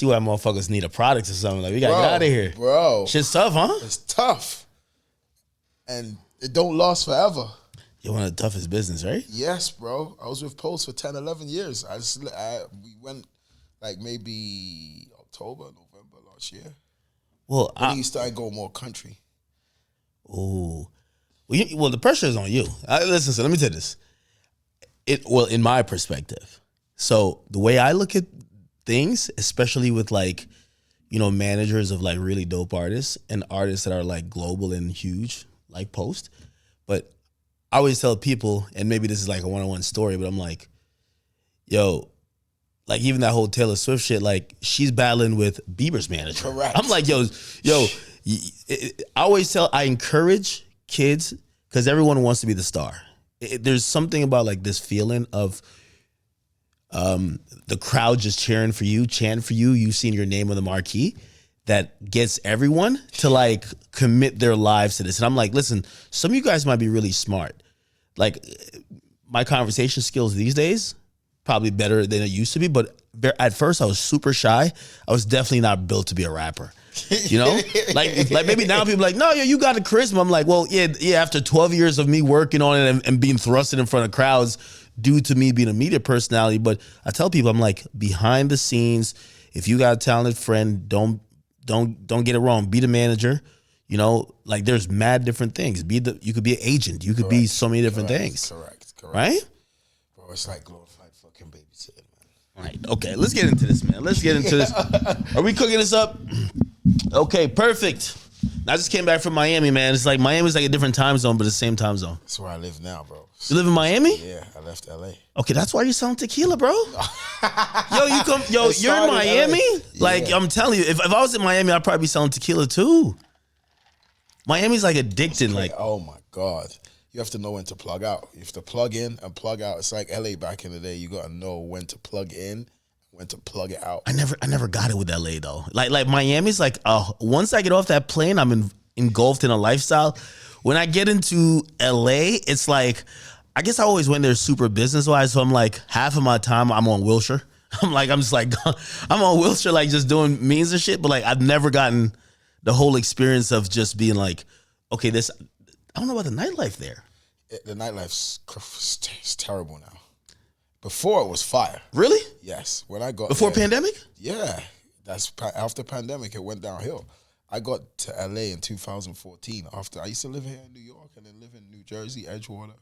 especially when motherfuckers need a product or something. Like, we gotta get out of here. Bro. Shit's tough, huh? It's tough. And it don't last forever. You're one of the toughest business, right? Yes, bro. I was with Post for 10, 11 years. We went like maybe October, November last year. Well, When you started going more country. Ooh. Well, the pressure is on you. Listen, so let me tell you this. In my perspective. So the way I look at things, especially with like, you know, managers of like really dope artists and artists that are like global and huge, like Post. But I always tell people, and maybe this is like a one-on-one story, but I'm like, yo, like even that whole Taylor Swift shit, like she's battling with Bieber's manager. Correct. I'm like, yo, I encourage kids because everyone wants to be the star. There's something about like this feeling of the crowd just cheering for you, chanting for you, you seeing your name on the marquee that gets everyone to like commit their lives to this. And I'm like, listen, some of you guys might be really smart. Like my conversation skills these days, probably better than it used to be. But at first I was super shy. I was definitely not built to be a rapper. You know, like maybe now people are like, no, you got the charisma. I'm like, well, yeah. After 12 years of me working on it and being thrusted in front of crowds due to me being a media personality. But I tell people, I'm like, behind the scenes, if you got a talented friend, don't get it wrong. Be the manager. You know, like there's mad different things. You could be an agent. You could be so many different things. Correct. Right? Bro, it's like glorified fucking babysitting, man. All right. Okay. Let's get into this, man. Let's get into this. Are we cooking this up? Okay. Perfect. I just came back from Miami, man. It's like Miami's like a different time zone, but the same time zone. That's where I live now, bro. You live in Miami? Yeah, I left LA. Okay, that's why you're selling tequila, bro. You're in Miami? Like, I'm telling you, if I was in Miami, I'd probably be selling tequila too. Miami's like addicting. Like, oh my God. You have to know when to plug out. You have to plug in and plug out. It's like LA back in the day. You gotta know when to plug in, when to plug it out. I never got it with LA though. Like Miami's like, once I get off that plane, I'm engulfed in a lifestyle. When I get into LA, it's like, I guess I always went there super business wise. So I'm like, half of my time I'm on Wilshire. I'm on Wilshire, like just doing means and shit. But like, I've never gotten the whole experience of just being like, okay, I don't know about the nightlife there. The nightlife's terrible now. Before it was fire. Really? Yes. When I got before there, pandemic? Yeah. That's after pandemic, it went downhill. I got to LA in 2014. After I used to live here in New York and then live in New Jersey, Edgewater,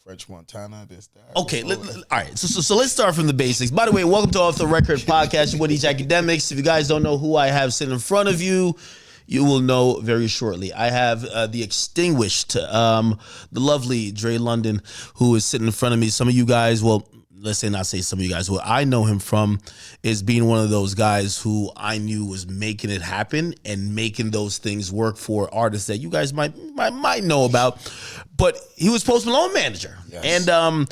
French Montana, this, that. Okay, all right. So let's start from the basics. By the way, welcome to Off the Record Podcast with Akademiks. If you guys don't know who I have sitting in front of you, you will know very shortly. I have the extinguished, the lovely Dre London, who is sitting in front of me. Some of you guys, well, let's say not say some of you guys, what I know him from is being one of those guys who I knew was making it happen and making those things work for artists that you guys might know about. But he was Post Malone manager. Yes. And,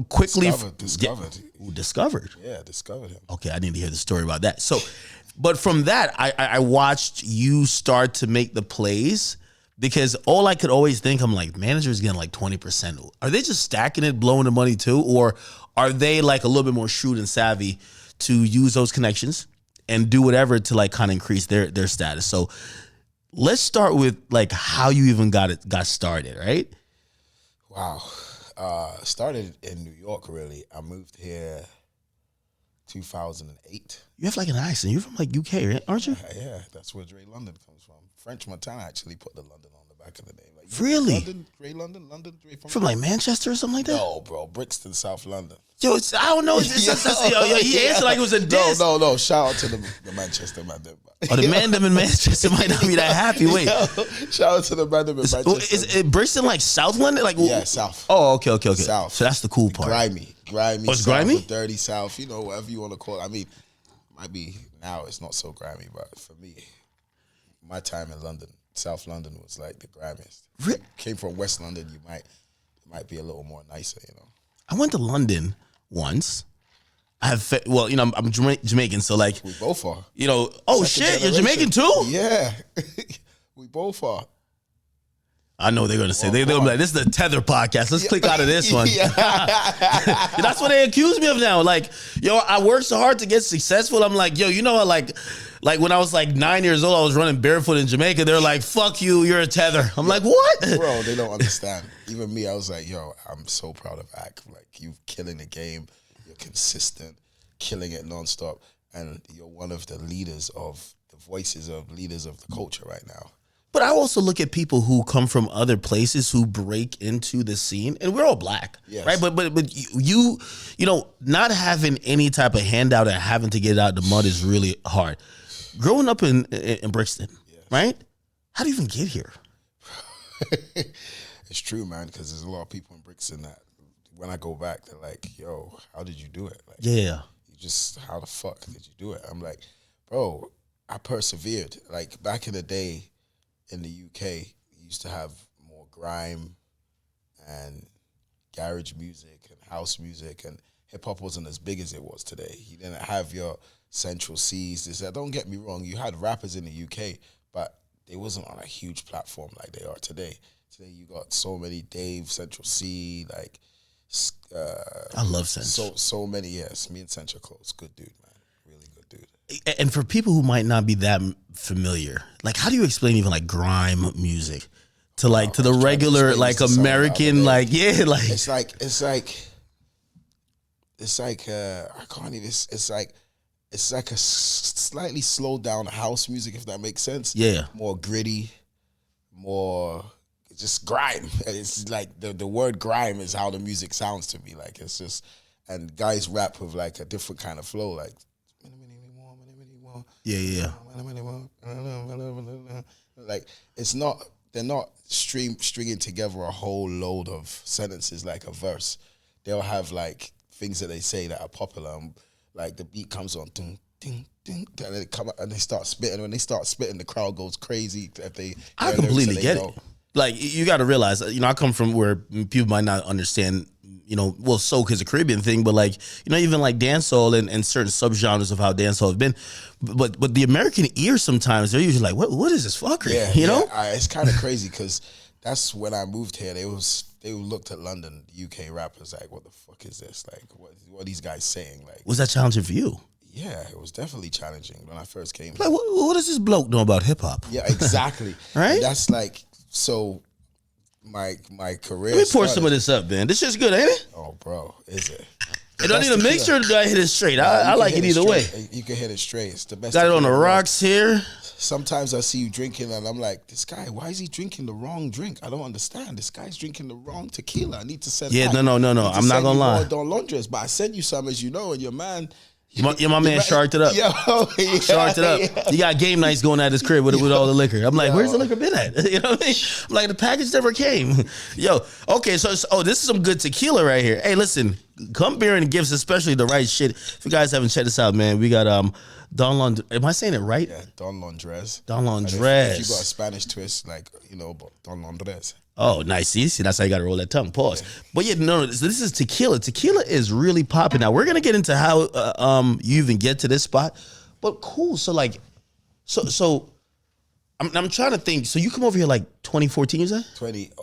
quickly... Discovered? Yeah, discovered him. Okay, I need to hear the story about that. So... But from that, I watched you start to make the plays because all I could always think, I'm like, managers getting like 20%. Are they just stacking it, blowing the money too? Or are they like a little bit more shrewd and savvy to use those connections and do whatever to like kind of increase their status? So let's start with like how you even got started, right? Wow. Started in New York, really. I moved here 2008. You have like an accent. You're from like UK, right? Aren't you? Yeah, that's where Dre London comes from. French Montana actually put the London on the back of the name. Like, really? Dre London, Dre from like Manchester or something like that? No, bro, Brixton, South London. Yo, I don't know. He answered like it was a diss. No. Shout out to the Manchester man. Oh, the man them in Manchester might not be that happy. Wait. Shout out to the man them in Manchester. Is it Brixton like South London? Like yeah, South. Oh, okay. South. So that's the cool part. Grimy. Oh, it's grimy? Dirty South. Whatever you want to call it. I mean, might be now it's not so grimy, but for me, my time in London, South London was like the grimiest. Really? Came from West London, you might be a little more nicer, I went to London once. I'm Jamaican, so like we both are. Oh shit, you're Jamaican too? Yeah, we both are. I know they're gonna say they'll be like, "This is the Tether podcast. Let's click out of this one." That's what they accuse me of now. Like, yo, I worked so hard to get successful. I'm like, yo, you know what? Like when I was like 9 years old, I was running barefoot in Jamaica. They're like, "Fuck you, you're a Tether." I'm like, what? Bro, they don't understand. Even me, I was like, yo, I'm so proud of Ak. Like, you killing the game. You're consistent, killing it nonstop, and you're one of the leaders of the voices of leaders of the culture right now. But I also look at people who come from other places who break into the scene, and we're all black, right? But you know, not having any type of handout and having to get out the mud is really hard. Growing up in Brixton, right? How do you even get here? It's true, man, because there's a lot of people in Brixton that when I go back, they're like, yo, how did you do it? Like, yeah. How the fuck did you do it? I'm like, bro, I persevered. Like, back in the day, in the UK, you used to have more grime and garage music and house music, and hip hop wasn't as big as it was today. You didn't have your Central C's. Don't get me wrong, you had rappers in the UK, but they wasn't on a huge platform like they are today. Today you got so many Dave, Central C, like I love Central. So many, yes. Me and Central close. Good dude, man. Really good dude. And for people who might not be that familiar, like, how do you explain even like grime music to the regular like American like it's like I can't even. It's like a slightly slowed down house music, if that makes sense. Yeah, more gritty, more just grime. It's like the word grime is how the music sounds to me. Like, it's just, and guys rap with like a different kind of flow, like. Yeah. Like, it's not, they're not stringing together a whole load of sentences like a verse. They'll have like things that they say that are popular. Like the beat comes on, ding, ding, ding, and then they start spitting. When they start spitting, the crowd goes crazy. I completely get it. Like, you got to realize, you know, I come from where people might not understand, you know, well, soca is a Caribbean thing, but like, you know, even like dancehall and certain subgenres of how dancehall has been, but the American ear sometimes they're usually like, what is this fuckery? Yeah, you know, it's kind of crazy because that's when I moved here. They looked at London, UK rappers like, what the fuck is this? Like, what are these guys saying? Like, was that challenging for you? Yeah, it was definitely challenging when I first came. Like, what does this bloke know about hip hop? Yeah, exactly. Right? And that's like, so my career. Let me pour some of this up, man. This shit's good, ain't it? Oh, bro, is it? Do I need to make sure that I hit it straight? I like it either way. You can hit it straight. It's the best. Got it on the rocks here. Sometimes I see you drinking and I'm like, this guy, why is he drinking the wrong drink? I don't understand. This guy's drinking the wrong tequila. I need to send. Yeah, no. I'm not gonna lie. Don Londres, but I sent you some, as you know, and your man. My man sharked it up. Sharked it up. Yeah. You got game nights going at his crib with all the liquor. I'm like, where's the liquor been at? You know what I mean? I'm like, the package never came. Yo, okay, so this is some good tequila right here. Hey, listen, come beer and gifts, especially the right shit. If you guys haven't checked this out, man, we got Don Londres. Am I saying it right? Yeah, Don Londres. Don Londres. If you got a Spanish twist, like, you know, but Don Londres. Oh, nice. See, that's how you got to roll that tongue. Pause. Yeah. But yeah, no, this is tequila. Tequila is really popping. Now, we're going to get into how you even get to this spot. But cool. So, like, so I'm trying to think. So you come over here like 2014, you said? 2008.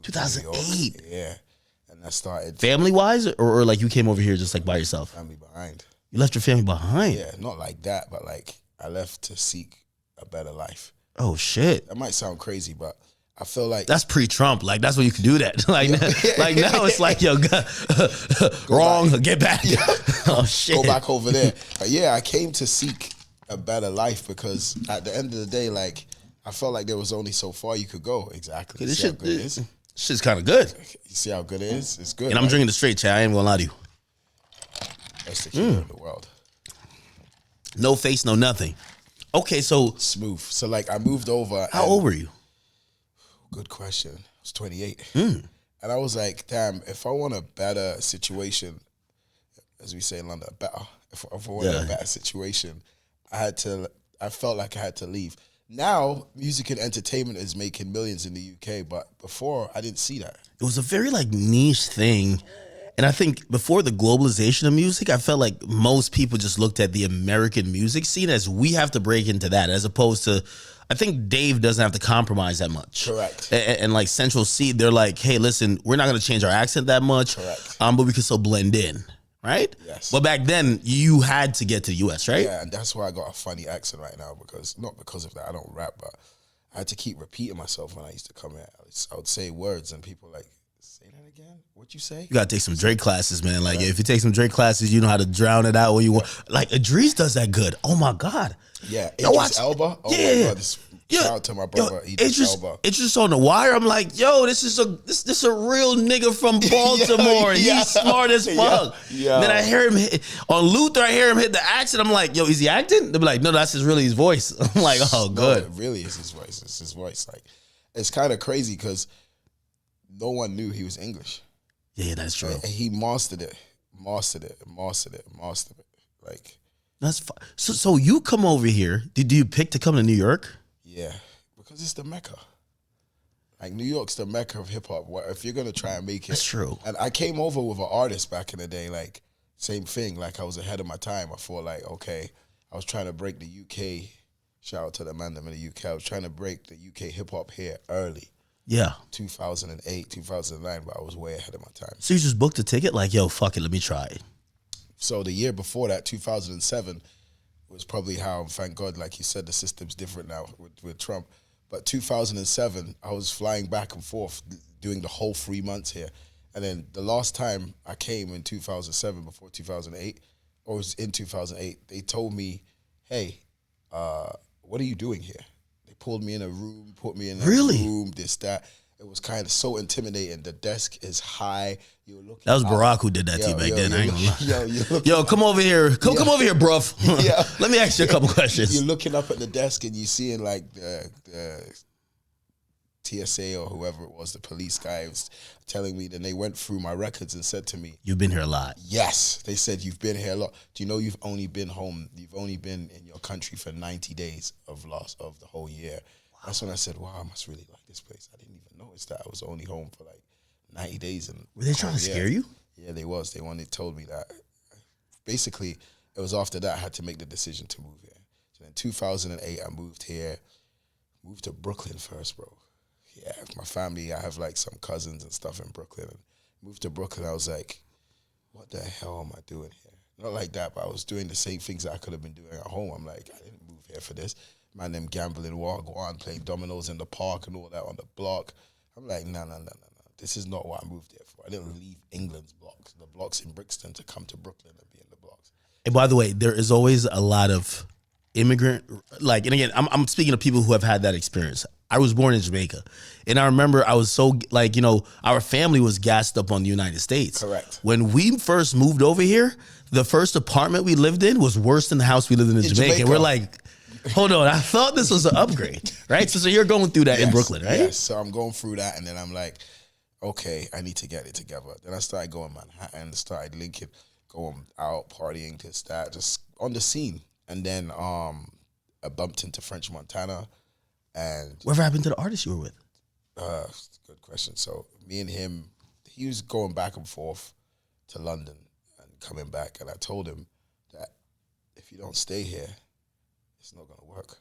2008? Yeah. And I started. Family-wise? Or like you came over here just like by yourself? Family behind. You left your family behind? Yeah, not like that, but like I left to seek a better life. Oh, shit. That might sound crazy, but I feel like that's pre-Trump. Like, that's when you can do that. Like, now it's like, yo, wrong, back. Get back. Yeah. Oh shit, go back over there. But yeah, I came to seek a better life because at the end of the day, like, I felt like there was only so far you could go. Exactly. This shit's kind of good. You see how good it is? It's good. And I'm drinking the straight, Chad. I ain't gonna lie to you. Best tequila in the world. No face, no nothing. Okay, so smooth. So like I moved over. How old were you? Good question. I was 28. And I was like, damn, if I want a better situation, as we say in London, if I wanted a better situation, I felt like I had to leave. Now, music and entertainment is making millions in the UK, but before I didn't see that. It was a very like niche thing. And I think before the globalization of music, I felt like most people just looked at the American music scene as we have to break into that, as opposed to I think Dave doesn't have to compromise that much. Correct. And like Central C, they're like, hey, listen, we're not going to change our accent that much. Correct. But we can still blend in, right? Yes. But back then, you had to get to the U.S., right? Yeah, and that's why I got a funny accent right now, because not because of that, I don't rap, but I had to keep repeating myself when I used to come here. I would say words and people like, say that again? What'd you say? You gotta take some Drake classes, man. Like if you take some Drake classes, you know how to drown it out when you want. Like Idris does that good. Oh my God. Yeah, Yo, Idris Elba. Oh my God, shout out to my brother Idris Elba. Idris on the wire. I'm like, yo, this is a real nigga from Baltimore. Yeah. He's smart as fuck. Yeah. And then I hear him on Luther. I hear him hit the accent. I'm like, yo, is he acting? They'll be like, no, that's really his voice. I'm like, oh, good. No, it really is his voice. It's his voice. Like, it's kind of crazy because no one knew he was English. Yeah, that's true. And he mastered it. Like, That's fine. So you come over here. Did you pick to come to New York? yeah, because it's the Mecca. Like, New York's the Mecca of hip hop. If you're gonna try and make it, That's true. And I came over with an artist back in the day. Like, same thing. Like, I was ahead of my time. I thought, like, okay, I was trying to break the UK. Shout out to the man in the UK. I was trying to break the UK hip hop here early. Yeah. 2008, 2009, but I was way ahead of my time. So you just booked a ticket? Like, yo, fuck it, let me try. So the year before that, 2007, was probably how, thank God, like you said, the system's different now with Trump. But 2007, I was flying back and forth, doing the whole 3 months here. And then the last time I came in 2007, before 2008, or it was in 2008, they told me, hey, what are you doing here? They pulled me in a room, put me in a room, this, that. It was kind of so intimidating. The desk is high. You were looking. That was Barack who did that to you back then. I ain't gonna lie. Yo, come over here. Come over here, bruv. Yeah. Let me ask you a couple questions. You're looking up at the desk and you're seeing like the TSA or whoever it was, the police guy was telling me. Then they went through my records and said to me, "You've been here a lot." Yes, they said you've been here a lot. Do you know you've only been home? You've only been in your country for 90 days of the whole year. Wow. That's when I said, "Wow, I must really like this place." I didn't even notice that I was only home for like 90 days. And were they trying to scare you? Yeah, they was. They told me that. Basically, it was after that I had to make the decision to move here. So in 2008, I moved here. Moved to Brooklyn first, bro. Yeah, my family, I have like some cousins and stuff in Brooklyn. And moved to Brooklyn, I was like, what the hell am I doing here? Not like that, but I was doing the same things that I could have been doing at home. I'm like, I didn't move here for this. Man, them gambling, go on, playing dominoes in the park and all that on the block. I'm like, no. This is not what I moved here for. I didn't leave England's blocks, the blocks in Brixton, to come to Brooklyn and be in the blocks. And by the way, there is always a lot of immigrant, like, and again, I'm speaking of people who have had that experience. I was born in Jamaica, and I remember I was so, like, you know, our family was gassed up on the United States. Correct. When we first moved over here, the first apartment we lived in was worse than the house we lived in Jamaica. We're like, hold on, I thought this was an upgrade, right? So you're going through that in Brooklyn, right? Yes, so I'm going through that, and then I'm like, okay, I need to get it together. Then I started going Manhattan, started linking, going out, partying, this, that, just on the scene. And then I bumped into French Montana. And whatever happened to the artist you were with? Good question. So me and him, he was going back and forth to London and coming back. And I told him that if you don't stay here, it's not going to work.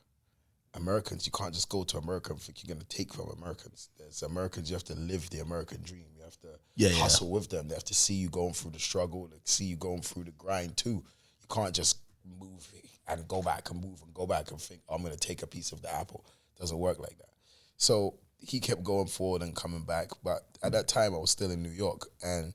Americans, you can't just go to America and think you're going to take from Americans. There's Americans, you have to live the American dream. You have to hustle with them. They have to see you going through the struggle, they see you going through the grind too. You can't just move and go back and move and go back and think, I'm going to take a piece of the apple. Doesn't work like that. So he kept going forward and coming back. But at that time, I was still in New York. And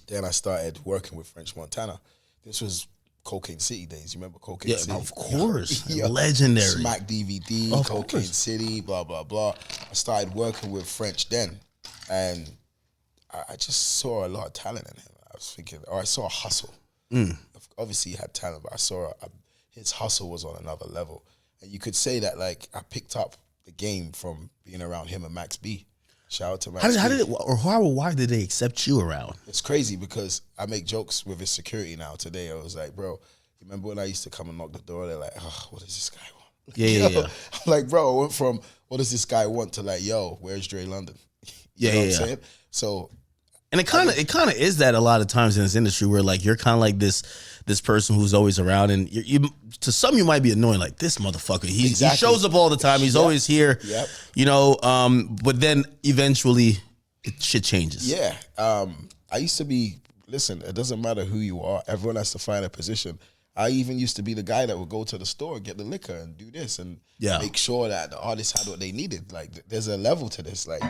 then I started working with French Montana. This was Cocaine City days. You remember Cocaine City? Yeah, of course. Legendary. Smack DVD, of Cocaine City, blah, blah, blah. I started working with French then. And I just saw a lot of talent in him. I was thinking, I saw a hustle. Obviously, he had talent, but I saw his hustle was on another level. And you could say that, like, I picked up the game from being around him and Max B. Shout out to Max B. How did it, or why did they accept you around? It's crazy because I make jokes with his security now. Today, I was like, bro, you remember when I used to come and knock the door? They're like, oh, what does this guy want? Yeah. I'm like, bro, I went from, what does this guy want to like, yo, where's Dre London? You know what I'm saying? So And it kind of is that a lot of times in this industry where like you're kind of like this person who's always around, and you to some you might be annoying, like this motherfucker. He shows up all the time. He's always here. Yep. You know. But then eventually, shit changes. Yeah. I used to be. Listen, it doesn't matter who you are. Everyone has to find a position. I even used to be the guy that would go to the store, get the liquor, and do this, and make sure that the artists had what they needed. Like, there's a level to this. Like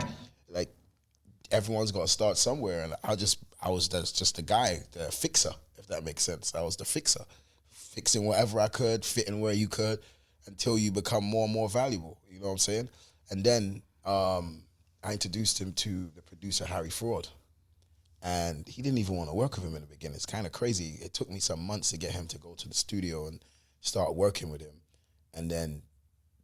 everyone's got to start somewhere, and I was just the guy, the fixer, if that makes sense. I was the fixer, fixing whatever I could, fitting where you could, until you become more and more valuable. You know what I'm saying? And then I introduced him to the producer Harry Fraud. And he didn't even want to work with him in the beginning. It's kind of crazy. It took me some months to get him to go to the studio and start working with him. And then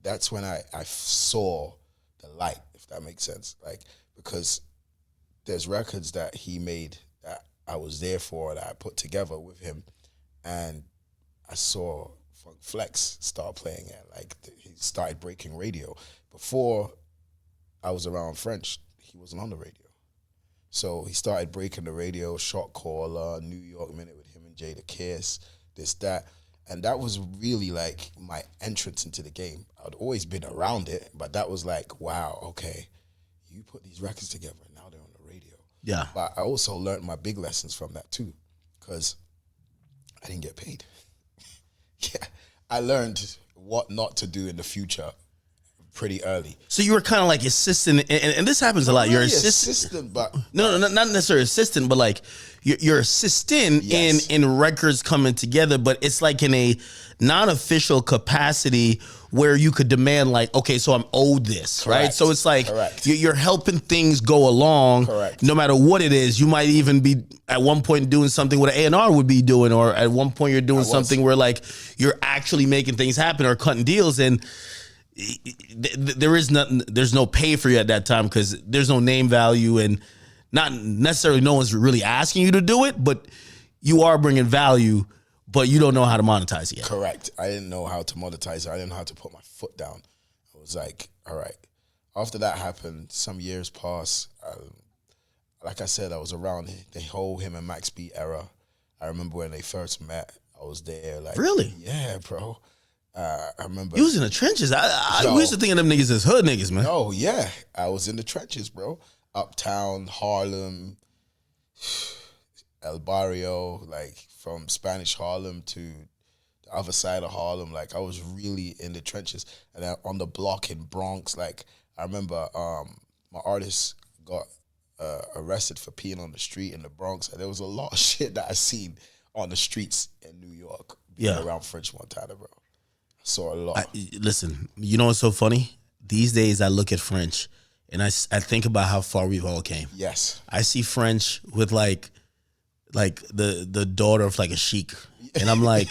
that's when I saw the light, if that makes sense. Like, because there's records that he made that I was there for, that I put together with him. And I saw Funk Flex start playing it. Like, he started breaking radio. Before I was around French, he wasn't on the radio. So he started breaking the radio, Shot Caller, New York Minute with him and Jada Kiss, this, that. And that was really like my entrance into the game. I'd always been around it, but that was like, wow, okay, you put these records together and now they're on the radio. Yeah. But I also learned my big lessons from that too, because I didn't get paid. Yeah. I learned what not to do in the future pretty early. So you were kind of like assistant, and this happens a lot. You're assistant, but no, not necessarily assistant, but like you're assistant in records coming together, but it's like in a non-official capacity where you could demand like, okay, so I'm owed this, correct, right? So it's like you're helping things go along, correct, no matter what it is. You might even be at one point doing something what an A&R would be doing, or at one point you're doing something where like you're actually making things happen or cutting deals, and there's no pay for you at that time because there's no name value, and not necessarily no one's really asking you to do it, but you are bringing value, but you don't know how to monetize it yet. Correct. I didn't know how to monetize it. I didn't know how to put my foot down. I was like, all right. After that happened, some years passed. Like I said, I was around the whole him and Max B era. I remember when they first met. I was there. Like, really? Yeah, bro. I remember. You was in the trenches. We used to think of them niggas as hood niggas, man. Oh, yeah. I was in the trenches, bro. Uptown, Harlem, El Barrio, like from Spanish Harlem to the other side of Harlem. Like, I was really in the trenches. And then on the block in Bronx, like, I remember my artist got arrested for peeing on the street in the Bronx. And there was a lot of shit that I seen on the streets in New York, around French Montana, bro. Saw a lot. Listen, you know what's so funny? These days I look at French and I think about how far we've all came. Yes. I see French with like the daughter of like a sheik. And I'm like,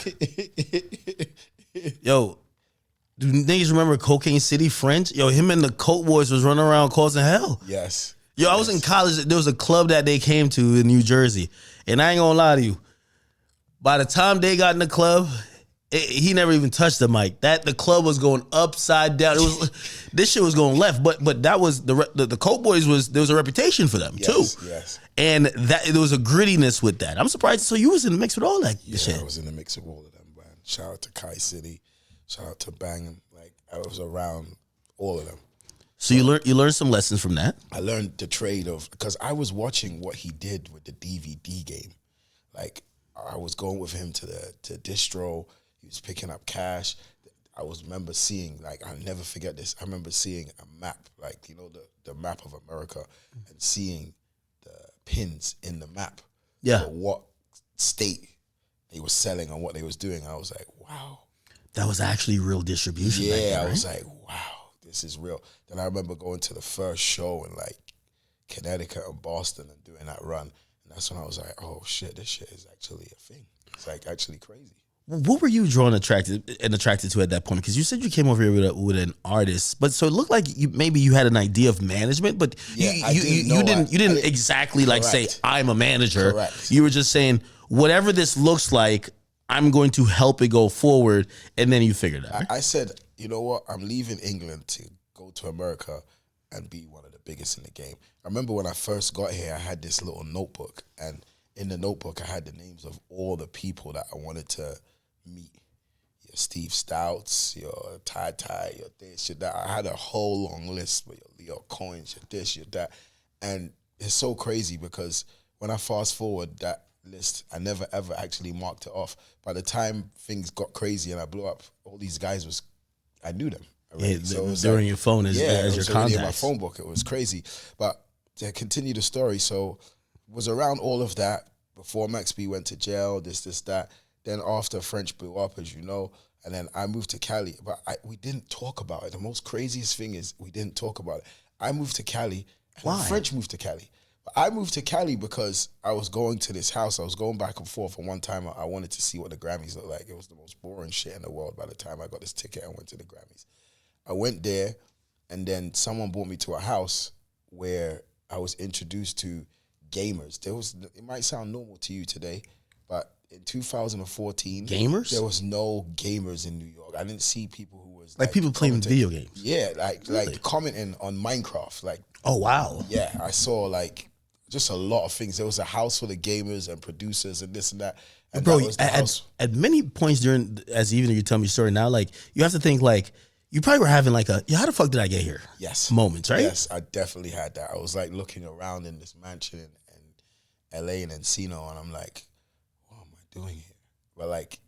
yo, do niggas remember Cocaine City French? Yo, him and the Coke Boys was running around causing hell. Yes. Yo, I was in college. There was a club that they came to in New Jersey. And I ain't gonna lie to you. By the time they got in the club, he never even touched the mic. The club was going upside down. It was this shit was going left. But that was the Coke Boys there was a reputation for them too. Yes. And there was a grittiness with that. I'm surprised. So you was in the mix with all that shit. Yeah, I was in the mix with all of them, man. Shout out to Kai City. Shout out to Bang. Like, I was around all of them. So you learned some lessons from that? I learned the trade of, because I was watching what he did with the DVD game. Like, I was going with him to distro. He was picking up cash. I remember seeing, like, I'll never forget this. I remember seeing a map, like, you know, the map of America, and seeing the pins in the map. Yeah. For what state they were selling and what they was doing. And I was like, wow. That was actually real distribution. Yeah, back then, right? I was like, wow, this is real. Then I remember going to the first show in, like, Connecticut and Boston and doing that run. And that's when I was like, oh, shit, this shit is actually a thing. It's, like, actually crazy. What were you drawn attracted to at that point? Because you said you came over here with an artist, but so it looked like maybe you had an idea of management, but you didn't exactly like say I'm a manager. Correct. You were just saying whatever this looks like, I'm going to help it go forward, and then you figured it out. Right? I said, you know what? I'm leaving England to go to America and be one of the biggest in the game. I remember when I first got here, I had this little notebook, and in the notebook, I had the names of all the people that I wanted to meet. Your Steve Stouts, your Ty Ty, your this, your that. I had a whole long list with your Leo Coins, your this, your that. And it's so crazy because when I fast forward that list, I never ever actually marked it off. By the time things got crazy and I blew up, all these guys I knew them. Yeah, so they're in your phone as your contacts. In my phone book. It was crazy. But to continue the story, so was around all of that before Max B went to jail, this, that. Then after French blew up, as you know, and then I moved to Cali. But we didn't talk about it. The most craziest thing is we didn't talk about it. I moved to Cali, and Why? French moved to Cali. But I moved to Cali because I was going to this house. I was going back and forth, and one time I wanted to see what the Grammys looked like. It was the most boring shit in the world by the time I got this ticket and went to the Grammys. I went there, and then someone brought me to a house where I was introduced to gamers. It might sound normal to you today, but in 2014, gamers? There was no gamers in New York. I didn't see people who was like people playing video games. Yeah, like commenting on Minecraft. Like, oh wow. Yeah, I saw like just a lot of things. There was a house full of gamers and producers and this and that. And bro, that was the house. At many points during, as even you tell me your story now, like you have to think like you probably were having like how the fuck did I get here? Yes. Moments, right? Yes, I definitely had that. I was like looking around in this mansion in LA and Encino, and I'm like, what am I doing here? But like,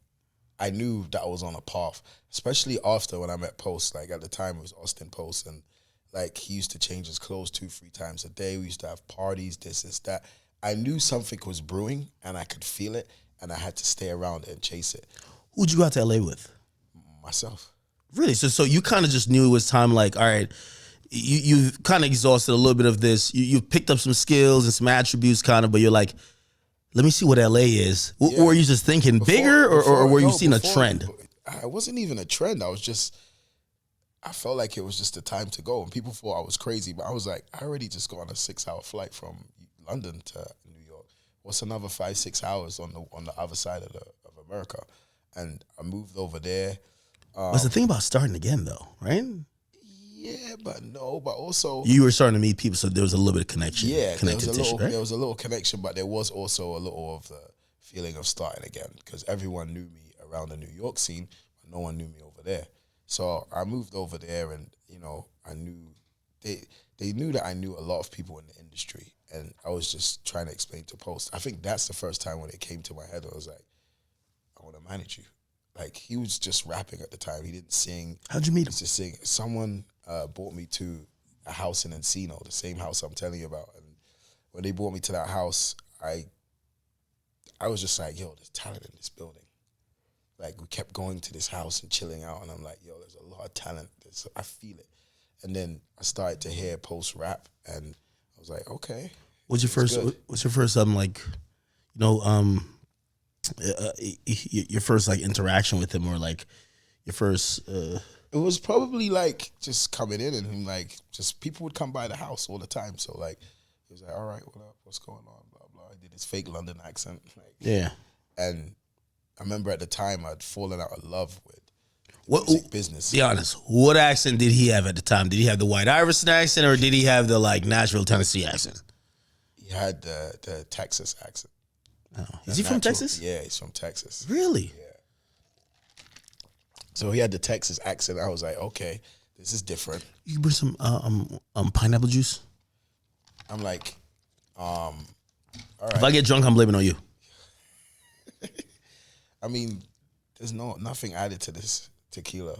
I knew that I was on a path, especially after when I met Post. Like at the time it was Austin Post, and like he used to change his clothes 2-3 times a day. We used to have parties, this, that. I knew something was brewing and I could feel it, and I had to stay around and chase it. Who'd you go out to LA with? Myself. Really? So you kind of just knew it was time, like, all right, you kind of exhausted a little bit of this. You picked up some skills and some attributes kind of, but you're like, let me see what LA is. Yeah. Or were you just thinking bigger or were you seeing a trend? It wasn't even a trend. I felt like it was just the time to go. And people thought I was crazy, but I was like, I already just got on a 6-hour flight from London to New York. What's another 5-6 hours on the other side of America? And I moved over there. What's the thing about starting again, though, right? Yeah, but also you were starting to meet people, so there was a little bit of connection. Yeah, there was a little connection, but there was also a little of the feeling of starting again because everyone knew me around the New York scene, but no one knew me over there. So I moved over there, and I knew they knew that I knew a lot of people in the industry, and I was just trying to explain to Post. I think that's the first time when it came to my head. I was like, I want to manage you. Like, he was just rapping at the time. He didn't sing. How'd you meet him? He just sing. Someone brought me to a house in Encino, the same house I'm telling you about. And when they brought me to that house, I was just like, yo, there's talent in this building. Like, we kept going to this house and chilling out, and I'm like, yo, there's a lot of talent. I feel it. And then I started to hear Post rap, and I was like, okay. What's your first like, your first like interaction with him, or like your first it was probably like just coming in, and him like just people would come by the house all the time, so like he was like, all right, what up, what's going on, blah blah. I did his fake London accent, like, yeah. And I remember at the time I'd fallen out of love with music business. Be honest, what accent did he have at the time? Did he have the White Iverson accent, or did he have the like Nashville, Tennessee accent? He had the Texas accent. Oh. Is he from Texas? Yeah, he's from Texas. Really? Yeah. So he had the Texas accent. I was like, okay, this is different. You bring some pineapple juice? I'm like, all right. If I get drunk, I'm blaming on you. I mean, there's nothing added to this tequila.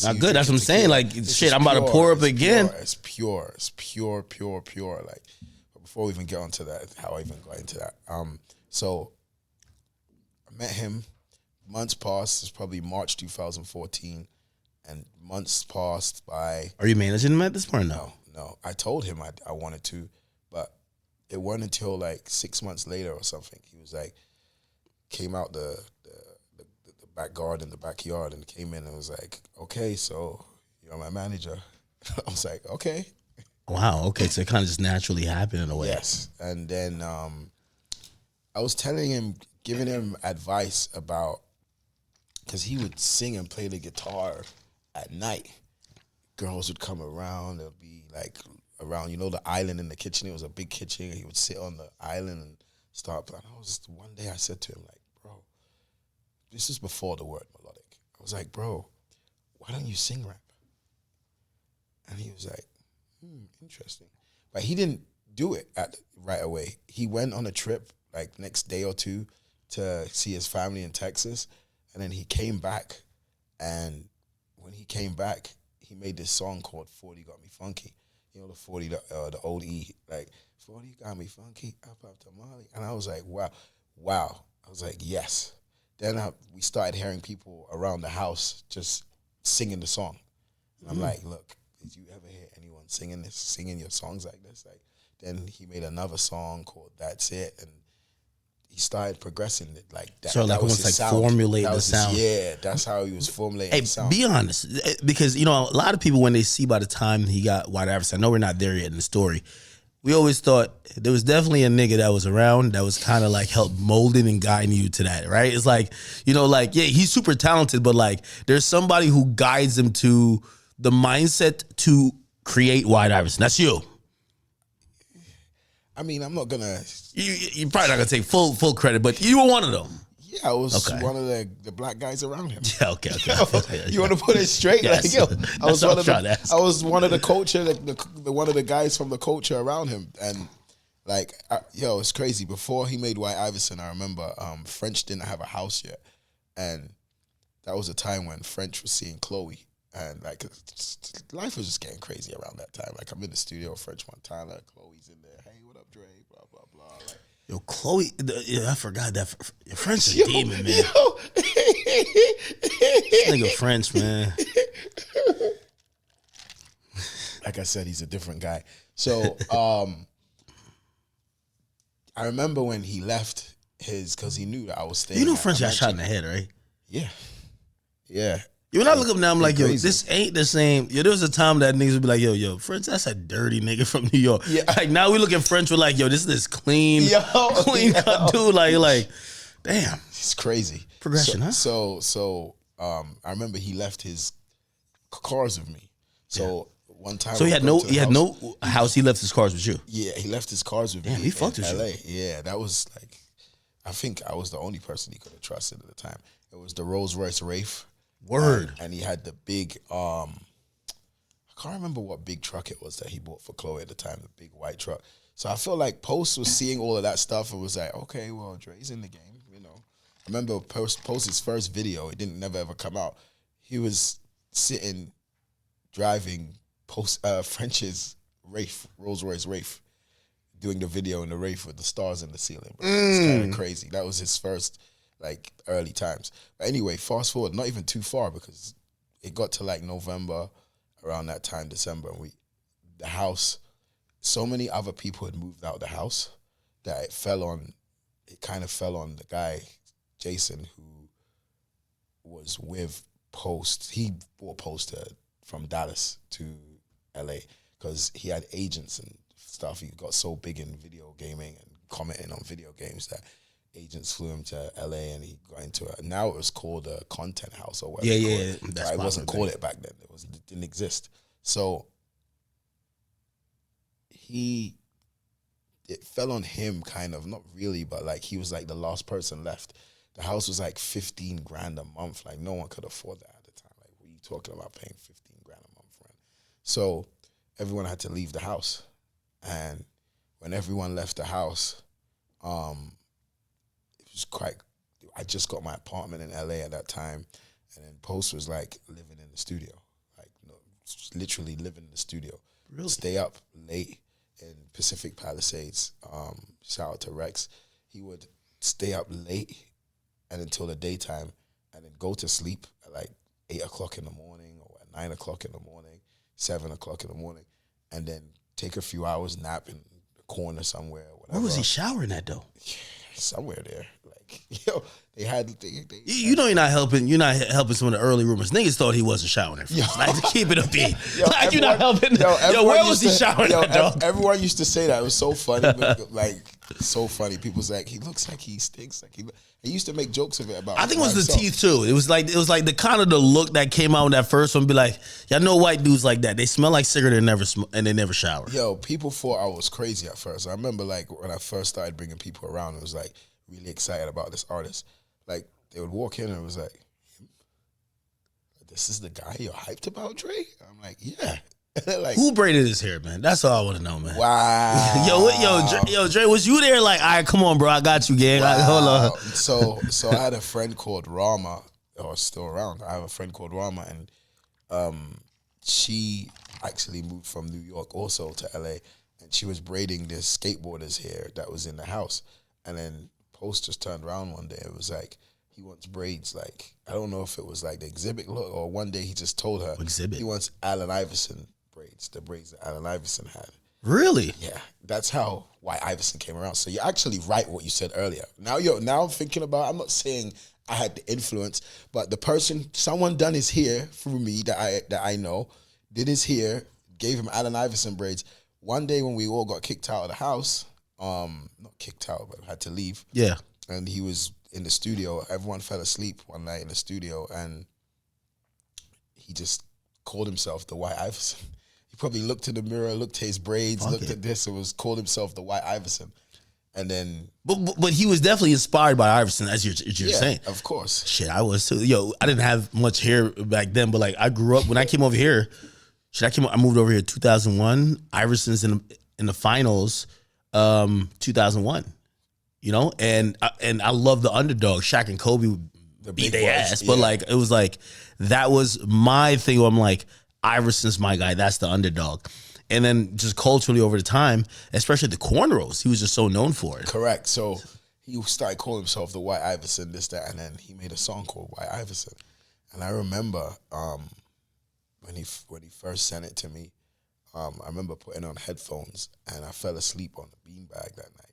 Not good. That's what I'm saying. Like, shit, I'm about to pour up again. It's pure. It's pure. Like, but before we even get onto that, how I even got into that. So I met him. Months passed. It's probably March 2014, and months passed by. Are you managing him at this point? No. I told him I wanted to, but it wasn't until like 6 months later or something. He was like, came out the back garden, the backyard, and came in and was like, okay, so you're my manager. I was like, okay. Wow. Okay. So it kind of just naturally happened in a way. Yes. And then I was telling him, giving him advice about, because he would sing and play the guitar at night. Girls would come around. There'd be like around, the island in the kitchen. It was a big kitchen. He would sit on the island and start playing. One day I said to him, like, bro, this is before the word melodic. I was like, bro, why don't you sing rap? And he was like, interesting. But he didn't do it right away. He went on a trip like next day or two to see his family in Texas. And then he came back. And when he came back, he made this song called 40 Got Me Funky. The 40, the old E, like, 40 got me funky, up tamale. And I was like, wow. I was like, yes. Then we started hearing people around the house just singing the song. And I'm like, look, did you ever hear anyone singing your songs like this? Like, then he made another song called That's It, and he started progressing it like that. So like almost like formulating the sound. That's how he was formulating the sound. Be honest, because a lot of people when they see by the time he got White Iverson, I know we're not there yet in the story. We always thought there was definitely a nigga that was around that was kind of like helped molding and guiding you to that, right? It's like, he's super talented, but like there's somebody who guides him to the mindset to create White Iverson. That's you. I mean, I'm not gonna. You're probably not gonna take full credit, but you were one of them. Yeah, I was one of the black guys around him. Yeah, okay. You want to put it straight? Yes. Like, I was one of the culture, one of the guys from the culture around him, and like, it's crazy. Before he made White Iverson, I remember French didn't have a house yet, and that was a time when French was seeing Chloe, and like life was just getting crazy around that time. Like I'm in the studio, French Montana, Chloe's in there. Hey, what up, Dre? Blah blah blah. Like, yo, Chloe, I forgot that French is a demon, man. This nigga French, man. Like I said, he's a different guy. So I remember when he left because he knew that I was staying. French got shot in the head, right? Yeah. When I look up now, I'm like, yo, this ain't the same. Yo, there was a time that niggas would be like, yo, French, that's a dirty nigga from New York. Yeah. Like now we look at French, we're like, yo, this is this clean cut dude. Like, damn. It's crazy. Progression, huh? So I remember he left his cars with me. So one time, so he had no house. He left his cars with you. Yeah, he left his cars with me. He fucked with LA. you. Yeah, that was like, I think I was the only person he could have trusted at the time. It was the Rolls Royce Wraith. Word. And he had the big, I can't remember what big truck it was that he bought for Chloe at the time, the big white truck. So I feel like Post was seeing all of that stuff and was like, okay, well, Dre's in the game, I remember Post's first video, it didn't never ever come out. He was sitting, driving French's Wraith, Rolls Royce Wraith, doing the video in the Wraith with the stars in the ceiling. Bro. It's kind of crazy. That was his first, like, early times. But anyway, fast forward, not even too far because it got to like November, around that time, December, and the house, so many other people had moved out the house that it kind of fell on the guy, Jason, who was with Post. He brought Post from Dallas to LA because he had agents and stuff. He got so big in video gaming and commenting on video games that agents flew him to LA and he got into it. Now it was called a content house or whatever. Yeah. It wasn't called it back then. It didn't exist. So it fell on him kind of, not really, but like he was like the last person left. The house was like $15,000 a month. Like no one could afford that at the time. Like what are you talking about paying $15,000 a month rent? So everyone had to leave the house. And when everyone left the house, it was I just got my apartment in LA at that time. And then Post was like living in the studio. Like literally living in the studio. Really? Stay up late in Pacific Palisades. Shout out to Rex. He would stay up late and until the daytime and then go to sleep at like 8 o'clock in the morning or at 9 o'clock in the morning, 7 o'clock in the morning, and then take a few hours nap in the corner somewhere. Whatever. Where was he showering at though? Somewhere there. Like, they had. You're not helping. You're not helping some of the early rumors. Niggas thought he wasn't showering at first. Like to keep it up here. Like you're not helping. Where was he showering at, dog? Everyone used to say that. It was so funny. Like It's so funny. People's like, he looks like he stinks. Like he used to make jokes of it about. I think it was himself. the teeth too. It was like the kind of the look that came out in that first one. Be like, y'all know white dudes like that. They smell like cigarette and they never shower. Yo, people thought I was crazy at first. I remember like when I first started bringing people around, I was like really excited about this artist. Like they would walk in and it was like, this is the guy you're hyped about, Dre? I'm like, yeah. Like, who braided his hair, man? That's all I want to know, man. Wow. yo, Dre, was you there? Like, all right, come on, bro, I got you, gang. Wow. Hold on. So I had a friend called Rama, or still around. I have a friend called Rama, and she actually moved from New York also to LA, and she was braiding this skateboarder's hair that was in the house. And then Post just turned around one day. It was like, he wants braids. Like, I don't know if it was like the Exhibit look, or one day he just told her Exhibit. He wants Allen Iverson braids, the braids that Allen Iverson had. Really? Yeah, that's how White Iverson came around. So you're actually right what you said earlier. Now I'm thinking about. I'm not saying I had the influence, but the person, someone done his hair through me that I know, did his hair, gave him Allen Iverson braids. One day when we all got kicked out of the house, not kicked out, but had to leave. Yeah. And he was in the studio. Everyone fell asleep one night in the studio, and he just called himself the White Iverson. He probably looked in the mirror, looked at his braids, looked at this, and was called himself the White Iverson. And then, but he was definitely inspired by Iverson, as you're saying. Of course. Shit, I was too. Yo, I didn't have much hair back then, but like I grew up when I came over here. I moved over here 2001. Iverson's in the finals, 2001. You know, and I love the underdog. Shaq and Kobe beat their ass, but like it was like that was my thing. Where I'm like, Iverson's my guy. That's the underdog. And then just culturally over the time, especially the cornrows, he was just so known for it. Correct. So he started calling himself the White Iverson, this, that, and then he made a song called White Iverson. And I remember when he first sent it to me, I remember putting on headphones and I fell asleep on the beanbag that night.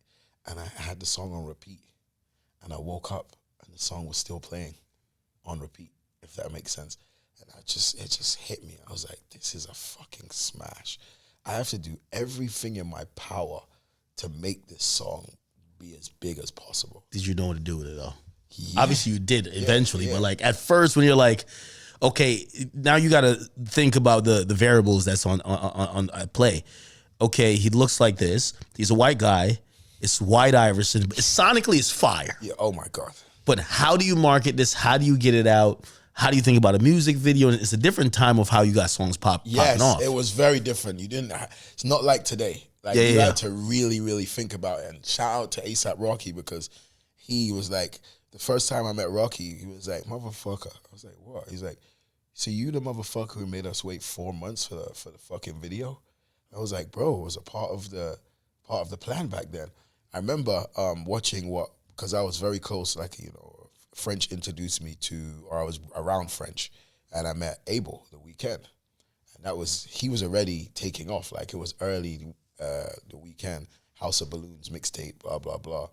And I had the song on repeat. And I woke up and the song was still playing on repeat, if that makes sense. And it just hit me. I was like, this is a fucking smash. I have to do everything in my power to make this song be as big as possible. Did you know what to do with it though? Yeah. Obviously you did eventually, but like at first when you're like, okay, now you got to think about the variables that's on play. Okay, he looks like this. He's a white guy. It's White Iverson. Sonically, it's fire. Yeah. Oh my God. But how do you market this? How do you get it out? How do you think about a music video? And it's a different time of how you got songs popping off. It was very different. You didn't. It's not like today. Like you had to really, really think about it. And shout out to ASAP Rocky, because he was like, the first time I met Rocky, he was like, motherfucker. I was like, what? He's like, so you the motherfucker who made us wait 4 months for the fucking video? I was like, bro, it was a part of the plan back then. I remember watching because I was very close, like, you know, French introduced me to, or I was around French, and I met Abel the weekend. And he was already taking off. Like it was early the weekend, House of Balloons mixtape, blah, blah, blah.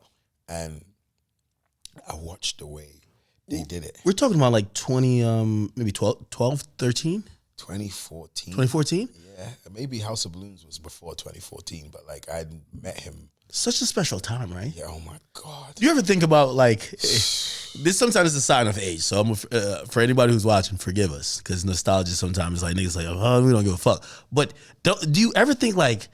And I watched the way they did it. We're talking about like 20, 12, 13? 2014. 2014? Yeah, maybe House of Balloons was before 2014, but like I met him. Such a special time, right? Yeah, oh my God. Do you ever think about like, this sometimes is a sign of age. So for anybody who's watching, forgive us, because nostalgia sometimes like niggas like, oh, we don't give a fuck. But do you ever think like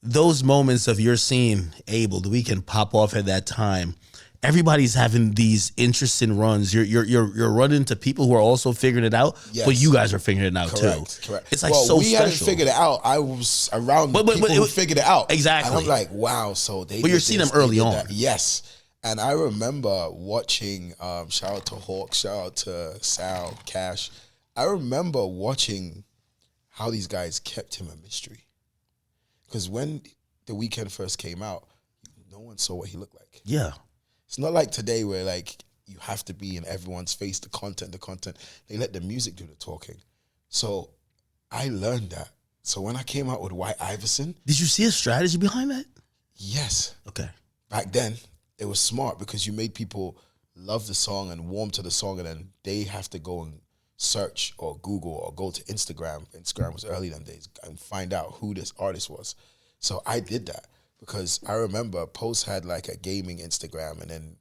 those moments of you're seeing Abel, the weekend pop off at that time, everybody's having these interesting runs. You're running into people who are also figuring it out, but you guys are figuring it out too. Correct. It's like so we special. hadn't figured it out. I was around people who figured it out. Exactly. And I'm like, wow. So they. But you're seeing them early on. That. Yes. And I remember watching. Shout out to Hawk. Shout out to Sal Cash. I remember watching how these guys kept him a mystery. Because when the weekend first came out, no one saw what he looked like. Yeah. It's not like today where like you have to be in everyone's face, the content. They let the music do the talking. So I learned that. So when I came out with White Iverson. Did you see a strategy behind that? Yes. Okay. Back then, it was smart because you made people love the song and warm to the song, and then they have to go and search or Google or go to Instagram. Instagram was early them days, and find out who this artist was. So I did that. because I remember Post had like a gaming Instagram, and then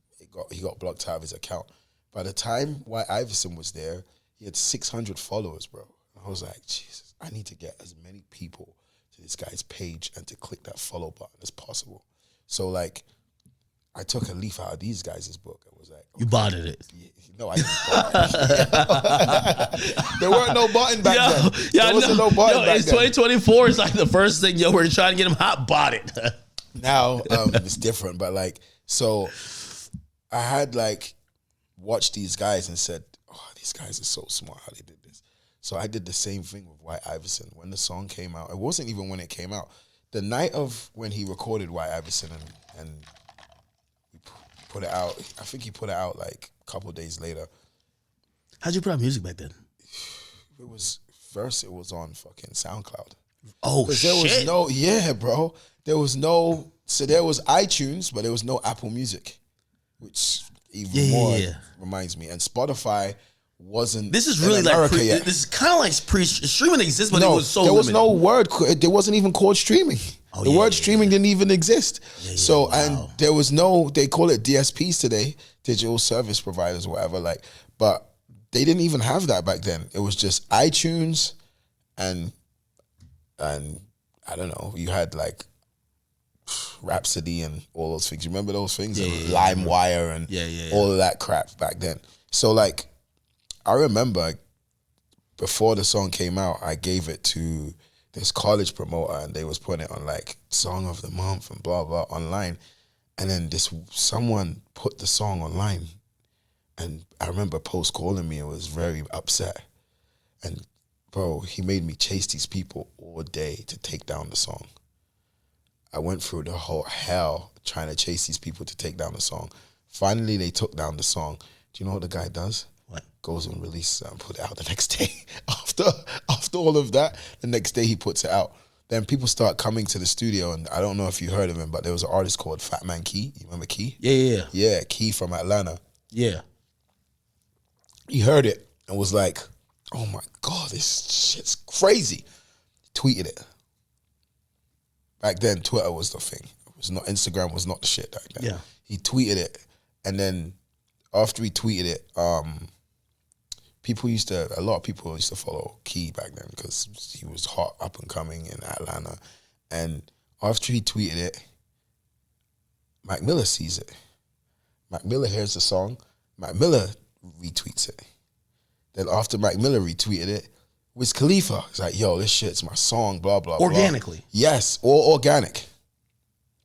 he got blocked out of his account. By the time White Iverson was there, he had 600 followers, bro. I was like, Jesus, I need to get as many people to this guy's page and to click that follow button as possible. So like, I took a leaf out of these guys' book. I was like, okay. You botted it. Yeah, no, I didn't bot it. There weren't no button back then. There wasn't no button back then. It's 2024. It's like the first thing, we're trying to get him hot, bought it. Now it's different, but like, so I had like watched these guys and said, oh, these guys are so smart how they did this. So I did the same thing with White Iverson. When the song came out, it wasn't even when it came out. The night of when he recorded White Iverson and we put it out, I think he put it out like a couple of days later. How'd you put out music back then? It was on fucking SoundCloud. Oh, shit. There was no, bro. There was no, so there was iTunes, but there was no Apple Music, which even more reminds me. And Spotify wasn't. This is really like this is kind of like streaming exists, but it was so there was limited. no word. There wasn't even called streaming. The word streaming didn't even exist. So and there was no. They call it DSPs today, digital service providers, or whatever. Like, but they didn't even have that back then. It was just iTunes, and I don't know. You had like Rhapsody and all those things. You remember those things? LimeWire and all of that crap back then. So like, I remember before the song came out, I gave it to this college promoter, and they was putting it on like Song of the Month and blah blah online. And then someone put the song online, and I remember Post calling me and was very upset. And bro, he made me chase these people all day to take down the song. I went through the whole hell trying to chase these people to take down the song. Finally, they took down the song. Do you know what the guy does? What? Goes and releases it and put it out the next day. After all of that, the next day he puts it out. Then people start coming to the studio, and I don't know if you heard of him, but there was an artist called Fat Man Key. You remember Key? Yeah. Yeah, Key from Atlanta. Yeah. He heard it and was like, oh my God, this shit's crazy. Tweeted it. Back then, Twitter was the thing. It was not, Instagram was not the shit back then. Yeah. He tweeted it, and then after he tweeted it, a lot of people used to follow Key back then because he was hot, up and coming in Atlanta. And after he tweeted it, Mac Miller sees it. Mac Miller hears the song. Mac Miller retweets it. Then after Mac Miller retweeted it, Wiz Khalifa is like, yo, this shit's my song, blah, blah, Organically. blah. Yes, all organic.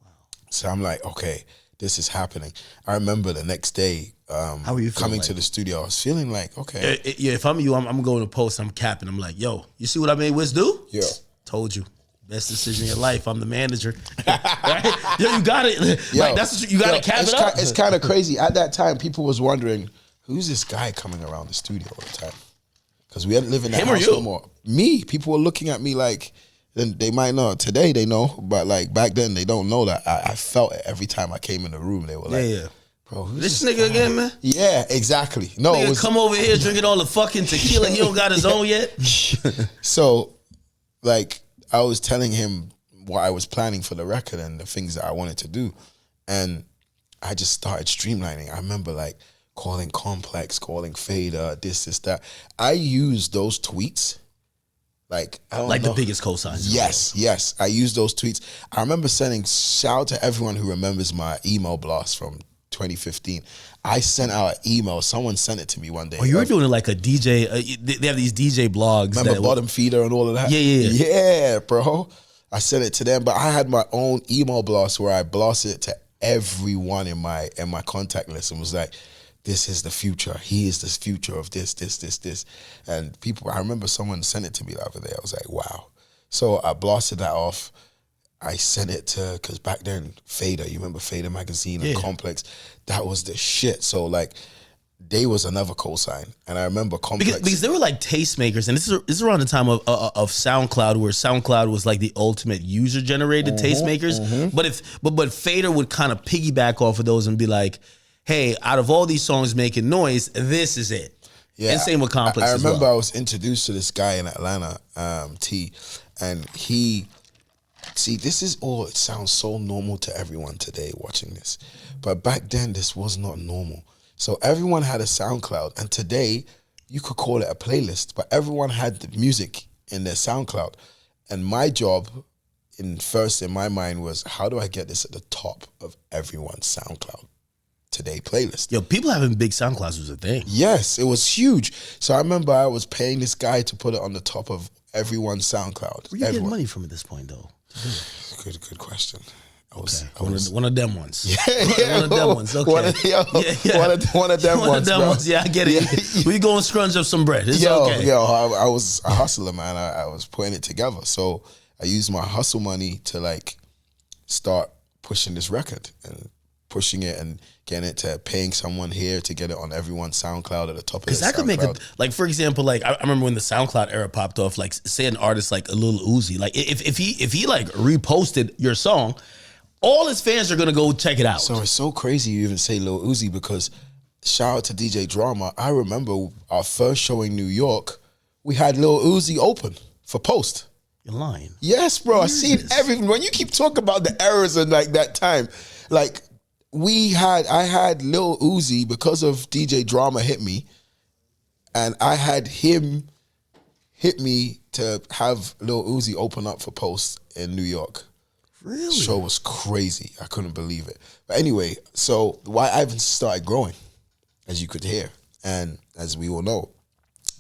Wow. So I'm like, okay, this is happening. I remember the next day how were you coming to the studio, I was feeling like, okay. Yeah, if I'm you, I'm going to Post, I'm capping. I'm like, yo, you see what I made Wiz do? Yeah. Told you. Best decision in your life. I'm the manager. Right? Yo, you got it. Like, that's what you got to cap it up. It's kind of crazy. At that time, people was wondering, who's this guy coming around the studio all the time? Because we hadn't lived in that house no more. Me, people were looking at me like, they might know. Today they know, but like back then they don't know that. I felt it every time I came in the room. They were like, bro, who's this nigga guy again, man? Yeah, exactly. No, nigga, come over here drinking all the fucking tequila. He don't got his own yet. So, like, I was telling him what I was planning for the record and the things that I wanted to do, and I just started streamlining. I remember like calling Complex, calling Fader, this, that. I used those tweets. Like, I don't know. The biggest cosigns. Yes. I used those tweets. I remember sending, shout out to everyone who remembers my email blast from 2015. I sent out an email. Someone sent it to me one day. Oh, you were doing it like a DJ. They have these DJ blogs. Remember Bottom Feeder and all of that? Yeah. Yeah, bro. I sent it to them, but I had my own email blast where I blasted it to everyone in my contact list and was like, this is the future. He is the future of this. And people, I remember someone sent it to me the other day. I was like, wow. So I blasted that off. I sent it to, because back then, Fader, you remember Fader magazine and Complex, that was the shit. So like, they was another cosign. And I remember Complex. Because they were like tastemakers. And this is around the time of SoundCloud, where SoundCloud was like the ultimate user-generated tastemakers. But Fader would kind of piggyback off of those and be like, hey, out of all these songs making noise, this is it. Yeah. And same with Complex I remember well. I was introduced to this guy in Atlanta, T, and he See, this is all, it sounds so normal to everyone today watching this. But back then, this was not normal. So everyone had a SoundCloud. And today, you could call it a playlist. But everyone had the music in their SoundCloud. And my job, in my mind, was how do I get this at the top of everyone's SoundCloud today playlist? Yo, people having big SoundClouds was a thing. Yes, it was huge. So I remember I was paying this guy to put it on the top of everyone's SoundCloud. Where you getting money from at this point, though? Good question. I was one of them ones. Yeah, one of them ones. Okay. One of them ones. Yeah, I get it. We go and scrunch up some bread. It's okay. I was a hustler, man. I was putting it together. So I used my hustle money to like start pushing this record and pushing it and getting it to paying someone here to get it on everyone's SoundCloud at the top of the SoundCloud. Because that could make it, like, for example, like I remember when the SoundCloud era popped off, like say an artist like a Lil Uzi, like if he like reposted your song, all his fans are gonna go check it out. So it's so crazy you even say Lil Uzi, because shout out to DJ Drama. I remember our first show in New York, we had Lil Uzi open for Post. You're lying. Yes, bro. I seen everything. When you keep talking about the errors and like that time, like I had Lil Uzi because of DJ Drama hit me, and I had him hit me to have Lil Uzi open up for Post in New York. Really? The show was crazy. I couldn't believe it. But anyway, so White Ivan started growing, as you could hear, and as we all know,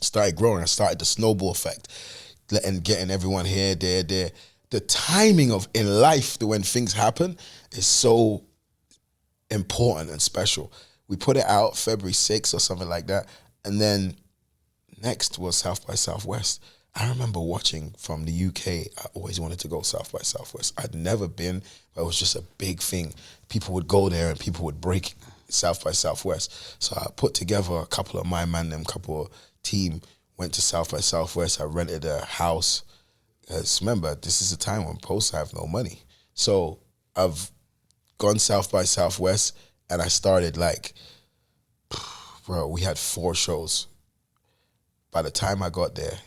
started growing. I started the snowball effect, and getting everyone here, there. The timing of in life, when things happen, is so important and special. We put it out February 6th or something like that, and then next was South by Southwest. I remember watching from the UK. I always wanted to go South by Southwest. I'd never been, but it was just a big thing. People would go there and people would break South by Southwest. So I put together a couple of my man, couple of team, went to South by Southwest. I rented a house. Because remember, this is a time when posts have no money. So I've gone South by Southwest, and I started like, bro, we had 4 shows. By the time I got there,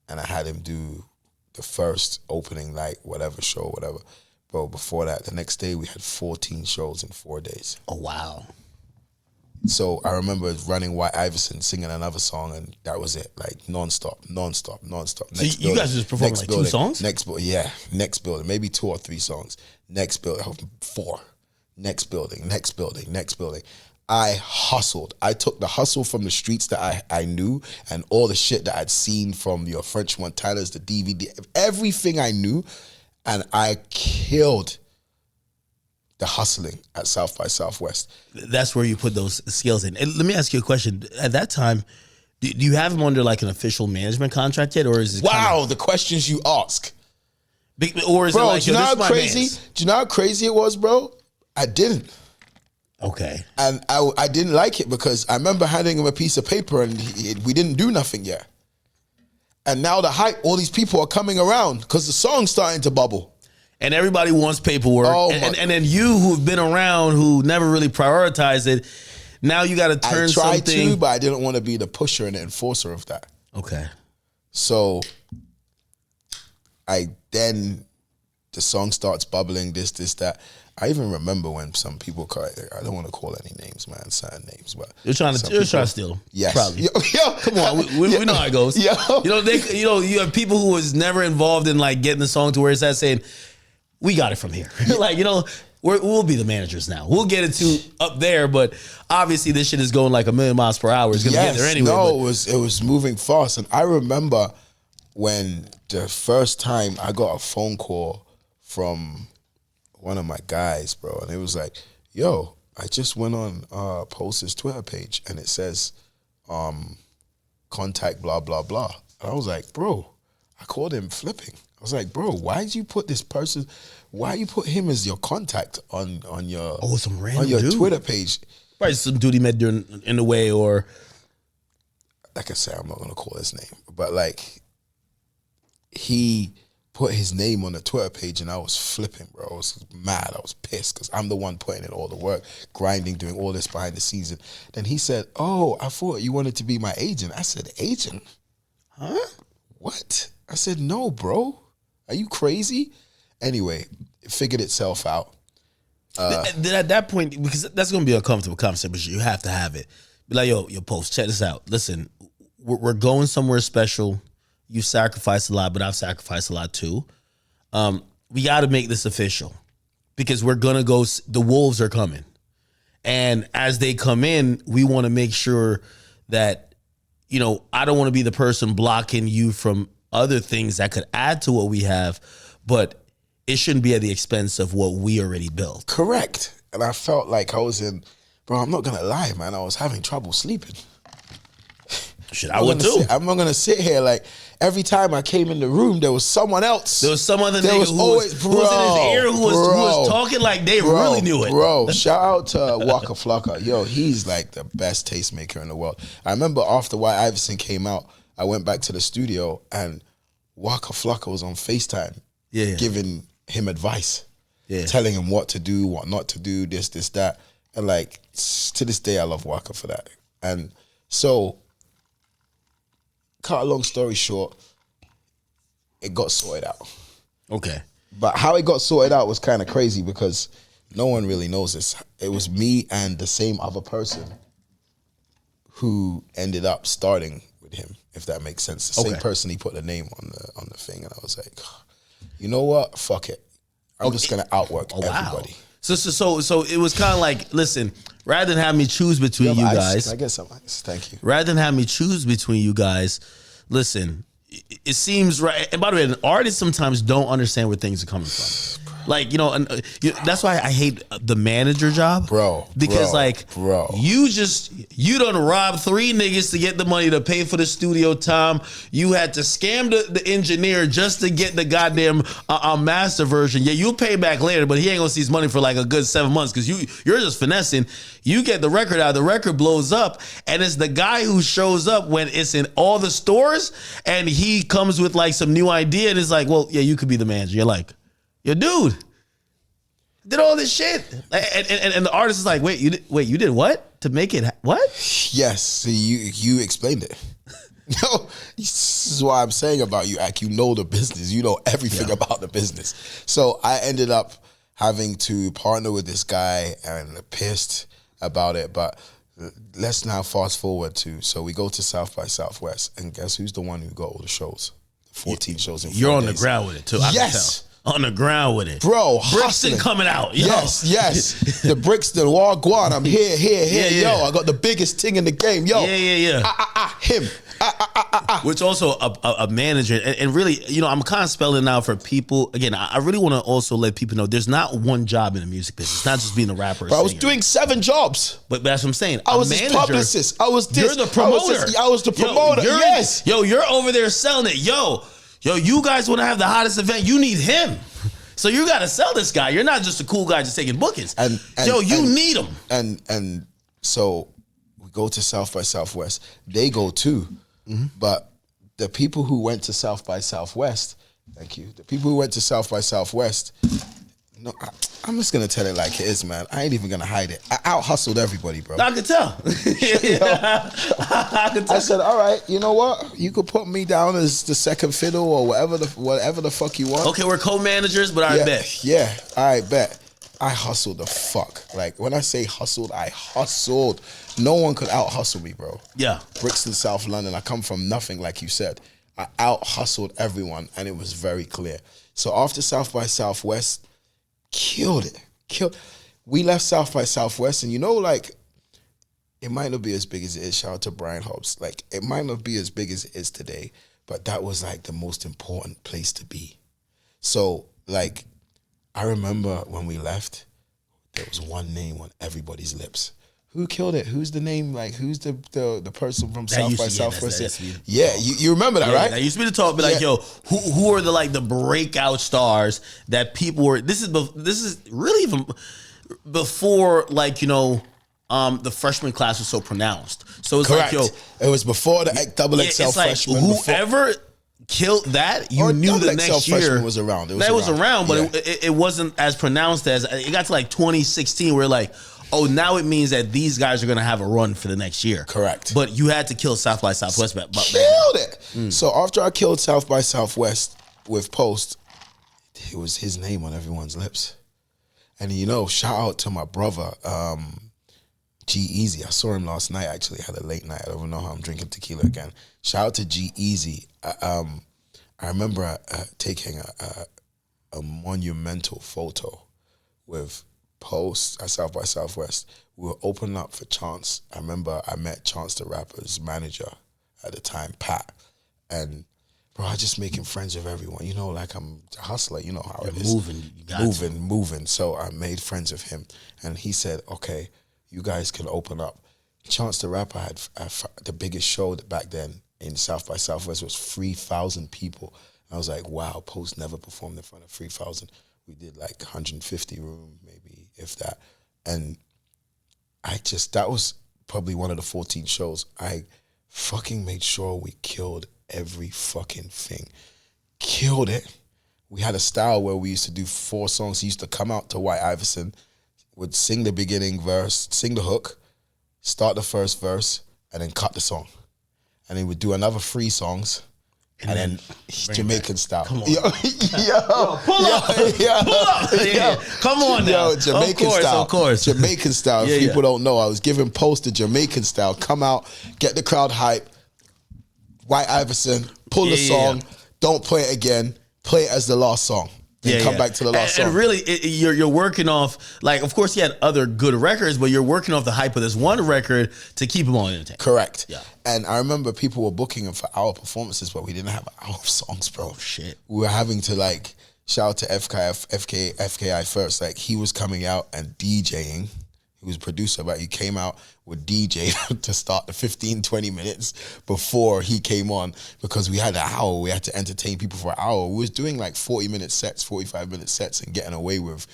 and I had him do the first opening night, whatever show, whatever, bro, before that, the next day we had 14 shows in 4 days. Oh, wow. So I remember running White Iverson singing another song, and that was it, like nonstop. So you guys just performed like 2 songs? Next building, maybe 2 or 3 songs. Next building, 4. Next building. I hustled. I took the hustle from the streets that I knew, and all the shit that I'd seen from your French Montanas, the DVD, everything I knew, and I killed the hustling at South by Southwest. That's where you put those skills in. And let me ask you a question. At that time, do you have him under like an official management contract yet, or is it? Wow, the questions you ask. Or is bro, it like, do you know how crazy? Do you know how crazy it was, bro? I didn't. Okay. And I didn't like it because I remember handing him a piece of paper and we didn't do nothing yet. And now the hype, all these people are coming around because the song's starting to bubble. And everybody wants paperwork. And then you who have been around who never really prioritized it, now you got to turn something. I tried to, but I didn't want to be the pusher and the enforcer of that. Okay. So the song starts bubbling, this, that. I even remember when some people call it, I don't want to call any names, man, certain names, but you're trying to steal. Yes. Probably. Yo. Come on, we know how it goes. Yo. You have people who was never involved in like getting the song to where it's at saying, we got it from here. Like, we'll be the managers now. We'll get it to up there, but obviously this shit is going like 1,000,000 miles per hour. It's gonna get there anyway. No, it was moving fast. And I remember when the first time I got a phone call from one of my guys, bro, and it was like, yo, I just went on Post's Twitter page and it says contact blah blah blah. And I was like, bro, I called him flipping. I was like, bro, why did you put this person, why you put him as your contact on your some random on your dude. Twitter page? Probably some dude he met in the way, or like I said, I'm not gonna call his name, but like he put his name on the Twitter page and I was flipping, bro. I was mad. I was pissed because I'm the one putting in all the work, grinding, doing all this behind the scenes. And then he said, oh, I thought you wanted to be my agent. I said, agent? Huh? What? I said, no, bro. Are you crazy? Anyway, it figured itself out. Then at that point, because that's going to be a comfortable conversation, but you have to have it. Be like, yo, Post, check this out. Listen, we're going somewhere special. You sacrificed a lot, but I've sacrificed a lot too. We got to make this official because we're going to go, the wolves are coming. And as they come in, we want to make sure that, you know, I don't want to be the person blocking you from other things that could add to what we have, but it shouldn't be at the expense of what we already built. Correct. And I felt like I was in, bro, I'm not going to lie, man. I was having trouble sleeping. Shit, I would too. I'm not going to sit here like every time I came in the room, there was someone else. There was some other nigga who was in his ear who was talking like they really knew it. Bro, shout out to Waka Flocka. Yo, he's like the best tastemaker in the world. I remember after White Iverson came out, I went back to the studio and Waka Flocka was on FaceTime giving him advice, telling him what to do, what not to do, this, that. And like, to this day, I love Waka for that. And so, cut a long story short, it got sorted out. Okay. But how it got sorted out was kind of crazy because no one really knows this. It was me and the same other person who ended up starting with him, if that makes sense. The same person, he put the name on the thing, and I was like, you know what? Fuck it. I'm just gonna outwork everybody. Wow. So it was kind of like, listen, rather than have me choose between you guys, I get some ice. Thank you. Rather than have me choose between you guys, listen, it seems right. And by the way, an artist sometimes don't understand where things are coming from. Like, you know, and that's why I hate the manager job, bro. Because you done robbed 3 niggas to get the money to pay for the studio time. You had to scam the engineer just to get the goddamn master version. Yeah, you'll pay back later, but he ain't gonna see his money for like a good 7 months because you're just finessing. You get the record out, the record blows up, and it's the guy who shows up when it's in all the stores, and he comes with like some new idea, and it's like, well, yeah, you could be the manager. You're like, yo, dude, did all this shit, and the artist is like, wait, you did what to make it? What? Yes, see, you explained it. No, this is what I'm saying about you, Ak. You know the business. You know everything about the business. So I ended up having to partner with this guy and pissed about it. But let's now fast forward so we go to South by Southwest, and guess who's the one who got all the shows? 14 shows in 4 days. You're on the ground with it too. I can tell. On the ground with it. Bro, Brixton coming out. Yo. Yes. The Brixton, Wagwan. I'm here. Yo, I got the biggest thing in the game. Yo. Yeah. Him. Which also a manager. And really, you know, I'm kind of spelling out for people. Again, I really want to also let people know there's not one job in the music business. It's not just being a rapper. But I was doing 7 jobs. But that's what I'm saying. I was his publicist. I was this. You're the promoter. I was the promoter. Yes. You're over there selling it. Yo, you guys want to have the hottest event? You need him. So you got to sell this guy. You're not just a cool guy just taking bookings. And you need him. And so we go to South by Southwest. They go too. Mm-hmm. But the people who went to South by Southwest, thank you. The people who went to South by Southwest, no, I'm just going to tell it like it is, man. I ain't even going to hide it. I out-hustled everybody, bro. I could tell. I said, all right, you know what? You could put me down as the second fiddle or whatever the fuck you want. Okay, we're co-managers, but I bet. Yeah, I bet. I hustled the fuck. Like, when I say hustled, I hustled. No one could out-hustle me, bro. Yeah. Brixton, South London. I come from nothing, like you said. I out-hustled everyone, and it was very clear. So after South by Southwest, killed it. We left South by Southwest, and you know, like, it might not be as big as it is. Shout out to Brian Hobbs. Like, it might not be as big as it is today, but that was like the most important place to be. So, like, I remember when we left, there was one name on everybody's lips. Who killed it? Who's the name? Like, who's the person from South by Southwest? You remember that, right? That used to be the talk. Be like, yo, who are the breakout stars that people were? This is really even before, like, you know, the freshman class was so pronounced. So it's correct. like, yo, it was before the XXL freshman. Whoever killed that, you knew the next year was around. It was around, but it wasn't as pronounced as it got to like 2016. Where like, oh, now it means that these guys are going to have a run for the next year. Correct. But you had to kill South by Southwest. Killed it. So after I killed South by Southwest with Post, it was his name on everyone's lips. And you know, shout out to my brother, G-Eazy. I saw him last night, actually. Had a late night. I don't know how I'm drinking tequila again. Shout out to G-Eazy. I remember taking a monumental photo with Post at South by Southwest. We were opening up for Chance. I remember I met Chance the Rapper's manager at the time, Pat. And bro, I was just making friends with everyone. You know, like I'm a hustler. You know how it is. Moving. So I made friends with him. And he said, okay, you guys can open up. Chance the Rapper had the biggest show back then in South by Southwest was 3,000 people. I was like, wow, Post never performed in front of 3,000. We did like 150 room, maybe, if that. And that was probably one of the 14 shows. I fucking made sure we killed every fucking thing. Killed it. We had a style where we used to do 4 songs. He used to come out to White Iverson, would sing the beginning verse, sing the hook, start the first verse, and then cut the song. And he would do another 3 songs, and then Jamaican style. Come on. Yo, pull up. Come on now. Yo, Jamaican style. Of course. Jamaican style. If people don't know, I was giving Post the Jamaican style. Come out, get the crowd hype. White Iverson, pull the song, don't play it again, play it as the last song. Then come back to the last song. And really, you're working off, like, of course, he had other good records, but you're working off the hype of this one record to keep him on entertained. Correct. Yeah. And I remember people were booking him for hour performances, but we didn't have an hour of songs, bro. Oh, shit. We were having to, like, shout out to FKI first. Like, he was coming out and DJing. He was a producer, but he came out with DJ to start the 15, 20 minutes before he came on, because we had an hour. We had to entertain people for an hour. We was doing like 40-minute sets, 45-minute sets, and getting away with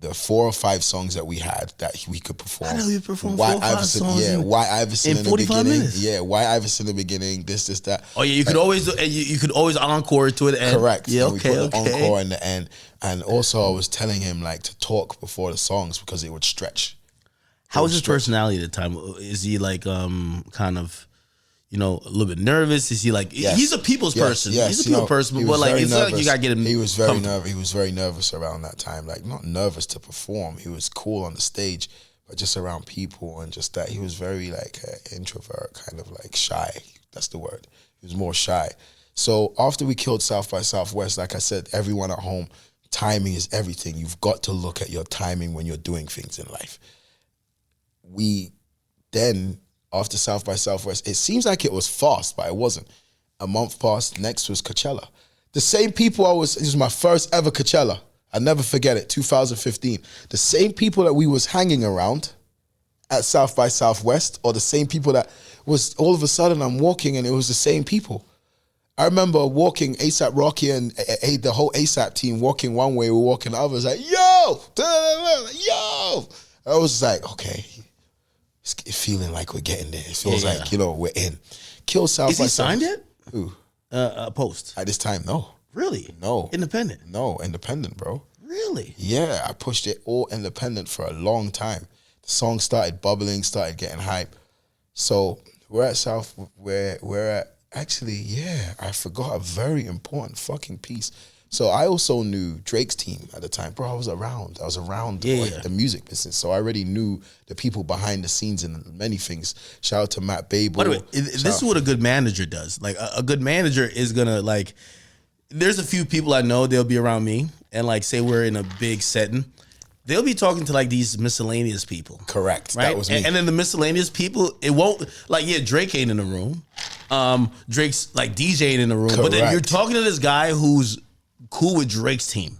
the 4 or 5 songs that we had that we could perform. I know you performed 4 or 5 songs White Iverson in the 45 beginning. minutes. Yeah, White Iverson in the beginning, this, that. Oh, yeah, you could always encore to it. And, correct. Yeah, and okay, we put the encore in the end. And also I was telling him, like, to talk before the songs because it would stretch. How was his personality at the time? Is he like kind of, you know, a little bit nervous? Is he like he's a people's person? Yes, he's a people person, but like it's not like you gotta get him. He was very nervous. He was very nervous around that time. Like, not nervous to perform. He was cool on the stage, but just around people and just that. He was very like an introvert, kind of like shy. That's the word. He was more shy. So after we killed South by Southwest, like I said, everyone at home, timing is everything. You've got to look at your timing when you're doing things in life. We then, after South by Southwest, it seems like it was fast, but it wasn't. A month passed, next was Coachella. The same people it was my first ever Coachella. I'll never forget it, 2015. The same people that we was hanging around at South by Southwest, or the same people that was, all of a sudden I'm walking and it was the same people. I remember walking, ASAP Rocky and the whole ASAP team walking one way, we were walking the other, was like, yo! I was like, okay, it's feeling like we're getting there. It feels like, you know, we're in. Kill South by Southwest. Is he signed yet? Who? Post. At this time, no. Really? No. Independent? No, independent, bro. Really? Yeah, I pushed it all independent for a long time. The song started bubbling, started getting hype. So we're at South, we're at, actually, I forgot a very important fucking piece. So I also knew Drake's team at the time. Bro, I was around the music business. So I already knew the people behind the scenes and many things. Shout out to Matt Babel. By the way, this is what a good manager does. Like a good manager is gonna, like, there's a few people I know, they'll be around me and like say we're in a big setting. They'll be talking to like these miscellaneous people. Correct. Right? That was me. And then the miscellaneous people, it won't, like, Drake ain't in the room. Drake's like DJing in the room. Correct. But then you're talking to this guy who's cool with Drake's team,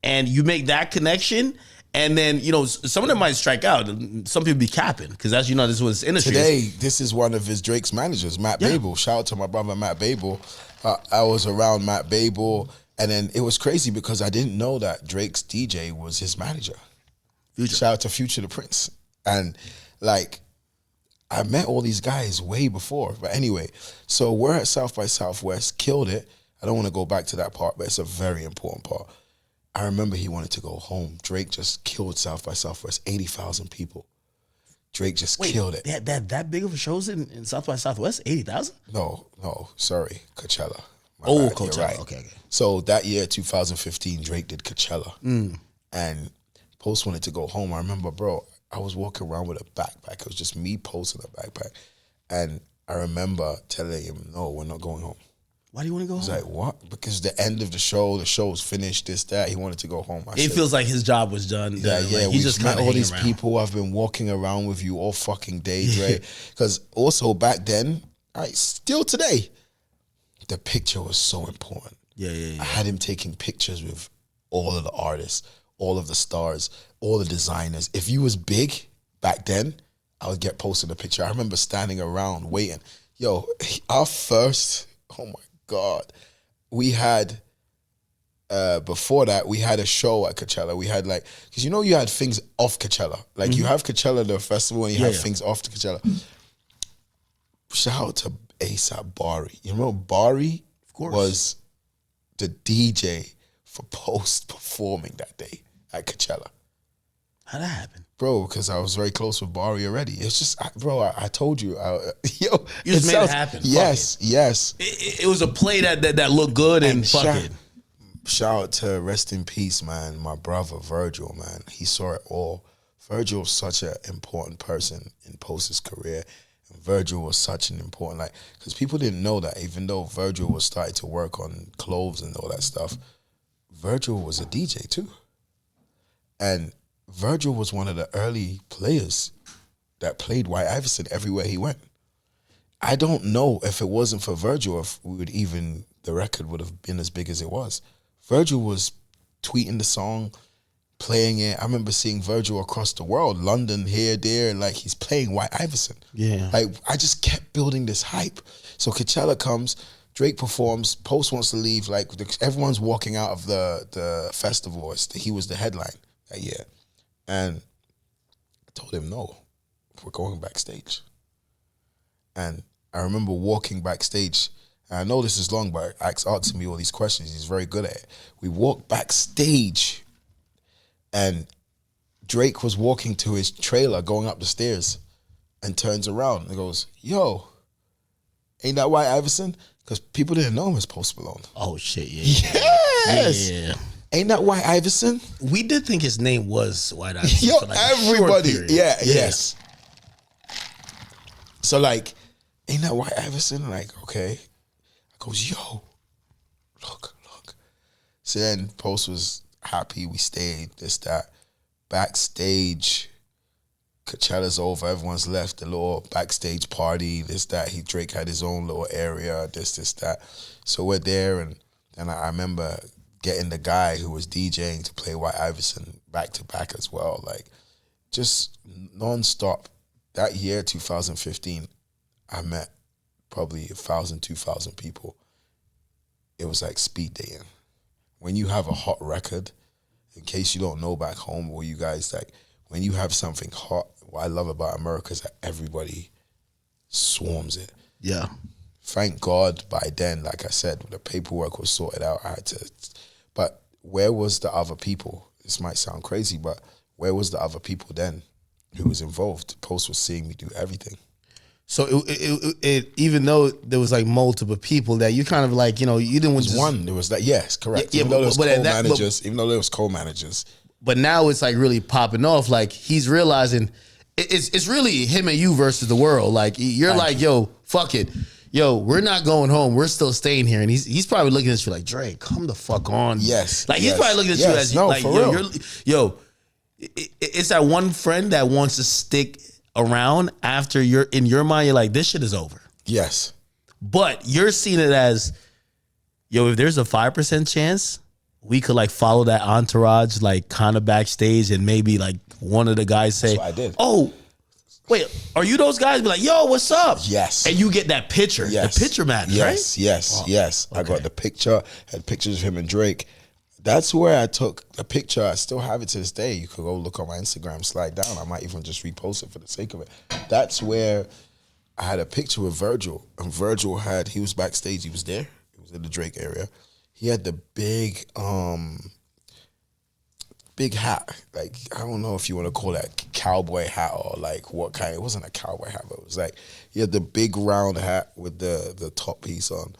and you make that connection, and then, you know, some of them might strike out. Some people be capping, because as you know, this is what this industry today is. This is one of his Drake's managers, Matt Babel. Shout out to my brother Matt Babel. I was around Matt Babel, and then it was crazy because I didn't know that Drake's DJ was his manager. Future. Shout out to Future the Prince. And like, I met all these guys way before. But anyway, so we're at South by Southwest, killed it. I don't want to go back to that part, but it's a very important part. I remember he wanted to go home. Drake just killed South by Southwest, 80,000 people. Drake just killed it. They had that big of a shows in South by Southwest, 80,000? No, sorry, Coachella. Oh, bad. You're Coachella. right. Okay. So that year, 2015, Drake did Coachella. And Post wanted to go home. I remember, bro, I was walking around with a backpack. It was just me, Post, and a backpack. And I remember telling him, no, we're not going home. Why do you want to go home? He's like, what? Because the end of the show's finished, this, that. He wanted to go home. It feels like his job was done. Yeah, Like, he's just met kind all these people. I've been walking around with you all fucking day, Dre. Because also back then, still today, the picture was so important. Yeah. I had him taking pictures with all of the artists, all of the stars, all the designers. If you was big back then, I would get posted a picture. I remember standing around waiting. Yo, our first, oh my God, we had, before that, we had a show at Coachella. We had because you had things off Coachella. Like you have Coachella, the festival, and you have things off Coachella. Shout out to ASAP Bari. You remember Bari was the DJ for Post performing that day at Coachella. How'd that happen? Bro, because I was very close with Bari already. It's just, I told you. You just made it happen. Yes. It was a play that looked good and fuck it. Shout out to, rest in peace, man, my brother Virgil, man. He saw it all. Virgil was such an important person in Post's career. And Virgil was such an important, because people didn't know that even though Virgil was starting to work on clothes and all that stuff, Virgil was a DJ too. And Virgil was one of the early players that played White Iverson everywhere he went. I don't know if it wasn't for Virgil, if the record would have been as big as it was. Virgil was tweeting the song, playing it. I remember seeing Virgil across the world, London, here, there, he's playing White Iverson. Yeah. I just kept building this hype. So Coachella comes, Drake performs, Post wants to leave, everyone's walking out of the festival. He was the headline that year. And I told him, no, we're going backstage. And I remember walking backstage. And I know this is long, but Axe asking me all these questions. He's very good at it. We walked backstage, and Drake was walking to his trailer, going up the stairs, and turns around and goes, yo, ain't that White Iverson? Because people didn't know him as Post Malone. Oh, shit, yeah. Yes! Yeah. Ain't that White Iverson? We did think his name was White Iverson. Yo, for everybody. Yeah. Yes. So ain't that White Iverson? Okay. I goes, yo, look. So then Post was happy. We stayed, this, that. Backstage, Coachella's over. Everyone's left. The little backstage party, this, that. Drake had his own little area, this, that. So we're there, and I remember getting the guy who was DJing to play White Iverson back to back as well. Just nonstop. That year, 2015, I met probably 1,000, 2,000 people. It was like speed dating. When you have a hot record, in case you don't know back home, or you guys, when you have something hot, what I love about America is that everybody swarms it. Yeah. Thank God by then, like I said, the paperwork was sorted out. But where was the other people? This might sound crazy, but where was the other people then who was involved? Post was seeing me do everything. So it even though there was multiple people that you kind of you didn't want one. There was that. Yes, correct. Yeah, even though there was co-managers. But now it's really popping off. He's realizing it's really him and you versus the world. You're yo, fuck it. Yo, we're not going home. We're still staying here. And he's probably looking at you like, Drake, come the fuck on. Yes. He's probably looking at you as it's that one friend that wants to stick around after in your mind, you're like, this shit is over. Yes. But you're seeing it as, yo, if there's a 5% chance, we could follow that entourage, kind of backstage, and maybe one of the guys say, that's what I did. Oh, wait, are you those guys? Be like, yo, what's up? Yes. And you get that picture. Yes. The picture matters, right? Yes. Okay. I got the picture, had pictures of him and Drake. That's where I took the picture. I still have it to this day. You could go look on my Instagram, slide down. I might even just repost it for the sake of it. That's where I had a picture with Virgil. And Virgil he was backstage. He was there. He was in the Drake area. He had the big hat. I don't know if you want to call that cowboy hat or what kind. It wasn't a cowboy hat, but it was he had the big round hat with the top piece on.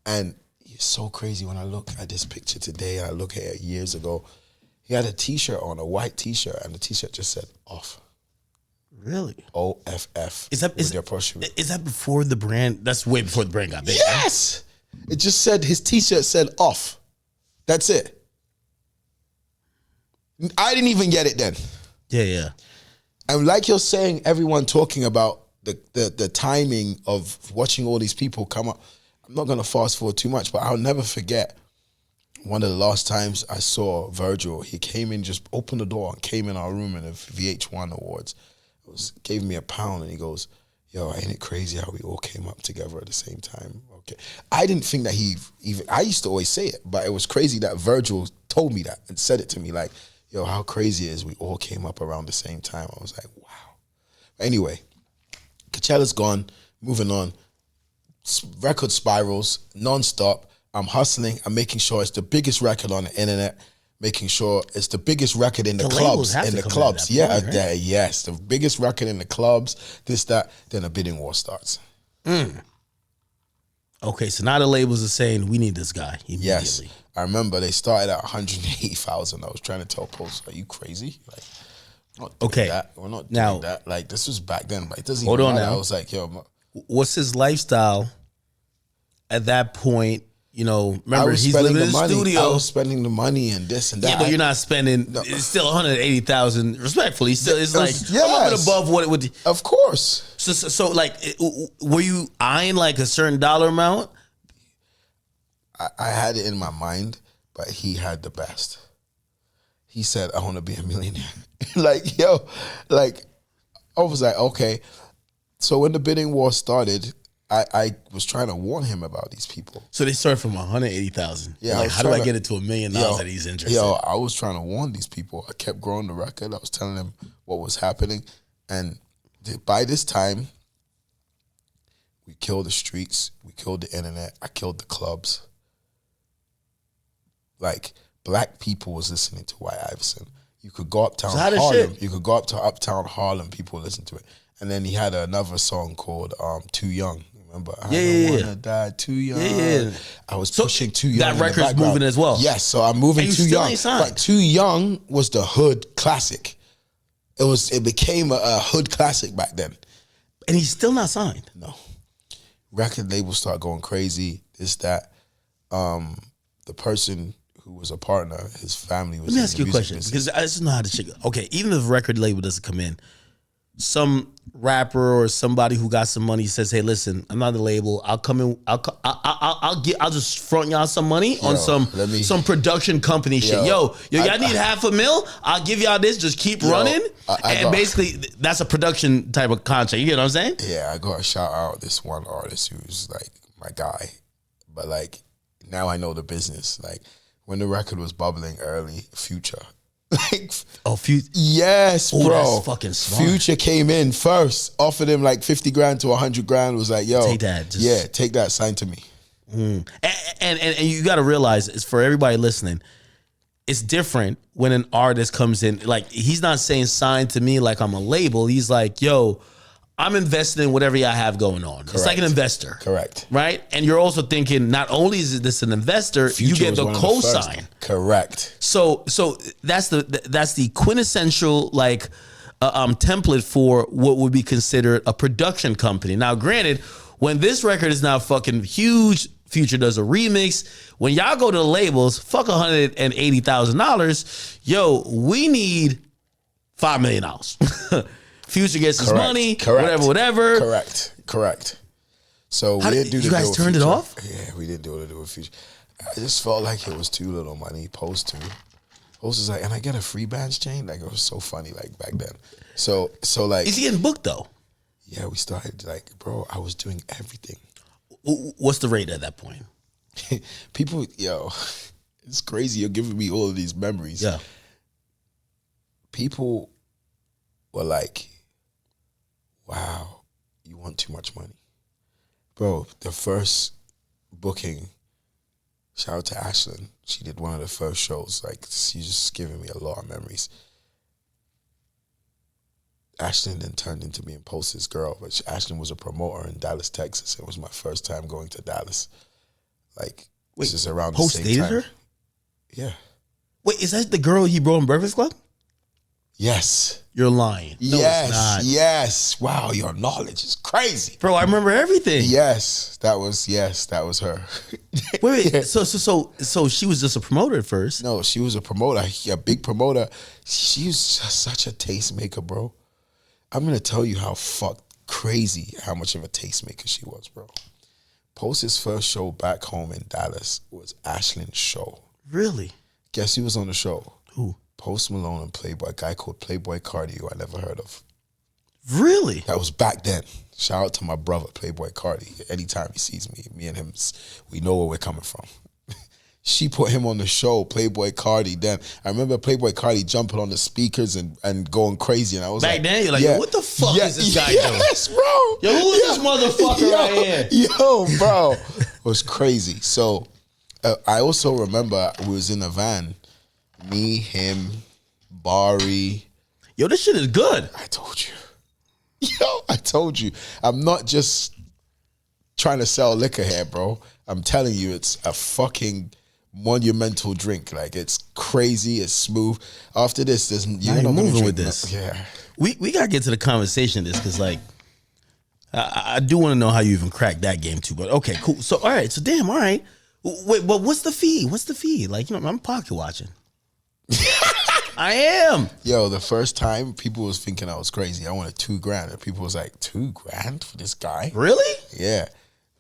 And it's so crazy when I look at this picture today. I look at it years ago. He had a T-shirt on, a white T-shirt, and the T-shirt just said "off." Really? OFF. Is that before the brand? That's way before the brand got big. Yes. Right? It just said his T-shirt said "off." That's it. I didn't even get it then. Yeah. And like you're saying, everyone talking about the timing of watching all these people come up. I'm not gonna fast forward too much, but I'll never forget one of the last times I saw Virgil. He came in, just opened the door and came in our room in the VH1 Awards. Gave me £1 and he goes, "Yo, ain't it crazy how we all came up together at the same time?" Okay, I didn't think that he even. I used to always say it, but it was crazy that Virgil told me that and said it to me like, "Yo, how crazy it is we all came up around the same time." I was like, wow. Anyway, Coachella's gone. Moving on. Record spirals nonstop. I'm hustling. I'm making sure it's the biggest record on the internet. Making sure it's the biggest record in the clubs. In the clubs, yeah, point, right? Yes, the biggest record in the clubs. This, that. Then a bidding war starts. Okay, so now the labels are saying we need this guy immediately. Yes, I remember they started at 180,000. I was trying to tell Post, "Are you crazy?" Like, we're not doing that. We're not doing that. Like, this was back then. Like, it doesn't even matter. I was like, "Yo, what's his lifestyle at that point?" You know, remember he's living in the studio. I was spending the money and this and that. Yeah, but you're not spending. No. It's still 180,000. Respectfully, still it's like a little bit above what it would. Of course. So like, were you eyeing like a certain dollar amount? I had it in my mind, but he had the best. He said, "I want to be a millionaire." Like, yo, like I was like, okay. So when the bidding war started, I was trying to warn him about these people. So they started from 180,000. Yeah. Like, how do I get it to $1 million that he's interested? Yo, I was trying to warn these people. I kept growing the record. I was telling them what was happening. And by this time, we killed the streets. We killed the internet. I killed the clubs. Like, black people was listening to White Iverson. You could go uptown Harlem. You could go up to uptown Harlem. People listen to it. And then he had another song called "Too Young." Remember? I don't wanna die too young. Yeah. I was pushing Too Young. That record's moving as well. Yes, so I'm moving Too Young. But Too Young was the hood classic. It became a hood classic back then. And he's still not signed. No. Record labels start going crazy. This, that. The person who was a partner, his family was. Let me ask you a question, because I just know how to check. Okay, even if the record label doesn't come in, some rapper or somebody who got some money says, "Hey, listen, I'm not the label. I'll come in. I'll just front y'all some money on some production company shit. Yo, y'all need $500,000. I'll give y'all this. Just keep running." And basically, that's a production type of contract. You get what I'm saying? Yeah, I gotta shout out this one artist who's like my guy, but like now I know the business. Like when the record was bubbling early, Future. Like, Future. Yes, bro. That's fucking smart. Future came in first, offered him like 50 grand to 100 grand. Was like, "Yo, take that. Take that. Sign to me." And you got to realize, it's for everybody listening. It's different when an artist comes in. Like, he's not saying sign to me like I'm a label. He's like, "Yo, I'm investing in whatever y'all have going on." Correct. It's like an investor. Correct. Right? And you're also thinking, not only is this an investor, Future, you get the cosign. Correct. So that's the quintessential like template for what would be considered a production company. Now, granted, when this record is now fucking huge, Future does a remix. When y'all go to the labels, fuck $180,000. Yo, we need $5 million. Future gets his money, whatever. Correct. So we didn't do the you guys turned it off? Yeah, we didn't do it with Future. I just felt like it was too little money. Post was like, "And I get a free badge chain?" Like, it was so funny, like back then. So like, is he getting booked though? Yeah, we started like, bro, I was doing everything. What's the rate at that point? People, it's crazy. You're giving me all of these memories. Yeah. People were like, "Wow, you want too much money." Bro, the first booking, shout out to Ashlyn. She did one of the first shows. Like, she's just giving me a lot of memories. Ashlyn then turned into being Post's girl, but Ashlyn was a promoter in Dallas, Texas. It was my first time going to Dallas. Like, This is around the Post same dated time. her? Yeah. Wait, is that the girl he brought in Breakfast Club? Yes. You're lying. No, it's not. Yes. Wow, your knowledge is crazy. Bro, I remember everything. Yes, that was her. Wait. So she was just a promoter at first. No, she was a promoter, a big promoter. She was such a tastemaker, bro. I'm gonna tell you how crazy how much of a tastemaker she was, bro. Post's first show back home in Dallas was Ashland's show. Really? Guess who was on the show? Who? Post Malone and Playboy, a guy called Playboy Cardi, who I never heard of. Really? That was back then. Shout out to my brother, Playboy Cardi. Anytime he sees me and him, we know where we're coming from. She put him on the show, Playboy Cardi. Then I remember Playboy Cardi jumping on the speakers and going crazy. And I was back like, then, you're like, yo, what the fuck is this guy doing? Yes, bro. Yo, who is this motherfucker right here? Yo, bro. It was crazy. So I also remember we was in a van, me, him, Bari. Yo, this shit is good. I told you. Yo, I told you. I'm not just trying to sell liquor here, bro. I'm telling you, it's a fucking monumental drink. Like, it's crazy. It's smooth. After this, you're not moving drink with this. Yeah. We got to get to the conversation of this because, like, I do want to know how you even cracked that game too. But okay, cool. So, all right. So, damn, all right. Wait, but what's the fee? What's the fee? Like, I'm pocket watching. I am. Yo, the first time people was thinking I was crazy. I wanted $2,000, and people was like, $2,000 for this guy? Really? Yeah.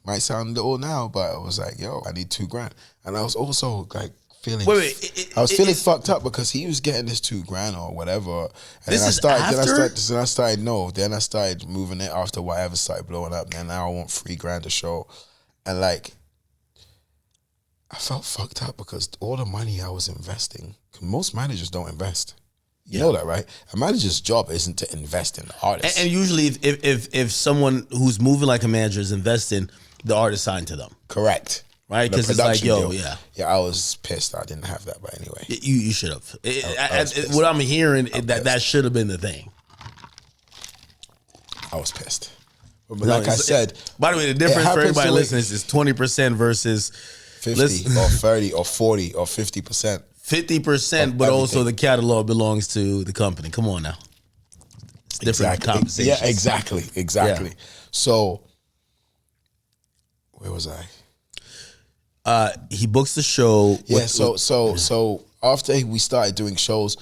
Might sound little now, but I was like, yo, I need $2,000. And I was also like feeling, I was feeling fucked up because he was getting this $2,000 or whatever. And this then is after? Then I started moving it after whatever started blowing up. And now I want $3,000 a show. And like, I felt fucked up because all the money I was investing, most managers don't invest. You know that, right? A manager's job isn't to invest in the artist. And usually, if someone who's moving like a manager is investing, the artist signed to them. Correct. Right? Because it's like, yo, yeah. Yeah, I was pissed. I didn't have that, but anyway. You should have. What I'm hearing, that should have been the thing. I was pissed. But like I said. By the way, the difference for everybody listening is 20% versus 50 or 30 or 40 or 50%. 50%, but also the catalog belongs to the company. Come on now. It's different conversations. Yeah, exactly. Yeah. So, where was I? He books the show. So after we started doing shows,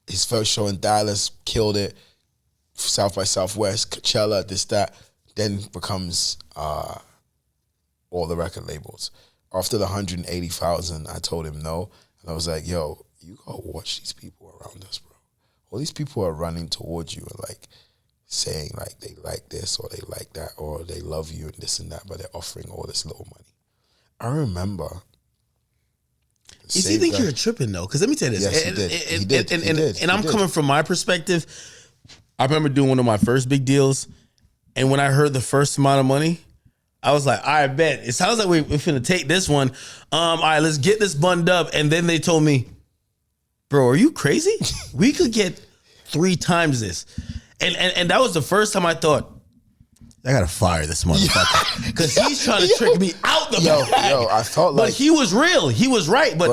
his first show in Dallas, killed it. South by Southwest, Coachella, this, that, then becomes all the record labels. After the 180,000, I told him no. And I was like, yo, you gotta watch these people around us, bro. All these people are running towards you and like saying like they like this or they like that or they love you and this and that, but they're offering all this little money. I remember. You think you're tripping though? Because let me tell you this. Yes, he did. And I'm coming from my perspective. I remember doing one of my first big deals, and when I heard the first amount of money, I was like, I bet. It sounds like we're finna take this one. All right, let's get this bunned up. And then they told me, bro, are you crazy? We could get 3 times this. And that was the first time I thought, I gotta fire this motherfucker. Because he's trying to trick me out the bag. Yo, I felt like. But he was real. He was right. But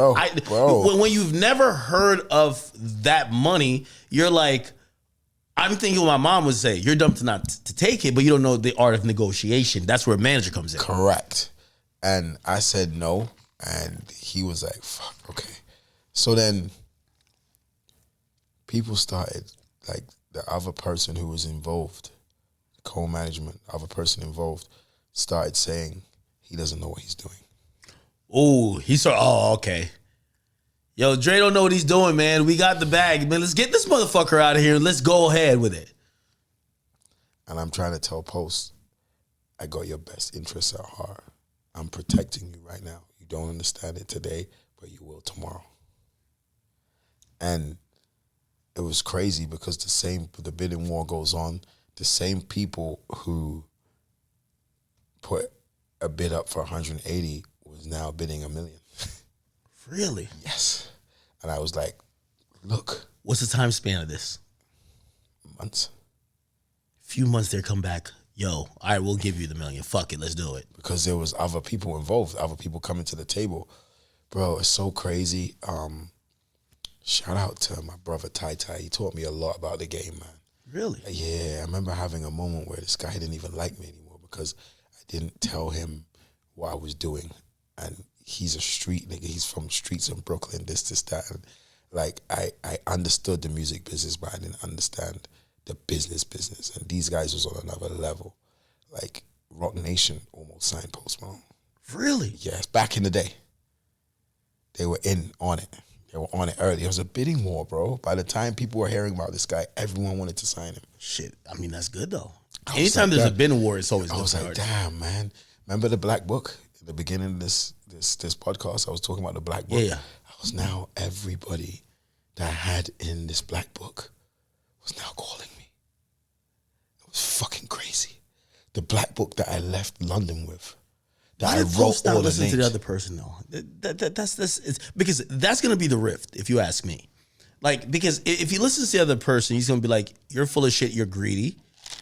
bro. When you've never heard of that money, you're like, I'm thinking what my mom would say. You're dumb to take it, but you don't know the art of negotiation. That's where a manager comes in. Correct. And I said no, and he was like, fuck, okay. So then people started, like the other person who was involved, co-management, other person involved, started saying he doesn't know what he's doing. Oh, okay. Yo, Dre don't know what he's doing, man. We got the bag, man. Let's get this motherfucker out of here and let's go ahead with it. And I'm trying to tell Post, I got your best interests at heart. I'm protecting you right now. You don't understand it today, but you will tomorrow. And it was crazy because the bidding war goes on. The same people who put a bid up for 180 was now bidding $1 million. Really? Yes. And I was like, look. What's the time span of this? Months. Few months there, come back. yo, all right, we'll give you the $1 million. Fuck it, let's do it. Because there was other people involved, other people coming to the table. Bro, it's so crazy. Shout out to my brother Tai Tai. He taught me a lot about the game, man. Really? Yeah, I remember having a moment where this guy didn't even like me anymore because I didn't tell him what I was doing. And he's a street nigga. He's from streets in Brooklyn, this, that. And like, I understood the music business, but I didn't understand the business. And these guys was on another level. Like, Rock Nation almost signed Post Malone. Really? Yes, back in the day. They were on it. They were on it early. It was a bidding war, bro. By the time people were hearing about this guy, everyone wanted to sign him. Shit, I mean, that's good, though. Anytime there's a bidding war, it's always good. I was like, damn, man. Remember the Black Book? At the beginning of this podcast, I was talking about the Black Book. Yeah. I was now, everybody that I had in this Black Book was now calling me. It was fucking crazy. The Black Book that I left London with. Why did Post not listen to the other person though? That's it's because that's gonna be the rift, if you ask me. Like, because if he listens to the other person, he's gonna be like, "You're full of shit. You're greedy.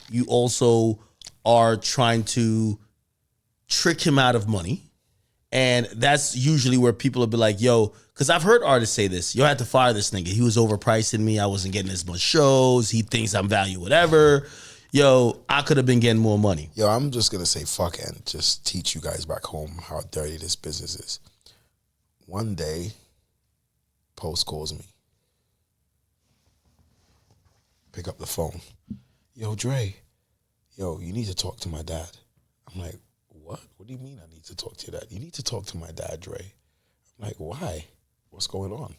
You also are trying to trick him out of money," and that's usually where people will be like, "Yo," because I've heard artists say this. "Yo, I had to fire this nigga. He was overpricing me. I wasn't getting as much shows. He thinks I'm value, whatever." Yo, I could have been getting more money. Yo, I'm just going to say fuck it and just teach you guys back home how dirty this business is. One day, Post calls me. Pick up the phone. Yo, Dre. Yo, you need to talk to my dad. I'm like, what? What do you mean I need to talk to your dad? You need to talk to my dad, Dre. I'm like, why? What's going on?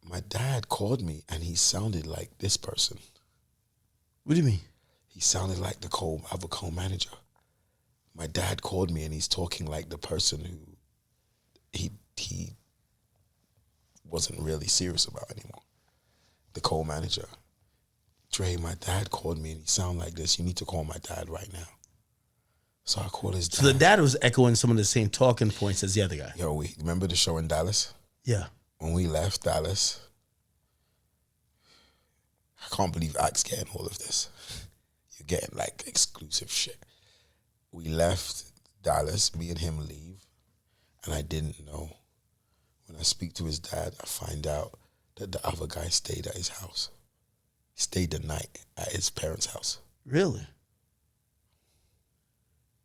My dad called me and he sounded like this person. What do you mean? He sounded like the other co-manager. My dad called me and he's talking like the person who he wasn't really serious about anymore. The co-manager. Dre, my dad called me and he sounded like this. You need to call my dad right now. So I called his dad. So the dad was echoing some of the same talking points as the other guy. Yo, remember the show in Dallas? Yeah. When we left Dallas, I can't believe Axe getting all of this. You're getting like exclusive shit. We left Dallas, me and him leave, and I didn't know. When I speak to his dad, I find out that the other guy stayed at his house. He stayed the night at his parents' house. Really?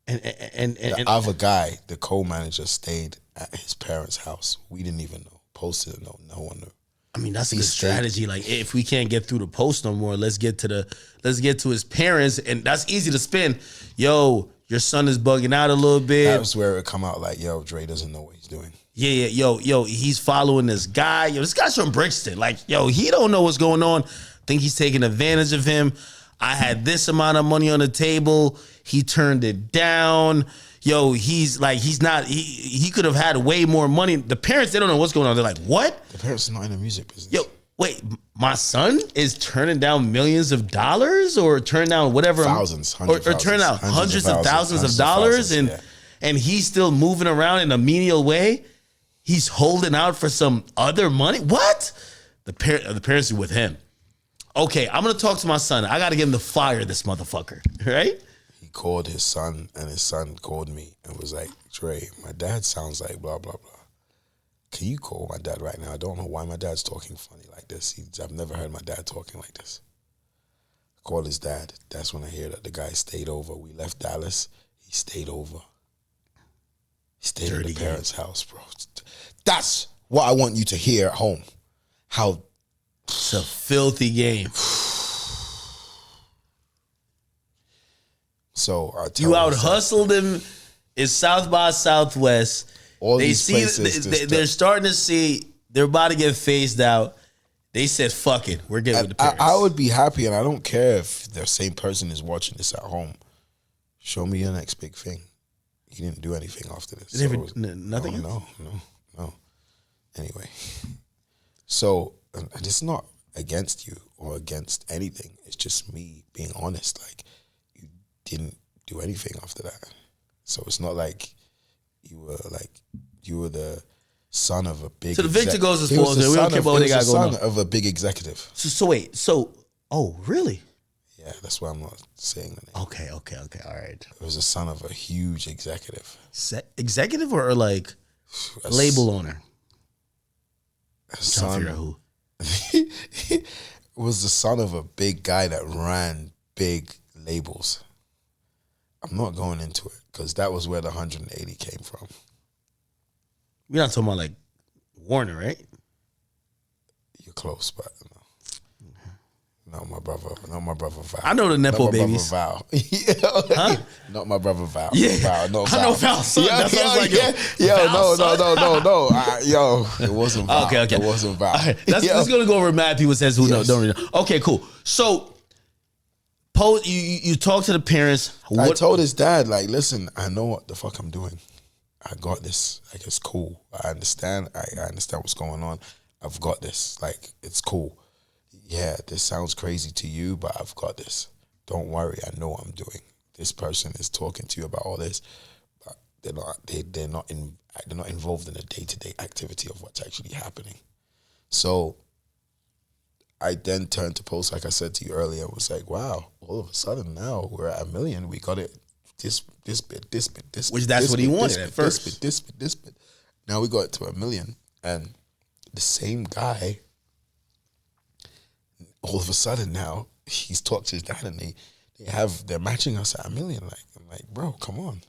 And the other guy, the co-manager, stayed at his parents' house. We didn't even know. Post didn't know. No one knew. I mean, that's a good strategy. Like, if we can't get through the Post no more, let's get to his parents, and that's easy to spin. Yo, your son is bugging out a little bit. That was where it would come out like, yo, Dre doesn't know what he's doing. Yeah, yo, he's following this guy. Yo, this guy's from Brixton. Like, yo, he don't know what's going on. Think he's taking advantage of him. I had this amount of money on the table. He turned it down. Yo, he could have had way more money. The parents, they don't know what's going on. They're like, what? The parents are not in the music business. Yo, wait, my son is turning down millions of dollars or turn down whatever. Thousands, or turn out hundreds of thousands of dollars and he's still moving around in a menial way. He's holding out for some other money. What? The parents are with him. Okay, I'm going to talk to my son. I got to get him to fire this motherfucker, right? He called his son, and his son called me and was like, Dre, my dad sounds like blah, blah, blah. Can you call my dad right now? I don't know why my dad's talking funny like this. I've never heard my dad talking like this. I called his dad. That's when I hear that the guy stayed over. We left Dallas. He stayed over. He stayed at the parents' house, bro. That's what I want you to hear at home. How it's a filthy game. So you out hustled him in South by Southwest. All these places, they're starting to see they're about to get phased out. They said, "Fuck it, we're getting with the parents." I would be happy, and I don't care if the same person is watching this at home. Show me your next big thing. He didn't do anything after this. Nothing. No. Anyway, so it's not against you or against anything. It's just me being honest. Like, you didn't do anything after that. So it's not like you were the son of a big. So the victor goes as follows. We don't care about what they got going on. Son of a big executive. So wait. So, oh really? Yeah. Yeah, that's why I'm not saying the name. Okay. All right. It was the son of a huge executive. Executive or like A label owner? Son, Trying to figure out who. was the son of a big guy that ran big labels. I'm not going into it because that was where the 180 came from. We're not talking about like Warner, right? You're close, but no, my brother Val. I know the Nepo not my babies. Brother Val. Huh? Not my brother Val. Yeah, Val, no, Val. I know Val's son. That's what I was like, no. It wasn't Val. Okay. It wasn't Val. All right. Let's gonna go over mad people says who don't really know. Okay, cool. So, you talk to the parents. I told his dad, like, listen, I know what the fuck I'm doing. I got this. Like, it's cool. I understand. I understand what's going on. I've got this. Like, it's cool. Yeah, this sounds crazy to you, but I've got this. Don't worry. I know what I'm doing. This person is talking to you about all this, but they're not involved in the day-to-day activity of what's actually happening. So I then turned to post, like I said to you earlier, and was like, wow, all of a sudden now we're at 1 million. We got it. This bit. Which that's what he wanted at first. This bit. Now we got it to 1 million, and the same guy, all of a sudden now, he's talked to his dad, and they're matching us at 1 million. Like, I'm like, bro, come on.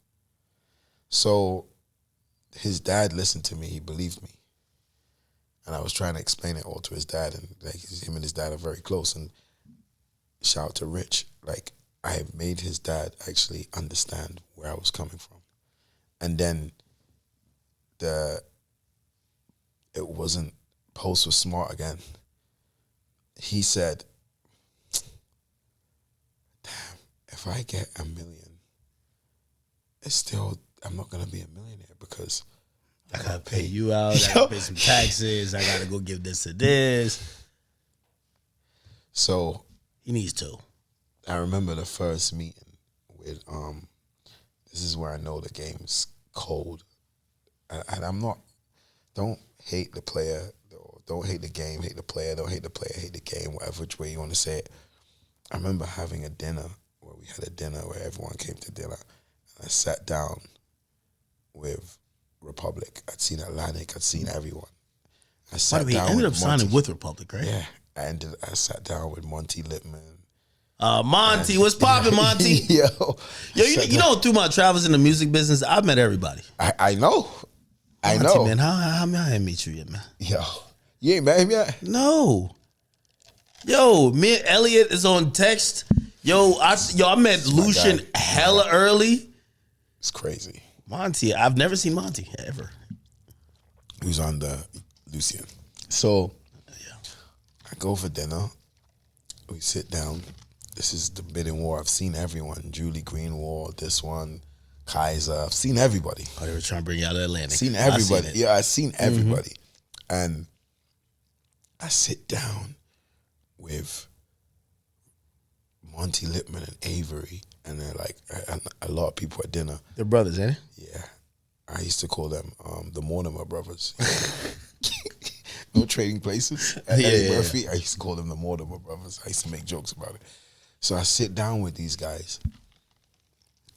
So his dad listened to me. He believed me, and I was trying to explain it all to his dad, and like him and his dad are very close. And shout out to Rich, like, I made his dad actually understand where I was coming from. And then Post was smart again. He said, damn, if I get 1 million, I'm not going to be a millionaire because I got to pay you out, I got to pay some taxes, I got to go give this to this. So he needs to. I remember the first meeting with, this is where I know the game's cold. And I'm not, don't hate the player, don't hate the game, hate the player, don't hate the player, hate the game, whatever which way you want to say it. I remember having a dinner where everyone came to dinner. And I sat down with Republic. I'd seen Atlantic, I'd seen everyone. I sat down. He ended up signing with Republic, right? Yeah. I sat down with Monty Littman. Monty, what's poppin', Monty? Yo, you know, through my travels in the music business, I've met everybody. I know. Monty, I know. Man, how I ain't meet you yet, man? Yo, you ain't met him yet? No. Yo, me and Elliot is on text. I met Lucian hella early. It's crazy. Monty, I've never seen Monty ever. Who's on the Lucian? So, I go for dinner. We sit down. This is the bidding war. I've seen everyone. Julie Greenwald, this one, Kaiser. I've seen everybody. Oh, they were trying to bring you out of Atlantic. Seen everybody. I've seen everybody. And I sit down with Monty Littman and Avery, and they're like a lot of people at dinner. They're brothers, ain't they? Yeah. I used to call them the Mortimer brothers. No trading places. Eddie Murphy, I used to call them the Mortimer brothers. I used to make jokes about it. So I sit down with these guys,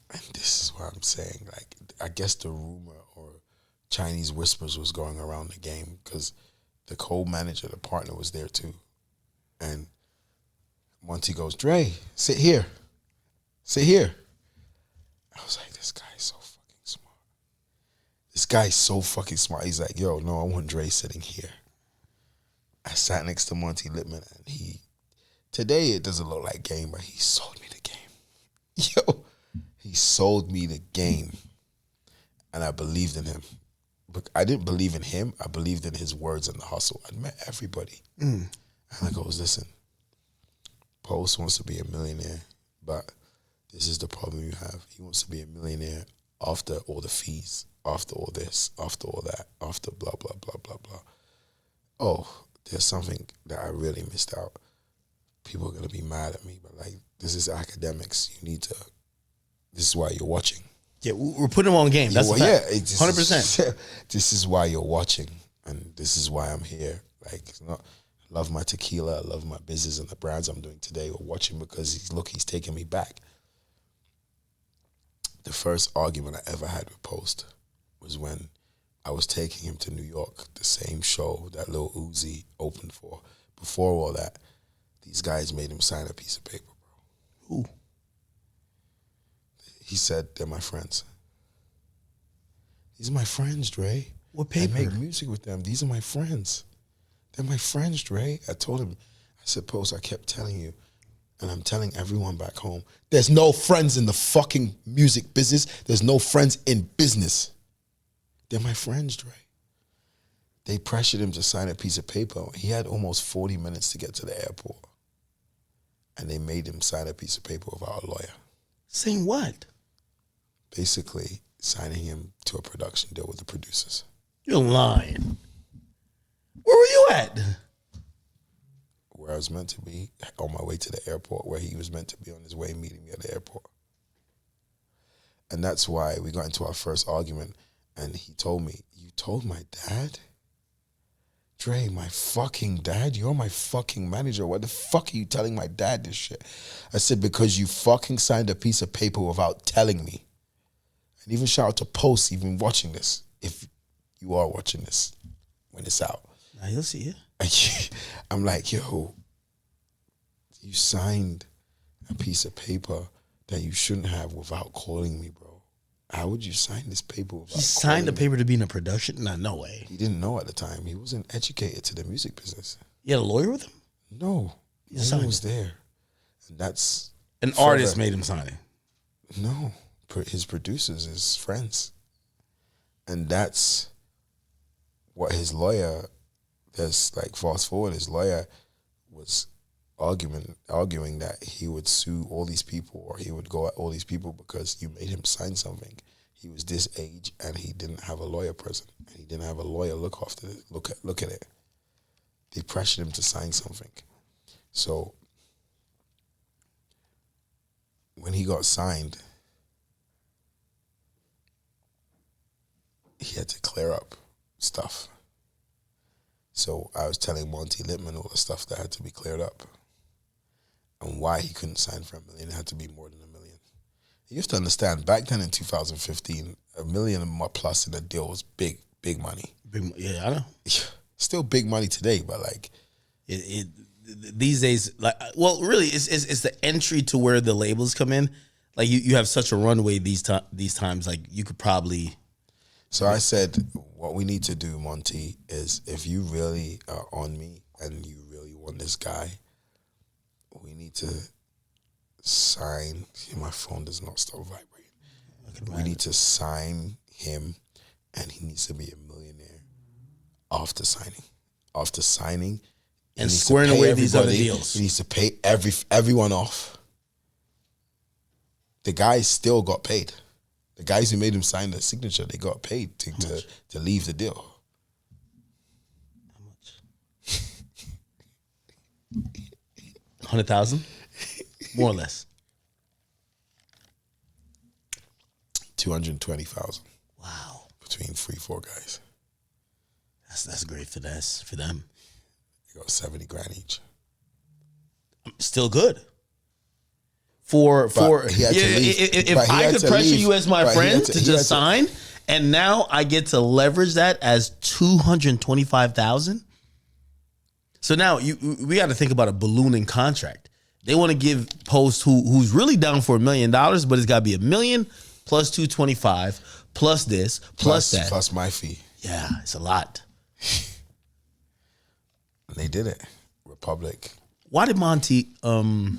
and this is what I'm saying. Like, I guess the rumor or Chinese whispers was going around the game because the co-manager, the partner, was there too. And Monty goes, Dre, sit here. Sit here. I was like, this guy is so fucking smart. This guy's so fucking smart. He's like, yo, no, I want Dre sitting here. I sat next to Monty Littman, and today it doesn't look like game, but he sold me the game. Yo, he sold me the game, and I believed in him. But I didn't believe in him. I believed in his words and the hustle. I'd met everybody. And I goes, listen, Post wants to be a millionaire, but this is the problem you have. He wants to be a millionaire after all the fees, after all this, after all that, after blah, blah, blah, blah, blah. Oh, there's something that I really missed out. People are going to be mad at me, but like, this is academics. This is why you're watching. Yeah, we're putting them on game. That's yeah, 100%. This is why you're watching, and this is why I'm here. Like, it's not love my tequila, I love my business and the brands I'm doing today, or watch him because he's taking me back. The first argument I ever had with Post was when I was taking him to New York, the same show that Lil Uzi opened for. Before all that, these guys made him sign a piece of paper, bro. Who? He said, they're my friends. These are my friends, Dre. What paper? I make music with them. These are my friends. They're my friends, Dre. I told him, I said, Post, I kept telling you, and I'm telling everyone back home, there's no friends in the fucking music business. There's no friends in business. They're my friends, Dre. They pressured him to sign a piece of paper. He had almost 40 minutes to get to the airport. And they made him sign a piece of paper without a lawyer. Saying what? Basically, signing him to a production deal with the producers. You're lying. Where were you at? Where I was meant to be, on my way to the airport, where he was meant to be on his way meeting me at the airport. And that's why we got into our first argument, and he told me, you told my dad? Dre, my fucking dad? You're my fucking manager. What the fuck are you telling my dad this shit? I said, because you fucking signed a piece of paper without telling me. And even shout out to Post, even watching this, if you are watching this when it's out. Now you'll see it. I'm like, yo, you signed a piece of paper that you shouldn't have without calling me, bro. How would you sign this paper without He signed a paper to be in a production? Nah, no way. He didn't know at the time. He wasn't educated to the music business. You had a lawyer with him? No. No one was there. And that's... An artist made him sign it? No. His producers, his friends. And that's what his lawyer... There's like fast forward, his lawyer was arguing that he would sue all these people, or he would go at all these people because you made him sign something. He was this age and he didn't have a lawyer present, and he didn't have a lawyer look at it. They pressured him to sign something. So when he got signed, he had to clear up stuff. So I was telling Monty Littman all the stuff that had to be cleared up and why he couldn't sign for $1 million. It had to be more than $1 million. You have to understand, back then in 2015, $1 million plus in a deal was big money. Yeah, I know. Still big money today, but like... These days, like, well, really, it's the entry to where the labels come in. Like, you have such a runway these times, like, you could probably... So I said, what we need to do, Monty, is if you really are on me and you really want this guy, we need to sign. See, my phone does not stop vibrating. We need to sign him, and he needs to be a millionaire after signing. After signing, and squaring away these other deals. He needs to pay everyone off. The guy still got paid. The guys who made him sign the signature, they got paid to leave the deal. How much? 100,000? More or less. 220,000. Wow. Between 3-4 guys. That's great for them. They got 70 grand each. Still good. If I could pressure you as my friend to just sign, and now I get to leverage that as 225,000. So now we got to think about a ballooning contract. They want to give Post, who's really down for $1 million, but it's got to be $1 million plus 225 plus this plus that plus my fee. Yeah, it's a lot. And they did it. Republic. Why did Monty and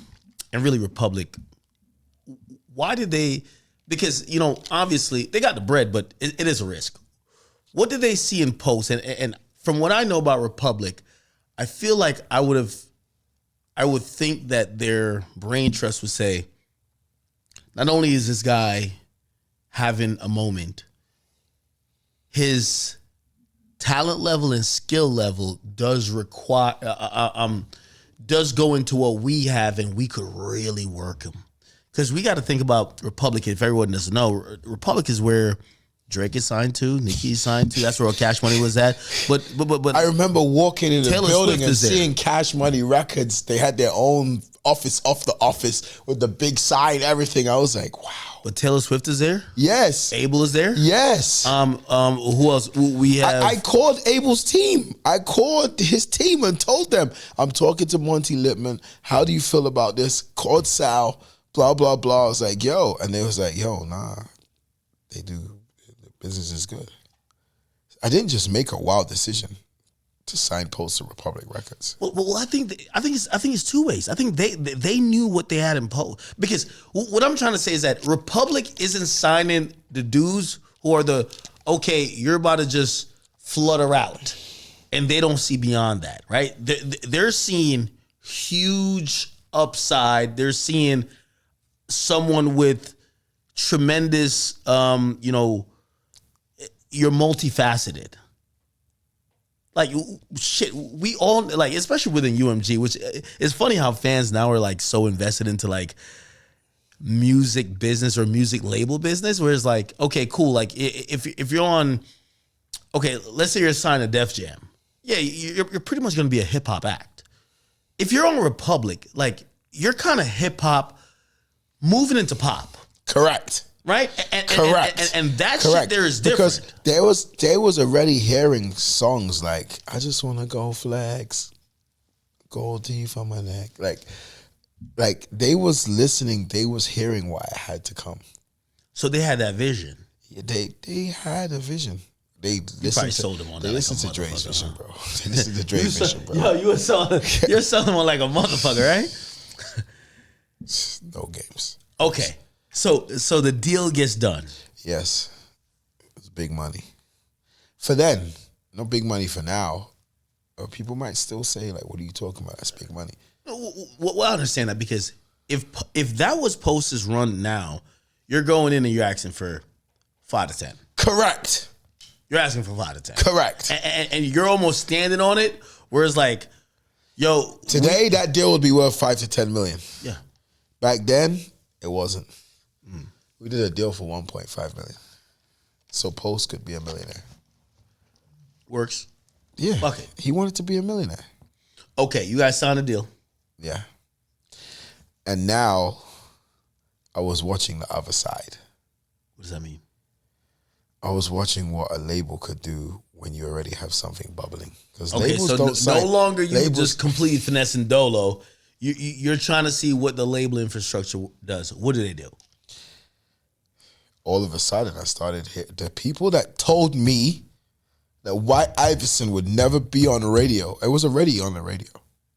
really Republic? Why did they? Because, obviously they got the bread, but it is a risk. What did they see in Post? And from what I know about Republic, I feel like I would think that their brain trust would say, not only is this guy having a moment, his talent level and skill level does require, does go into what we have, and we could really work him. Because we got to think about Republic. If everyone doesn't know, Republic is where Drake is signed to, Nicki is signed to. That's where Cash Money was at. But I remember walking in the Taylor building Swift and is there. seeing Cash Money Records. They had their own office off the office with the big sign, everything. I was like, wow. But Taylor Swift is there. Yes. Abel is there. Yes. Who else? We have. I called Abel's team. I called his team and told them, I'm talking to Monty Lippman. How do you feel about this? Called Sal, blah, blah, blah. I was like, yo. And they was like, yo, nah. They do. The business is good. I didn't just make a wild decision to sign Post to Republic Records. Well, I think it's two ways. I think they knew what they had in Post, because what I'm trying to say is that Republic isn't signing the dudes who are okay, you're about to just flutter out, and they don't see beyond that, right? They're seeing huge upside. They're seeing someone with tremendous, you're multifaceted. Like, shit, we all, like, especially within UMG, which is funny how fans now are, like, so invested into, like, music business or music label business, where it's like, okay, cool. Like, if you're on, okay, let's say you're signed to Def Jam. Yeah, you're pretty much going to be a hip-hop act. If you're on Republic, like, you're kind of hip-hop moving into pop. Correct. Right? Correct. And that Correct. shit there is different. Because they was already hearing songs like, I just want to go flags, gold teeth on my neck. Like they was listening, they was hearing why I had to come. So they had that vision. Yeah, they had a vision. They probably sold them on that. They listened to Dre's vision, bro. They listened to Dre's vision, bro. Yo, you're selling them like a motherfucker, right? No games. Okay. So the deal gets done. Yes. It's big money. For then, no big money for now. People might still say, like, what are you talking about? That's big money. Well, I understand that, because if that was Post's run now, you're going in and you're asking for 5 to 10. Correct. You're asking for 5 to 10. Correct. And you're almost standing on it, where it's like, yo. Today, that deal would be worth 5 to 10 million. Yeah. Back then, it wasn't. We did a deal for 1.5 million. So Post could be a millionaire. Works. Yeah. Fuck it. He wanted to be a millionaire. Okay, you guys signed a deal. Yeah. And now I was watching the other side. What does that mean? I was watching what a label could do when you already have something bubbling. Because Okay, labels so don't sign. no longer you labels, just completely finessing Dolo. You're trying to see what the label infrastructure does. What do they do? all of a sudden I started the people that told me that White Iverson would never be on the radio. It was already on the radio.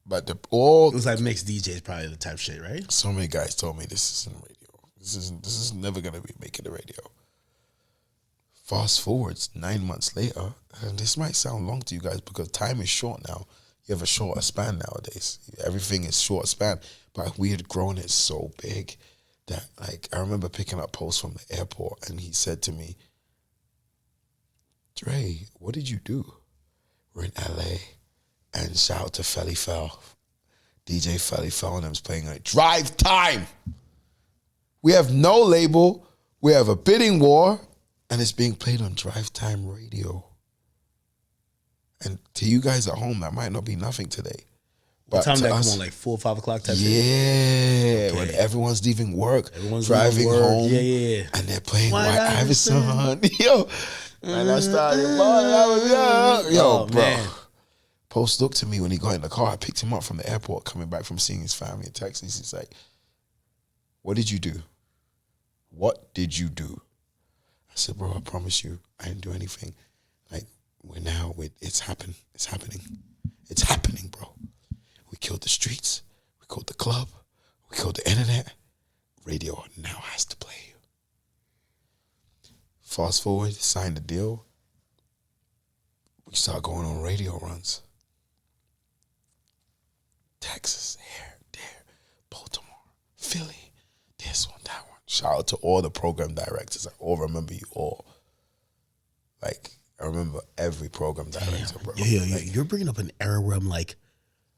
But it was like mixed DJs, probably the type shit, right? So many guys told me this isn't radio. This is never gonna be making the radio. Fast forwards 9 months later, and this might sound long to you guys because time is short now. You have a shorter span nowadays. Everything is short span. But we had grown it so big that, like, I remember picking up Post from the airport and he said to me, Dre, what did you do? We're in LA. And shout out to Felly Fell. DJ Felly Fell and them's playing like Drive Time. We have no label. We have a bidding war. And it's being played on Drive Time radio. And to you guys at home, that might not be nothing today. What time that come on, like 4 or 5 o'clock type shit? Yeah, when everyone's leaving work, driving home, yeah. and they're playing White Iverson. Yo, and I started, yo, bro. Man. Post looked at me when he got in the car. I picked him up from the airport, coming back from seeing his family in Texas. He's like, what did you do? What did you do? I said, bro, I promise you, I didn't do anything. Like, it's happening. It's happening. It's happening, bro. We killed the streets. We killed the club. We killed the internet. Radio now has to play you. Fast forward, signed the deal. We start going on radio runs. Texas, here, there, Baltimore, Philly, this one, that one. Shout out to all the program directors. I all remember you all. Like, I remember every program director, bro. Like, you're bringing up an era where I'm like,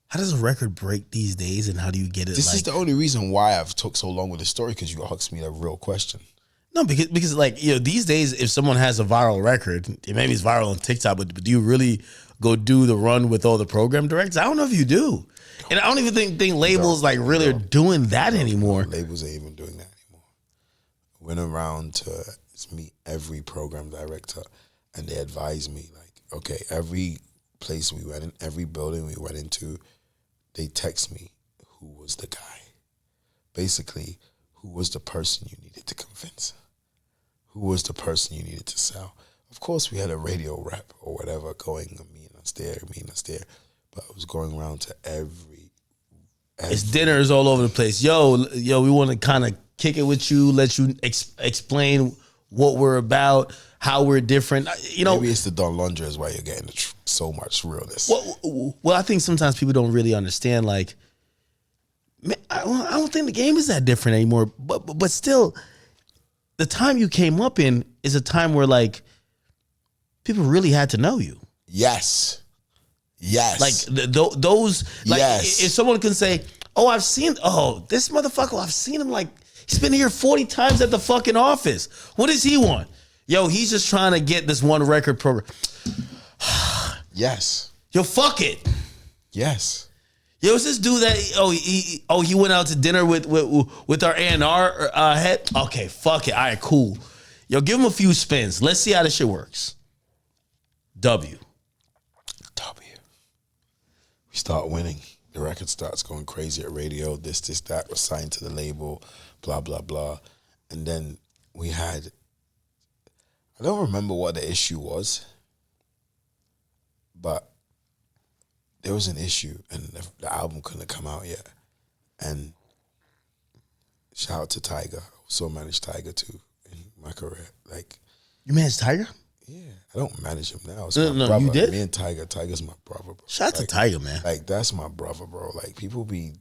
how does a record break these days, and how do you get it? This is the only reason why I've took so long with the story, because you asked me a real question. No, because like, you know, these days, if someone has a viral record, maybe it's viral on TikTok, but do you really go do the run with all the program directors? I don't know if you do. And I don't even think labels like really are doing that anymore. Labels ain't even doing that anymore. Went around to meet every program director, and they advised me, like, okay, every place we went in, every building we went into, they text me who was the guy. Basically, who was the person you needed to convince? Who was the person you needed to sell? Of course, we had a radio rep or whatever going, meeting us there, but I was going around to every It's dinners all over the place. Yo, we want to kind of kick it with you, let you explain what we're about, how we're different. You know, maybe it's the Don Laundry is why you're getting so much realness. Well, I think sometimes people don't really understand. Like, man, I don't think the game is that different anymore. But still, the time you came up in is a time where like people really had to know you. Yes. Like those. Like, if someone can say, "Oh, this motherfucker, I've seen him. Like, he's been here 40 times at the fucking office. What does he want? Yo, he's just trying to get this one record program." Yes. Yo, fuck it. Yes. Yo, it's this dude that he went out to dinner with our A&R head. Okay, fuck it. All right, cool. Yo, give him a few spins. Let's see how this shit works. W. We start winning. The record starts going crazy at radio. This, that. We're signed to the label. Blah, blah, blah. And then we had, I don't remember what the issue was, but there was an issue and the album couldn't come out yet. And shout out to Tiger. I also managed Tiger too in my career. Like, you managed Tiger? Yeah, I don't manage him now. It's No, my brother. you did? Me and Tiger's my brother, bro. Shout out to Tiger, man. Like, that's my brother, bro. Like, people be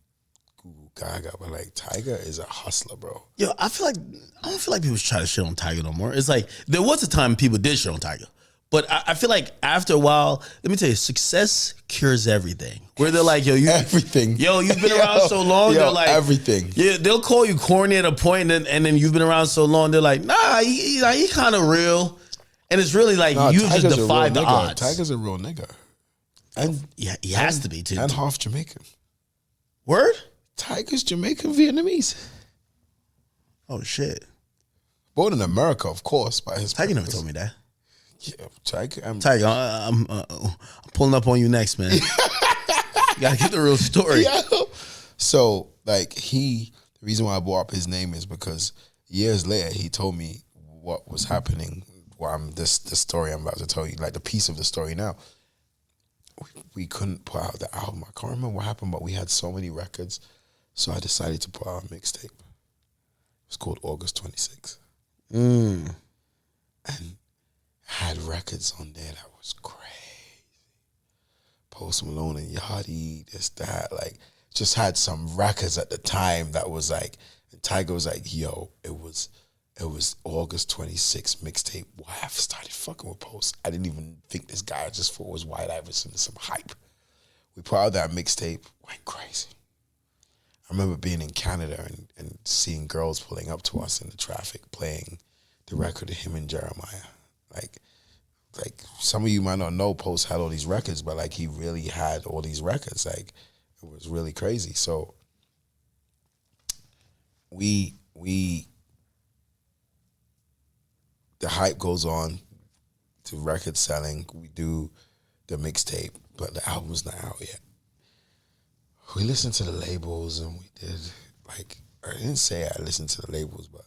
gaga, but like, Tiger is a hustler, bro. Yo, I don't feel like people try to shit on Tiger no more. It's like, there was a time people did shit on Tiger. But I feel like after a while, let me tell you, success cures everything. Where they're like, everything. Yo, you've been around so long. They're like, everything. Yeah, they'll call you corny at a point, and then you've been around so long. They're like, nah, he kind of real. And it's really like, you just defied the odds. Tiger's a real nigga. And yeah, he has to be too. And half Jamaican. Word? Tiger's Jamaican Vietnamese. Oh shit. Born in America, of course, by his Tiger never told me that. Yeah, Tiger. I'm pulling up on you next, man. You gotta get the real story. Yeah. So, like, the reason why I brought up his name is because years later he told me what was happening. The story I'm about to tell you, like the piece of the story now. We couldn't put out the album. I can't remember what happened, but we had so many records, so I decided to put out a mixtape. It was called August 26. And had records on there that was crazy. Post Malone and Yachty, this, that, like, just had some records at the time that was like, and Tiger was like, yo, it was August 26 mixtape. Why I started fucking with Post. I didn't even think this guy, I just thought it was White Iverson and some hype. We put out that mixtape, went crazy. I remember being in Canada and seeing girls pulling up to us in the traffic, playing the record of him and Jeremiah. Like some of you might not know Post had all these records, but like he really had all these records. Like, it was really crazy. So the hype goes on to record selling. We do the mixtape, but the album's not out yet. We listened to the labels and we did, like, I didn't say I listened to the labels, but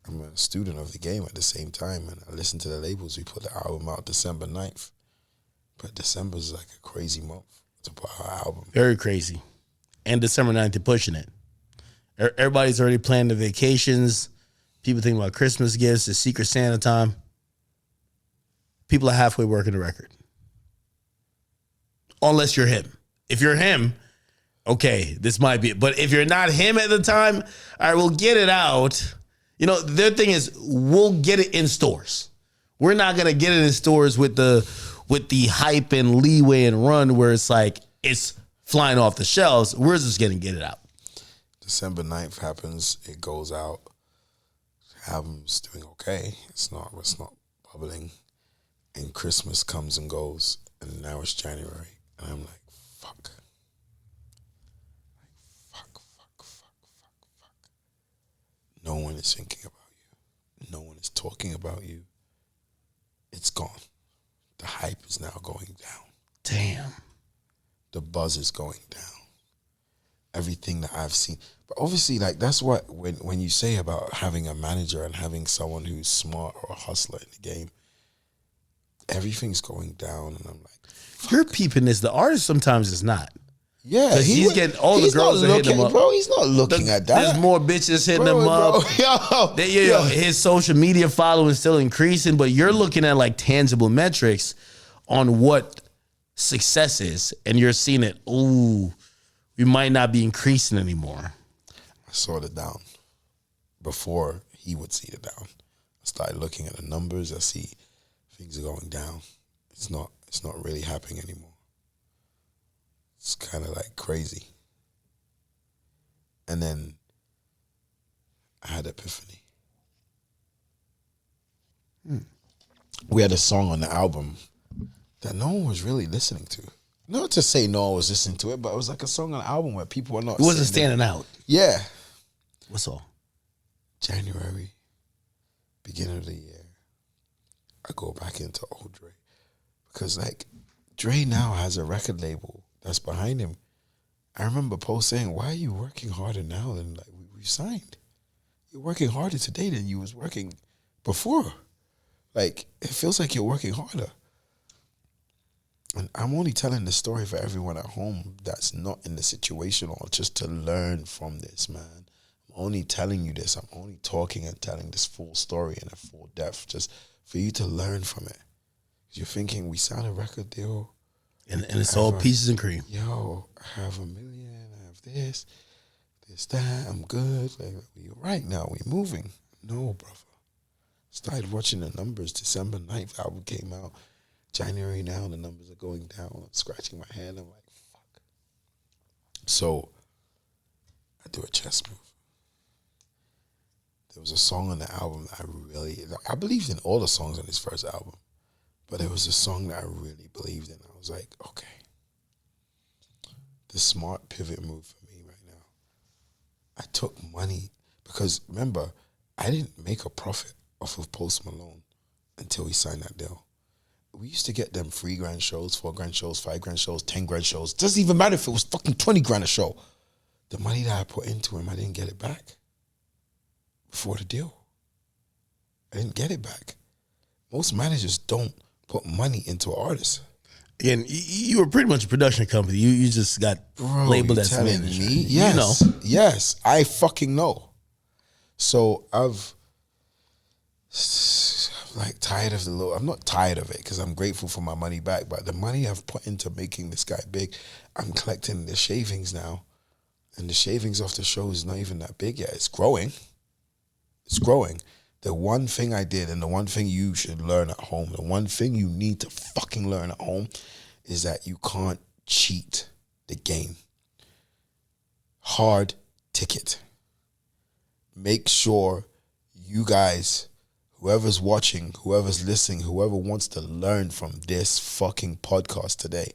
I'm a student of the game at the same time, and I listened to the labels. We put the album out December 9th, but December's like a crazy month to put our album. Very crazy. And December 9th, you're pushing it. Everybody's already planning the vacations. People think about Christmas gifts, it's Secret Santa time. People are halfway working the record. Unless you're him. If you're him, okay, this might be it. But if you're not him at the time, all right, we'll get it out. You know, their thing is, we'll get it in stores. We're not gonna get it in stores with the hype and leeway and run where it's like it's flying off the shelves. We're just gonna get it out. December 9th happens, it goes out. album's doing okay. It's not bubbling. And Christmas comes and goes, and now it's January, and I'm like, fuck. Fuck. No one is thinking about you. No one is talking about you. It's gone. The hype is now going down. Damn. The buzz is going down. Everything that I've seen. But obviously, like, that's what, when you say about having a manager and having someone who's smart or a hustler in the game, everything's going down, and I'm like, fuck. You're peeping this. The artist sometimes is not. Yeah, he's getting all the girls are hitting him up. Bro, he's not looking at that. There's more bitches hitting him up. Yo, his social media following is still increasing, but you're looking at like tangible metrics on what success is, and you're seeing it. Ooh, we might not be increasing anymore. I saw the down before he would see the down. I started looking at the numbers. I see things are going down. It's not really happening anymore. It's kind of like crazy. And then I had epiphany. We had a song on the album that no one was really listening to. Not to say no one was listening to it, but it was like a song on the album where people were not. It wasn't standing out. Yeah. What song? January, beginning of the year. I go back into old Dre. Because like Dre now has a record label that's behind him. I remember Post saying, why are you working harder now than like we signed? You're working harder today than you was working before. Like, it feels like you're working harder. And I'm only telling the story for everyone at home that's not in the situation or just to learn from this, man. I'm only telling you this. I'm only talking and telling this full story in a full depth just for you to learn from it. You're thinking, we signed a record deal. And it's all pieces and cream. Yo, I have $1 million, I have this, that, I'm good. Like, you're right now, we're moving. No, brother. Started watching the numbers. December 9th, album came out. January now, the numbers are going down. I'm scratching my head. I'm like, fuck. So, I do a chess move. There was a song on the album that I believed in all the songs on his first album. But it was a song that I really believed in. I was like, okay, the smart pivot move for me right now. I took money because, remember, I didn't make a profit off of Post Malone until we signed that deal. We used to get them $3,000 shows, $4,000 shows, $5,000 shows, $10,000 shows. Doesn't even matter if it was fucking $20,000 a show. The money that I put into him, I didn't get it back before the deal. I didn't get it back. Most managers don't put money into an artist. And you were pretty much a production company. You just got labeled as manager. Yes, you know. Yes, I fucking know. So I've like tired of I'm not tired of it because I'm grateful for my money back, but the money I've put into making this guy big, I'm collecting the shavings now. And the shavings off the show is not even that big yet. It's growing. It's growing. The one thing I did, and the one thing you should learn at home, the one thing you need to fucking learn at home is that you can't cheat the game. Hard ticket. Make sure you guys, whoever's watching, whoever's listening, whoever wants to learn from this fucking podcast today,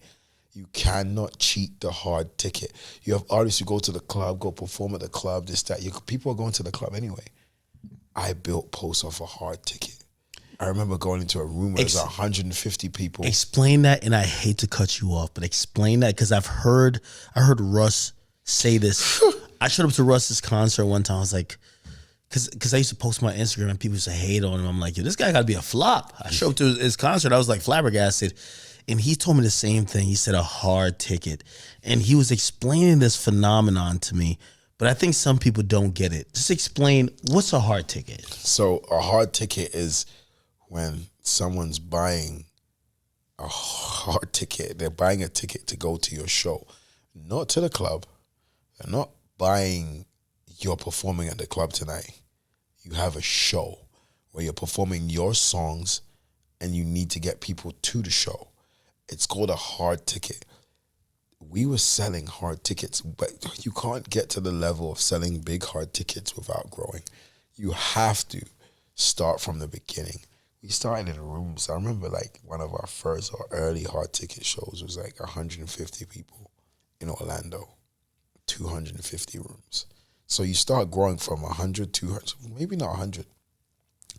you cannot cheat the hard ticket. You have artists who go to the club, go perform at the club, this, that. People are going to the club anyway. I built Post off a hard ticket. I remember going into a room where there's 150 people. Explain that, and I hate to cut you off, but explain that because I heard Russ say this. I showed up to Russ's concert one time. I was like, because I used to post my Instagram and people used to hate on him. I'm like, yo, this guy got to be a flop. I showed up to his concert. I was like flabbergasted. And he told me the same thing. He said a hard ticket. And he was explaining this phenomenon to me. But I think some people don't get it. Just explain, what's a hard ticket? So a hard ticket is when someone's buying a hard ticket. They're buying a ticket to go to your show, not to the club. They're not buying you're performing at the club tonight. You have a show where you're performing your songs and you need to get people to the show. It's called a hard ticket. We were selling hard tickets, but you can't get to the level of selling big hard tickets without growing. You have to start from the beginning. We started in rooms. I remember like one of our first or early hard ticket shows was like 150 people in Orlando, 250 rooms. So you start growing from 100, 200, maybe not 100,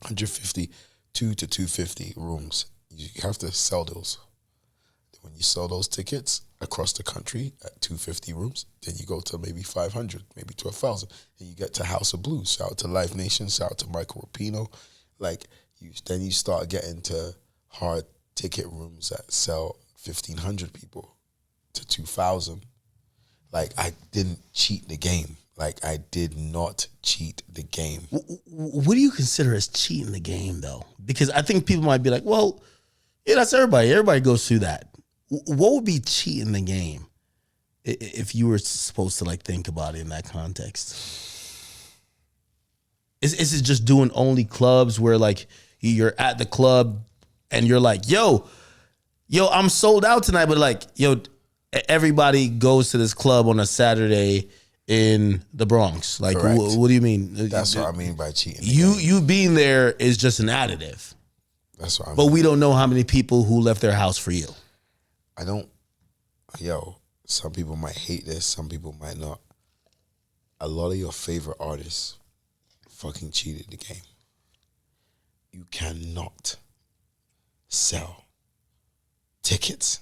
150, 2 to 250 rooms. You have to sell those. When you sell those tickets across the country at 250 rooms, then you go to maybe 500, maybe to 1,000, and you get to House of Blues. Shout out to Live Nation, shout out to Michael Rapino. Like, then you start getting to hard ticket rooms that sell 1,500 people to 2,000. Like, I didn't cheat the game. Like, I did not cheat the game. What do you consider as cheating the game, though? Because I think people might be like, well, yeah, that's everybody. Everybody goes through that. What would be cheating the game if you were supposed to like think about it in that context? Is it just doing only clubs where like you're at the club and you're like, yo, I'm sold out tonight, but like, yo, everybody goes to this club on a Saturday in the Bronx. Like, what do you mean? That's what I mean by cheating. You being there is just an additive. That's what I mean. But we don't know how many people who left their house for you. Some people might hate this, some people might not. A lot of your favorite artists fucking cheated the game. You cannot sell tickets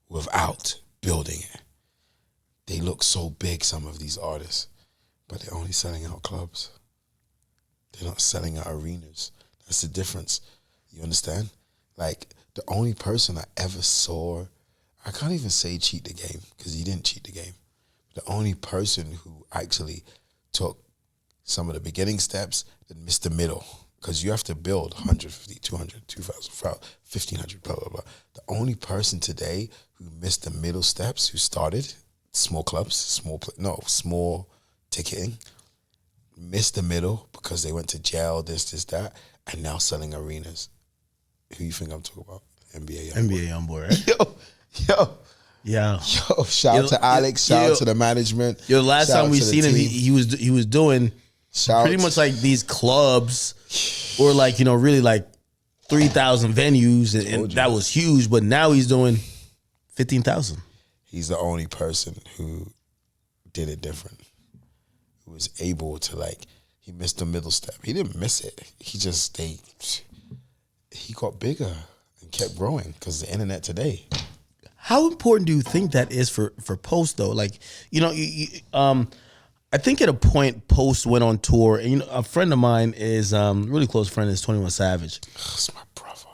without building it. They look so big, some of these artists, but they're only selling out clubs. They're not selling out arenas. That's the difference. You understand? Like, the only person I ever saw, I can't even say cheat the game because he didn't cheat the game. The only person who actually took some of the beginning steps and missed the middle, because you have to build 150, 200, 2,000, 1,500, blah, blah, blah. The only person today who missed the middle steps, who started small clubs, small ticketing, missed the middle because they went to jail, this, that, and now selling arenas. Who you think I'm talking about? NBA Youngboy, right? Yo, shout out to Alex, shout out to the management. Yo, last time we seen him, he was doing pretty much like these clubs or like, really like 3,000 venues and that was huge, but now he's doing 15,000. He's the only person who did it different, who was able to he missed the middle step. He didn't miss it. He got bigger and kept growing because the internet today. How important do you think that is for Post though? Like, I think at a point Post went on tour, and a friend of mine is really close friend is 21 Savage. That's my brother.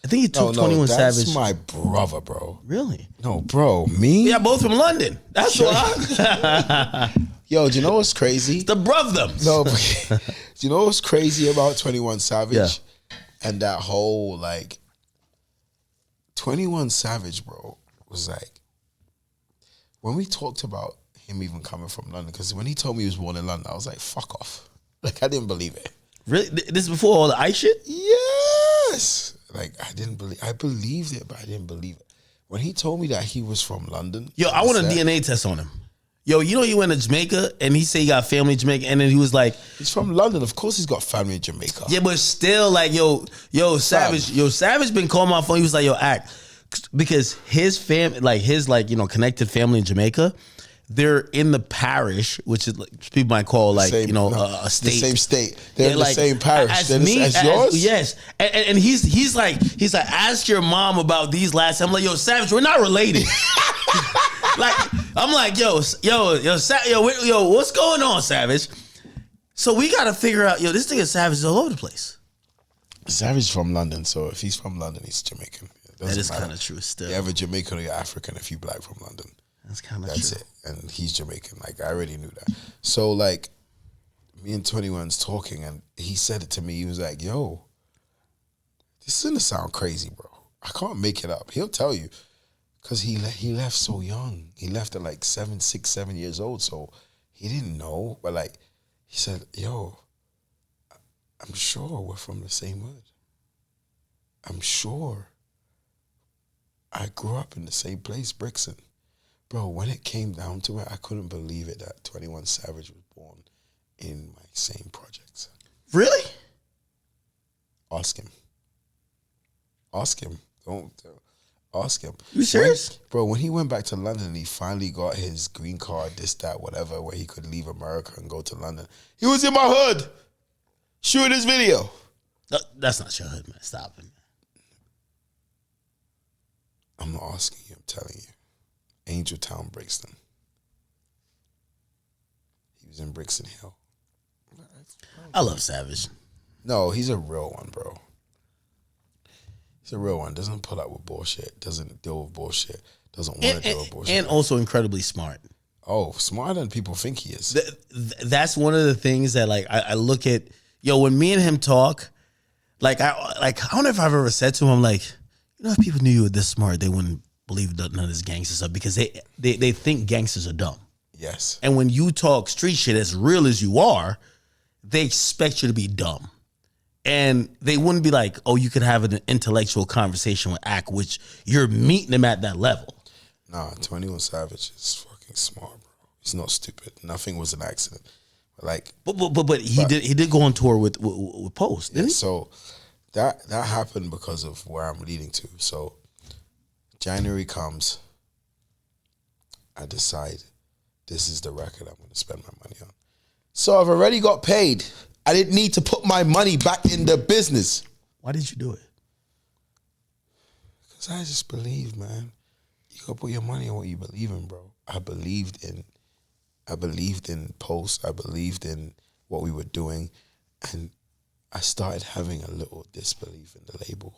I think he took 21 Savage. That's my brother, bro. Really? No, bro, me? Yeah, both from London. That's why. Yo, do you know what's crazy? It's the brothers. No, but, do you know what's crazy about 21 Savage? Yeah. And that whole 21 Savage, bro, was when we talked about him even coming from London, because when he told me he was born in London, I was like, fuck off. I didn't believe it. Really? This is before all the ice shit? Yes. I believed it, but I didn't believe it. When he told me that he was from London. Yo, I want a DNA test on him. Yo, he went to Jamaica and he said he got family in Jamaica, and then he was like, he's from London. Of course he's got family in Jamaica. Yeah, but still Savage been calling my phone. He was like, yo, act. Because his connected family in Jamaica, they're in the parish, which is people might call a state. The same state. They're in the same parish. As yours? Yes. And he's like, ask your mom about these last. I'm like, yo, Savage, we're not related. I'm like, yo, what's going on, Savage? So we gotta figure out, this nigga Savage is all over the place. Savage from London, so if he's from London, he's Jamaican. That is kind of true still. You're either Jamaican or you're African if you black from London. That's kind of true. That's it. And he's Jamaican. I already knew that. So me and 21's talking, and he said it to me. He was like, yo, this is gonna sound crazy, bro. I can't make it up. He'll tell you. Because he left so young. He left at 6, 7 years old. So he didn't know. But he said, yo, I'm sure we're from the same hood. I'm sure. I grew up in the same place, Brixton. Bro, when it came down to it, I couldn't believe it that 21 Savage was born in my same projects. Really? Ask him. Ask him. Don't ask him. You serious? Bro, when he went back to London, he finally got his green card, this, that, whatever, where he could leave America and go to London. He was in my hood shooting this video. No, that's not your hood, man. Stop it, man. I'm not asking you, I'm telling you. Angeltown, Brixton. He was in Brixton Hill. I love Savage. No, he's a real one, bro. He's a real one. Doesn't put up with bullshit. Doesn't deal with bullshit. Doesn't want to deal with bullshit. And also incredibly smart. Oh, smarter than people think he is. That's one of the things that like I look at. Yo, when me and him talk, I don't know if I've ever said to him like, you know, if people knew you were this smart, they wouldn't believe none of this gangster stuff because they think gangsters are dumb. Yes. And when you talk street shit as real as you are, they expect you to be dumb. And they wouldn't be like, oh, you could have an intellectual conversation with Ak, which you're meeting them at that level. Nah, 21 Savage is fucking smart, bro. He's not stupid. Nothing was an accident. But he did go on tour with Post, didn't he? So that happened because of where I'm leading to. So January comes, I decide this is the record I'm going to spend my money on. So I've already got paid. I didn't need to put my money back in the business. Why did you do it? Because I just believe, man. You got to put your money in what you believe in, bro. I believed in Post. I believed in what we were doing. And I started having a little disbelief in the label.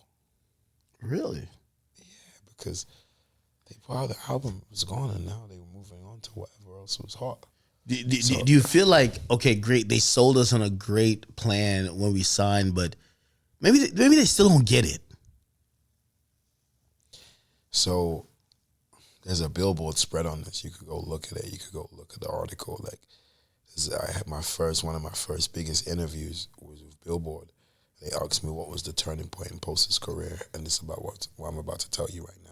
Really? Yeah, because they put out the album, it was gone, and now they were moving on to whatever else was hot. Do you feel like, okay, great, they sold us on a great plan when we signed, but maybe they still don't get it? So there's a billboard spread on this. You could go look at it. You could go look at the article. Like, I had one of my first biggest interviews was with Billboard. They asked me what was the turning point in Post's career, and this is about what I'm about to tell you right now.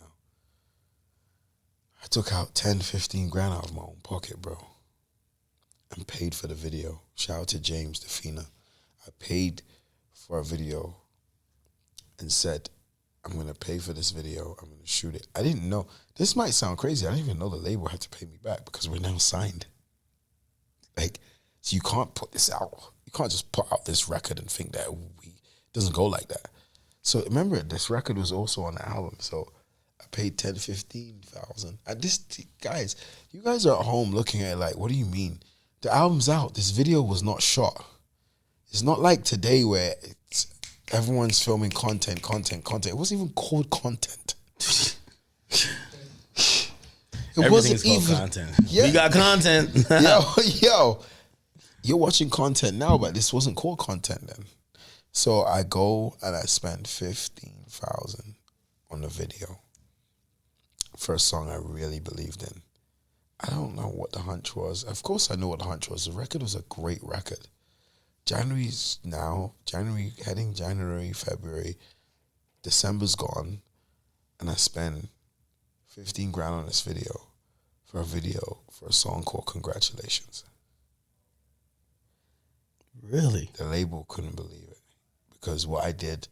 I took out 10, 15 grand out of my own pocket, bro, and paid for the video. Shout out to James Defina. I paid for a video and said, I'm going to pay for this video. I'm going to shoot it. I didn't know. This might sound crazy. I didn't even know the label had to pay me back because we're now signed. Like, so you can't put this out. You can't just put out this record and think that it doesn't go like that. So remember, this record was also on the album. So I paid 10, 15,000. Guys, you guys are at home looking at it like, what do you mean? The album's out. This video was not shot. It's not like today where everyone's filming content. It wasn't even called content. It wasn't even content. Yeah. We got content. yo, you're watching content now, but this wasn't called content then. So I go and I spend 15,000 on the video. First song I really believed in. I don't know what the hunch was. Of course I know what the hunch was. The record was a great record. January, February, December's gone, and I spend 15 grand on this video for a song called Congratulations. Really? The label couldn't believe it because what I did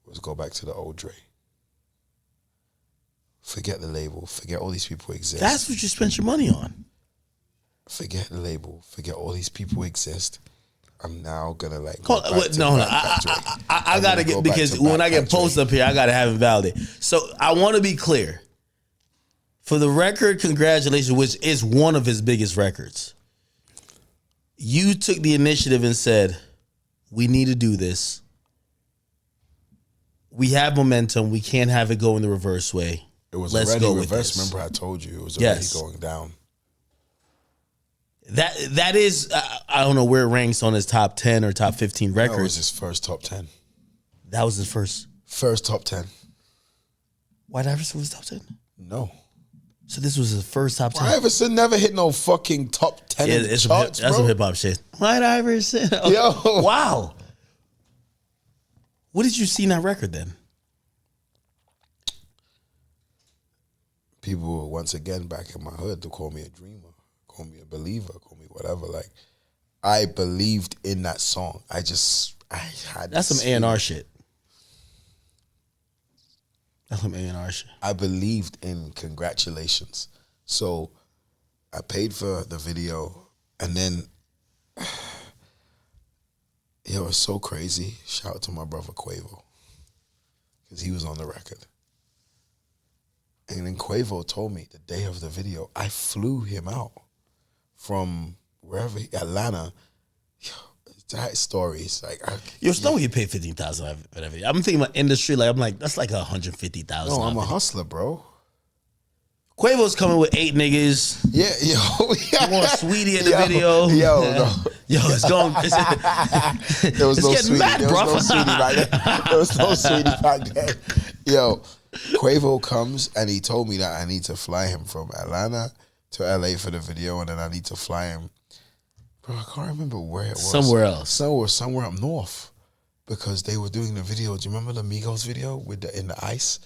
was go back to the old Dre. Forget the label. Forget all these people exist. That's what you spent your money on. Forget the label. Forget all these people exist. I'm now gonna like. I gotta get, because when I get Post up here, I gotta have it valid. So I want to be clear. For the record, Congratulations, which is one of his biggest records, you took the initiative and said, "We need to do this. We have momentum. We can't have it go in the reverse way. It was Let's already go with reverse. this." Remember, I told you it was already going down. That is, I don't know where it ranks on his top 10 or top 15 records. No, it was his first top 10. That was his first top 10. White Iverson was top 10? No. So this was his first top 10. White Iverson never hit no fucking top 10 in the charts, that's bro. some hip hop shit. White Iverson. Yo. Wow. What did you see in that record then? People, once again, back in my hood, to call me a dreamer, call me a believer, call me whatever. Like, I believed in that song. That's some A&R shit. That's what A&R shit. I believed in congratulations. So I paid for the video, and then it was so crazy. Shout out to my brother Quavo, because he was on the record. And then Quavo told me the day of the video, I flew him out from wherever, Atlanta. That story is like, Yo, Snow, you paid $15,000 for that video. I'm thinking about industry, like I'm like, that's like $150,000. no, I'm a hustler, bro. Quavo's coming with 8 niggas. Yeah, yo. You want Sweetie in the video? Yo, yeah. no. Yo, it's going. There was it's no getting Sweetie. mad, There bro. was no Sweetie back then. There was no Sweetie back then. Yo, Quavo comes and he told me that I need to fly him from Atlanta to LA for the video, and then I need to fly him. Bro, I can't remember where it was. Somewhere else. Somewhere up north, because they were doing the video. Do you remember the Migos video with in the ice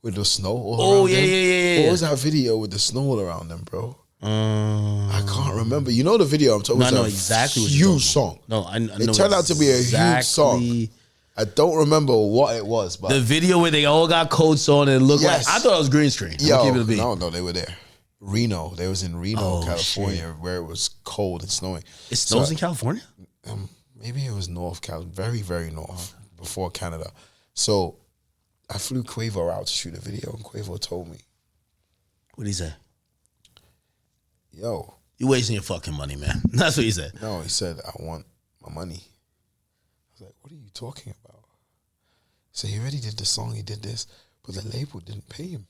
with the snow all around them? Yeah. What was that video with the snow all around them, bro? I can't remember. You know the video I'm talking about? I know exactly what you're you're huge song. No, I know. It turned out to be a huge song. I don't remember what it was, but The video where they all got coats on and it looked Yes. like, I thought it was green screen. no, they were there. Reno, they was in Reno, Oh, California, where it was cold and snowing. It snows in California? Maybe it was North Cal, very, very north, before Canada. So I flew Quavo out to shoot a video, and Quavo told me, What'd he say? yo. You wasting your fucking money, man. That's what he said. No, he said, I want my money. I was like, what are you talking about? So he already did the song, he did this, but the label didn't pay him.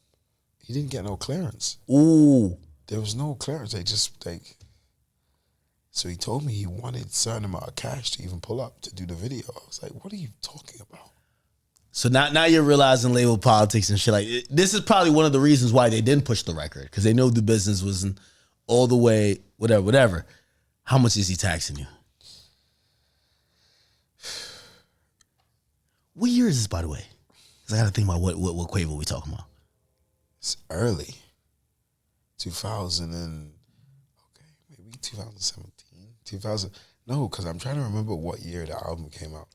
He didn't get no clearance. Ooh. There was no clearance. They just, like... So he told me he wanted a certain amount of cash to even pull up to do the video. I was like, what are you talking about? So now you're realizing label politics and shit. Like this is probably one of the reasons why they didn't push the record, because they know the business wasn't all the way, whatever. How much is he taxing you? What year is this, by the way? Because I got to think about what Quavo we talking about. It's early. 2017. 2000. No, because I'm trying to remember what year the album came out.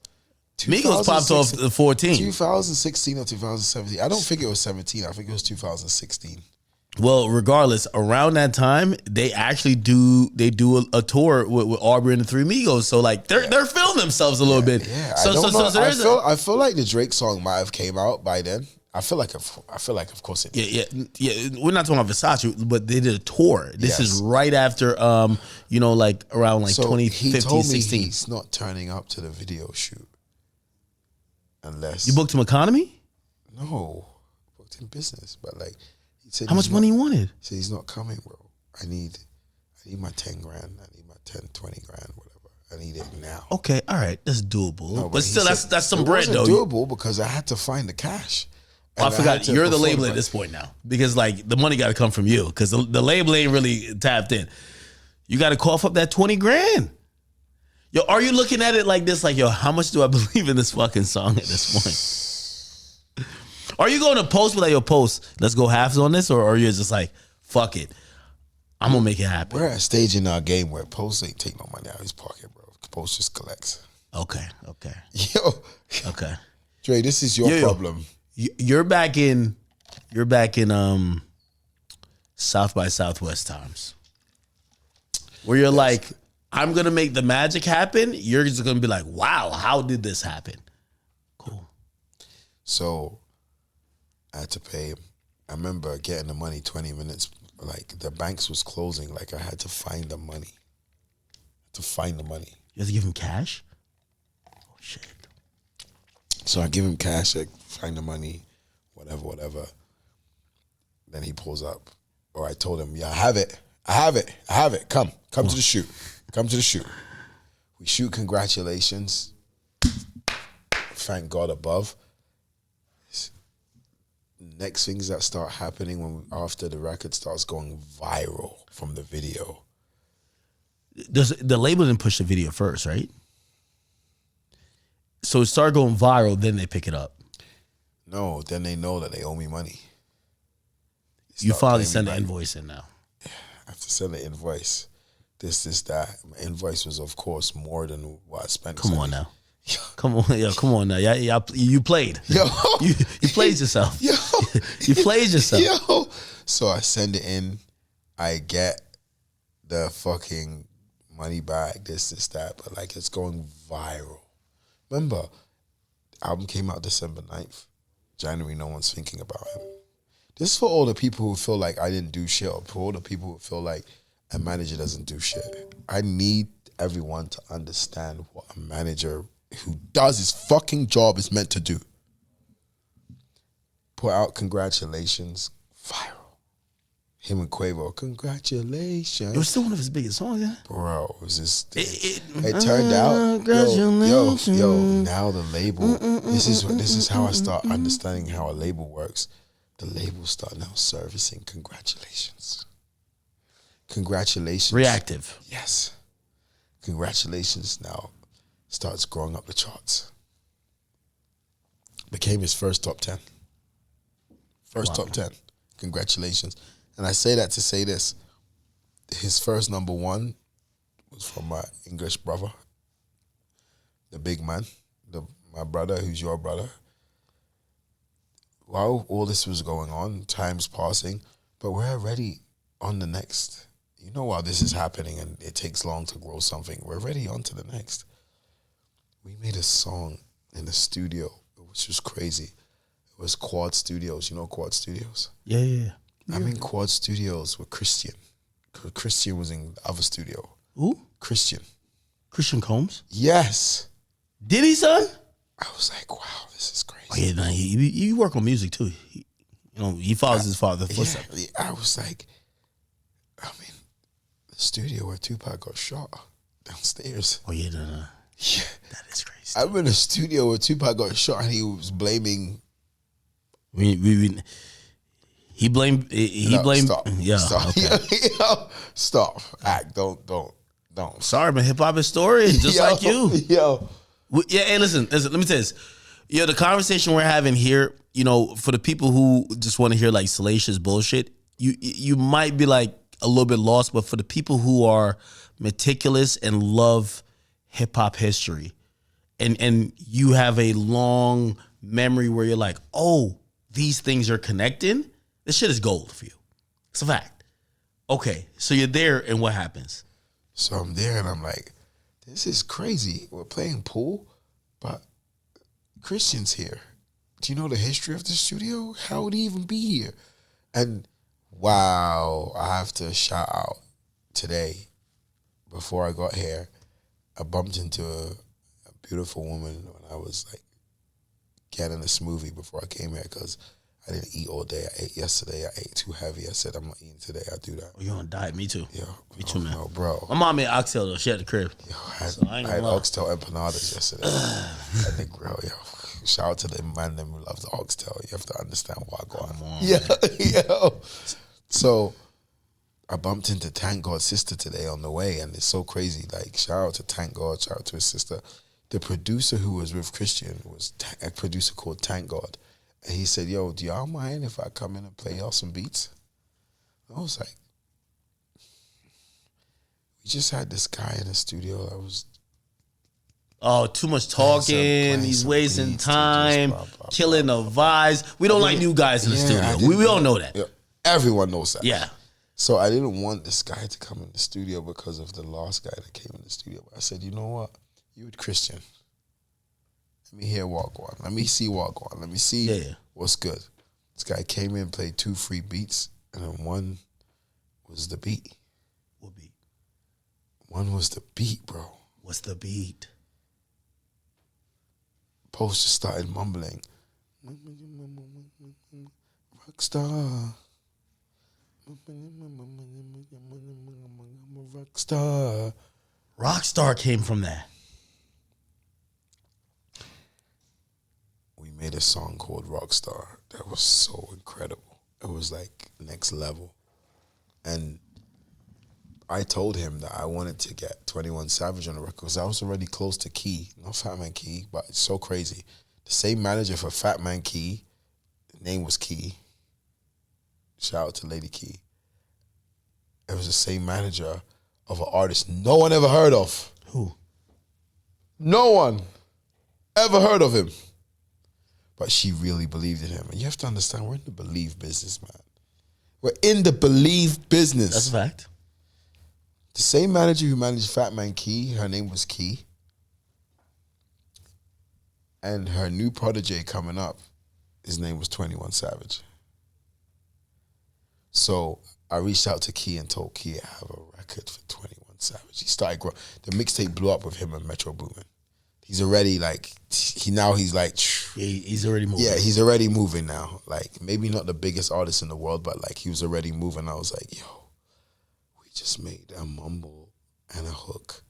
Migos popped off the 14. 2016 or 2017. I don't think it was 17. I think it was 2016. Well, regardless, around that time, they actually do a tour with Aubrey and the Three Migos. So like they're feeling themselves a little bit. Yeah, So I don't know. there's I feel like the Drake song might have came out by then. I feel like of course it did. Yeah. We're not talking about Versace, but they did a tour. This Yes. is right after, like around like So 2015, he told me 16. he's not turning up to the video shoot unless You booked him economy? No, booked in business, but like he said, How much money you wanted? He said he's not coming, bro. I need my 10 grand. I need my 10, 20 grand, whatever. I need it now. Okay, all right, that's doable. No, but he still, said that's some it bread wasn't though. doable because I had to find the cash. I And forgot had to you're the perform label at this point now, because like the money got to come from you, because the label ain't really tapped in. You got to cough up that 20 grand. Yo, are you looking at it like this? Like, yo, how much do I believe in this fucking song at this point? Are you going to post with like your post? Let's go halves on this, or are you just like, fuck it, I'm gonna make it happen? We're at a stage in our game where Post ain't take no money out of his pocket, bro. Post just collects. Okay. Yo, Okay. Dre, this is your problem. You're back in South by Southwest times, where you're like, I'm gonna make the magic happen. You're just gonna be like, wow, how did this happen? Cool. So I had to pay him. I remember getting the money 20 minutes, like the banks was closing. Like I had to find the money. You have to give him cash? Oh shit. So I give him cash, I find the money, whatever. Then he pulls up. Or I told him, yeah, I have it. Come to the shoot. We shoot congratulations. Thank God above. Next things that start happening after the record starts going viral from the video. The label didn't push the video first, right? So it started going viral, then they pick it up. No, then they know that they owe me money. You finally send the invoice in now. I have to send the invoice. This, that. My invoice was, of course, more than what I spent. Come on now. Come on now. Yeah, you played. Yo. You played yourself. Yo. You played yourself. Yo. So I send it in. I get the fucking money back, this, that. But like, it's going viral. Remember, album came out December 9th. January, no one's thinking about him. This is for all the people who feel like I didn't do shit, or for all the people who feel like a manager doesn't do shit. I need everyone to understand what a manager who does his fucking job is meant to do. Put out congratulations, viral. Him and Quavo, congratulations. It was still one of his biggest songs, yeah. Bro, it was just it turned out. Yo, now the label. This is how I start understanding how a label works. The label start now servicing congratulations. Congratulations. Reactive. Yes. Congratulations now starts growing up the charts. Became his first top 10. First top 10. Congratulations. And I say that to say this. His first number one was from my English brother, the big man, my brother who's your brother. While all this was going on, time's passing, but we're already on the next. You know, while this is happening and it takes long to grow something, we're already on to the next. We made a song in the studio, which was crazy. It was Quad Studios. You know Quad Studios? Yeah. I'm in Quad Studios with Christian. Christian was in the other studio. Who? Christian. Christian Combs? Yes. Did he, son? I was like, wow, this is crazy. Oh, yeah, nah, he work on music too. He follows his father's footsteps. Yeah, I was like, I mean, the studio where Tupac got shot downstairs. Oh, yeah, nah. Yeah. That is crazy. I'm in a studio where Tupac got shot and he was blaming. He blamed. Stop. Yeah. Stop. Okay. Stop. Act. Don't. Sorry, man. Hip hop historian, just like you. Yo. Yeah. Hey, listen. Let me tell you this. The conversation we're having here. For the people who just want to hear like salacious bullshit, you might be like a little bit lost, but for the people who are meticulous and love hip hop history, and you have a long memory where you're like, oh, these things are connecting. This shit is gold for you. It's a fact. Okay, so you're there, and what happens? So I'm there, and I'm like, this is crazy. We're playing pool, but Christian's here. Do you know the history of the studio? How would he even be here? And wow, I have to shout out today. Before I got here, I bumped into a beautiful woman when I was like getting a smoothie before I came here because I didn't eat all day. I ate yesterday. I ate too heavy. I said, I'm not eating today. I do that. Oh, you're on a diet? Me too. Yeah. Me too, man. No, bro. My mom made oxtail, though. She had the crib. Yo, I I had oxtail empanadas yesterday. I think, bro, shout out to the man who loves the oxtail. You have to understand why I go on. Yeah. So I bumped into Thank God's sister today on the way, and it's so crazy. Like, shout out to Thank God, shout out to his sister. The producer who was with Christian was a producer called Thank God. And he said, yo, do y'all mind if I come in and play y'all some beats? I was like, we just had this guy in the studio that was... Oh, too much talking. He's wasting time, blah, blah, killing the vibes. We don't like new guys in the studio. We all know that. Yeah, everyone knows that. Yeah. So I didn't want this guy to come in the studio because of the last guy that came in the studio. But I said, you know what? You with Christian. Let me hear walk on. Let me see walk on. Let me see what's good. This guy came in, played 2 free beats, and then one was the beat. What beat? One was the beat, bro. What's the beat? Post just started mumbling. Rockstar. Rockstar. Rockstar came from that. We made a song called Rockstar that was so incredible. It was like next level. And I told him that I wanted to get 21 Savage on the record because I was already close to Key. Not Fat Man Key, but it's so crazy. The same manager for Fat Man Key, name was Key. Shout out to Lady Key. It was the same manager of an artist no one ever heard of. Who? No one. ever heard of him. But she really believed in him. And you have to understand, we're in the believe business, man. We're in the believe business. That's a fact. The same manager who managed Fat Man Key, her name was Key. And her new protege coming up, his name was 21 Savage. So I reached out to Key and told Key I have a record for 21 Savage. He started growing. The mixtape blew up with him and Metro Boomin. He's already like, he's like... Yeah, he's already moving. Yeah, he's already moving now. Like, maybe not the biggest artist in the world, but like he was already moving. I was like, yo, we just made a mumble and a hook.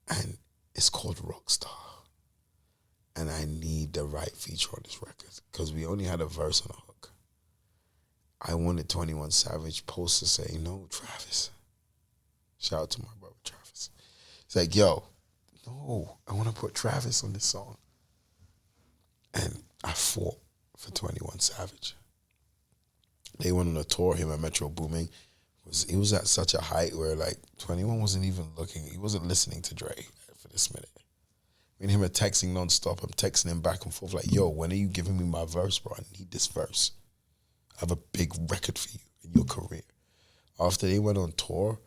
And it's called Rockstar. And I need the right feature on this record because we only had a verse and a hook. I wanted 21 Savage post to say, no, Travis. Shout out to my brother, Travis. It's like, yo, no, I want to put Travis on this song. And I fought for 21 Savage. They went on a tour, him and Metro Boomin. He was at such a height where like 21 wasn't even looking, he wasn't listening to Dre for this minute. Me and him are texting nonstop. I'm texting him back and forth like, yo, when are you giving me my verse, bro? I need this verse. I have a big record for you in your career. After they went on tour,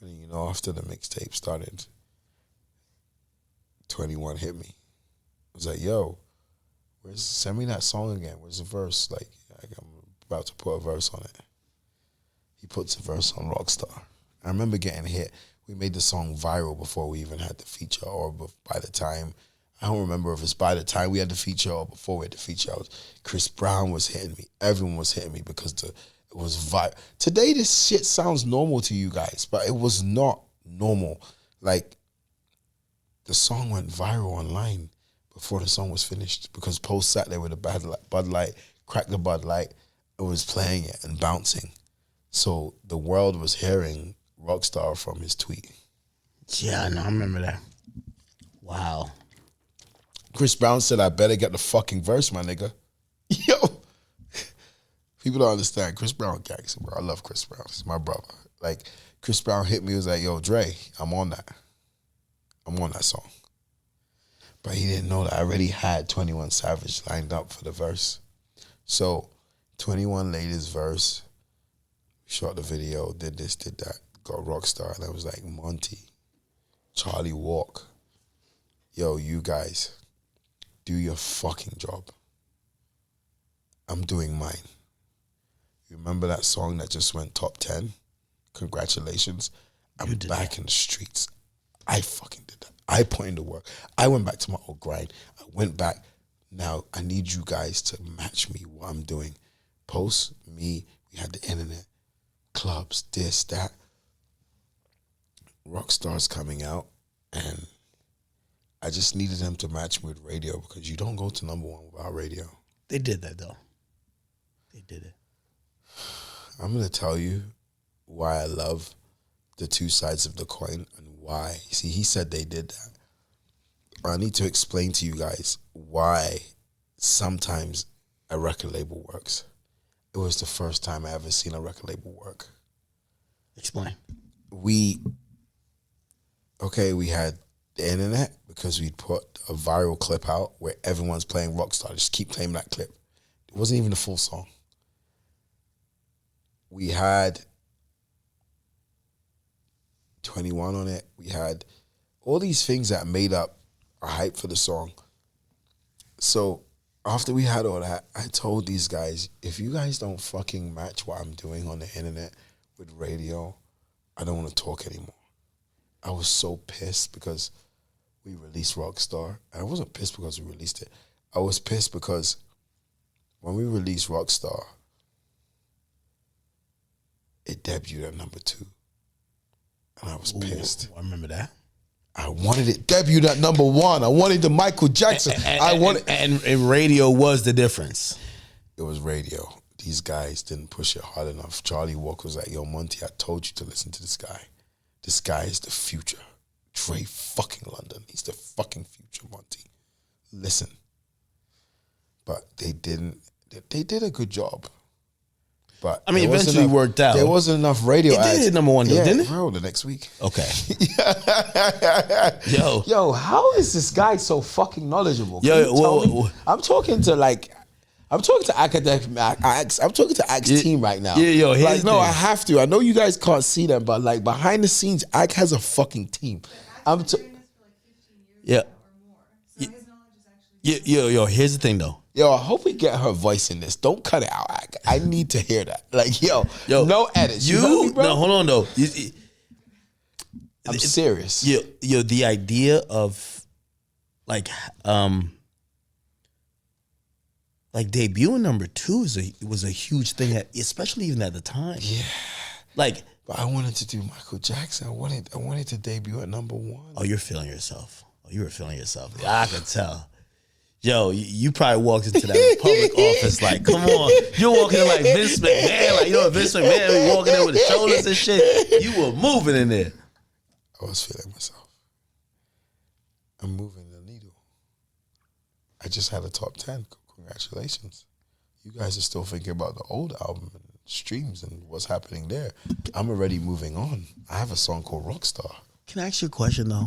and you know, after the mixtape started, 21 hit me. I was like, yo, send me that song again. Where's the verse? Like, I'm about to put a verse on it. He puts a verse on Rockstar. I remember getting hit. We made the song viral before we even had the feature, or by the time, I don't remember if it's by the time we had the feature or before we had the feature. Chris Brown was hitting me. Everyone was hitting me because it was viral. Today, this shit sounds normal to you guys, but it was not normal. Like, the song went viral online before the song was finished because Post sat there with a Bud Light, cracked the Bud Light, and was playing it and bouncing. So the world was hearing Rockstar from his tweet. Yeah, no, I remember that. Wow. Chris Brown said, I better get the fucking verse, my nigga. Yo. People don't understand. Chris Brown gangster, bro. I love Chris Brown. He's my brother. Like, Chris Brown hit me, he was like, yo, Dre, I'm on that. I'm on that song. But he didn't know that I already had 21 Savage lined up for the verse. So 21 laid his verse, shot the video, did this, did that, got Rockstar, and I was like, Monty, Charlie Walk, yo, you guys, do your fucking job. I'm doing mine. You remember that song that just went top 10? Congratulations. I'm back in the streets. I fucking did that. I put in the work. I went back to my old grind. I went back. Now I need you guys to match me what I'm doing. Post, me, we had the internet, clubs, this, that. Rockstar's coming out, and I just needed them to match me with radio because you don't go to number one without radio. They did that, though. They did it. I'm going to tell you why I love the two sides of the coin and why. See, he said they did that. I need to explain to you guys why sometimes a record label works. It was the first time I ever seen a record label work. Explain. We had the internet because we'd put a viral clip out where everyone's playing Rockstar. Just keep playing that clip. It wasn't even a full song. We had 21 on it. We had all these things that made up a hype for the song. So after we had all that, I told these guys, if you guys don't fucking match what I'm doing on the internet with radio, I don't want to talk anymore. I was so pissed because we released Rockstar. And I wasn't pissed because we released it. I was pissed because when we released Rockstar, it debuted at number 2. And I was pissed. I remember that. I wanted it debuted at number 1. I wanted the Michael Jackson. And radio was the difference. It was radio. These guys didn't push it hard enough. Charlie Walker was like, yo, Monty, I told you to listen to this guy. This guy is the future. Dre fucking London. He's the fucking future, Monty. Listen. But they didn't. They did a good job. But I mean, eventually it worked out. There wasn't enough radio It ads. did hit number one, though, didn't it? Bro, the next week. Okay. Yo, how is this guy so fucking knowledgeable? Can Yo, you tell me? I'm talking to Akademiks. I'm talking to Ak's team right now. Yeah, yo, like, no, I have to. I know you guys can't see them, but like behind the scenes, Ak has a fucking team. Yeah. Yo, here's the thing though. Yo, I hope we get her voice in this. Don't cut it out. I need to hear that. Like, yo, no edits. You know me, bro? No, hold on though. I'm serious. Yo, the idea of like debuting number 2 was a huge thing, especially even at the time. Yeah. Like, but I wanted to do Michael Jackson. I wanted to debut at number 1. Oh, you're feeling yourself. Oh, you were feeling yourself. I could tell. Yo, you probably walked into that public office like, come on. You're walking in like Vince McMahon. Like, you know, Vince McMahon be walking in with his shoulders and shit. You were moving in there. I was feeling myself. I'm moving the needle. I just had a top 10. Congratulations. You guys are still thinking about the old album and streams and what's happening there. I'm already moving on. I have a song called Rockstar. Can I ask you a question, though?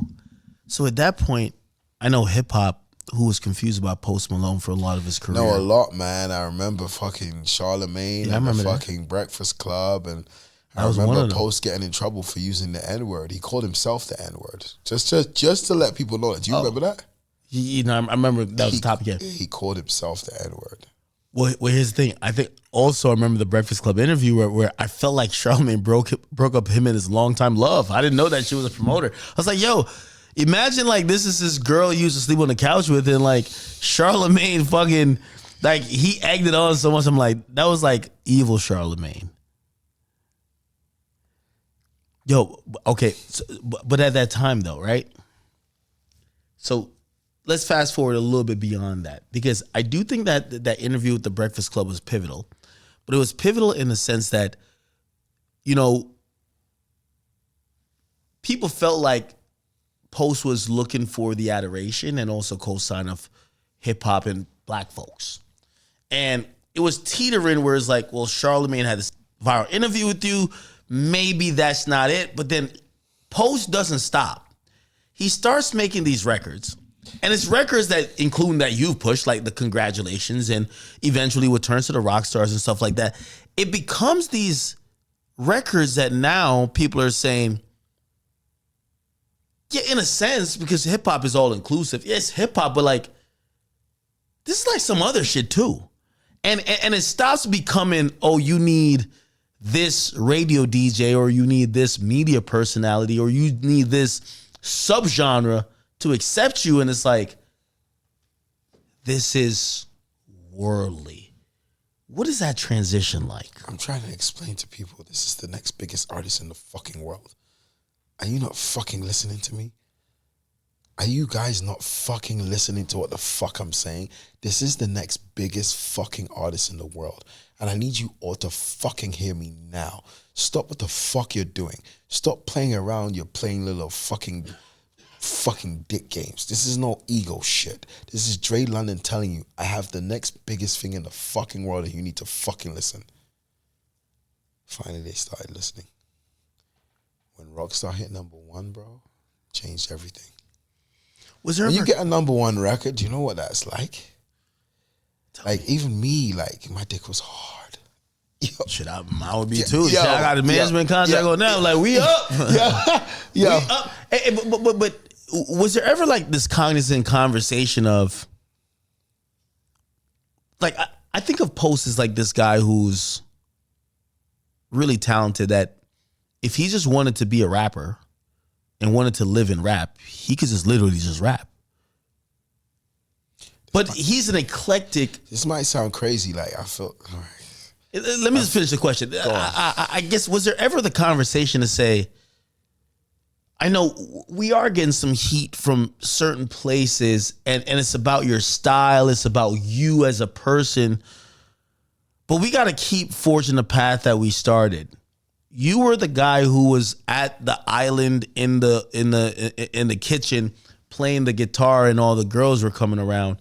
So at that point, I know hip-hop, who was confused about Post Malone for a lot of his career. No, a lot, man. I remember fucking Charlemagne and the fucking Breakfast Club, and I remember Post getting in trouble for using the N-word. He called himself the N-word. Just to let people know that. Do you remember that? I remember that was the topic. Yeah. He called himself the N-word. Well, here's the thing. I think also I remember the Breakfast Club interview where I felt like Charlemagne broke up him and his longtime love. I didn't know that she was a promoter. I was like, yo, imagine like this is this girl you used to sleep on the couch with, and like Charlemagne fucking like he egged it on so much. I'm like, that was like evil Charlemagne. Yo, okay, so, but at that time though, right? So let's fast forward a little bit beyond that, because I do think that that interview with the Breakfast Club was pivotal, but it was pivotal in the sense that, you know, people felt like Post was looking for the adoration and also co-sign of hip hop and black folks. And it was teetering where it's like, well, Charlemagne had this viral interview with you. Maybe that's not it. But then Post doesn't stop. He starts making these records. And it's records that include that you've pushed, like the Congratulations, and eventually what turns to the Rock Stars and stuff like that. It becomes these records that now people are saying, yeah, in a sense, because hip hop is all inclusive. Yes, hip hop, but like, this is like some other shit too. And it stops becoming, oh, you need this radio DJ, or you need this media personality, or you need this subgenre to accept you. And it's like, this is worldly. What is that transition like? I'm trying to explain to people this is the next biggest artist in the fucking world. Are you not fucking listening to me? Are you guys not fucking listening to what the fuck I'm saying? This is the next biggest fucking artist in the world. And I need you all to fucking hear me now. Stop what the fuck you're doing. Stop playing around. You're playing little fucking dick games. This is no ego shit. This is Dre London telling you, I have the next biggest thing in the fucking world and you need to fucking listen. Finally, they started listening. When Rockstar hit number 1, bro, changed everything. Was there when you get a number 1 record, do you know what that's like? Like, even me, like, my dick was hard. Yo. Shit, I would be too. Shit, I got a management contract on now. Like, we up. We up. But was there ever like this cognizant conversation of, like, I think of Post as like this guy who's really talented, that if he just wanted to be a rapper and wanted to live in rap, he could just literally just rap. But he's an eclectic. This might sound crazy. Like, I feel. All right. Let me just finish the question. I guess, was there ever the conversation to say, I know we are getting some heat from certain places, and it's about your style, it's about you as a person, but we got to keep forging the path that we started. You were the guy who was at the island in the kitchen playing the guitar, and all the girls were coming around.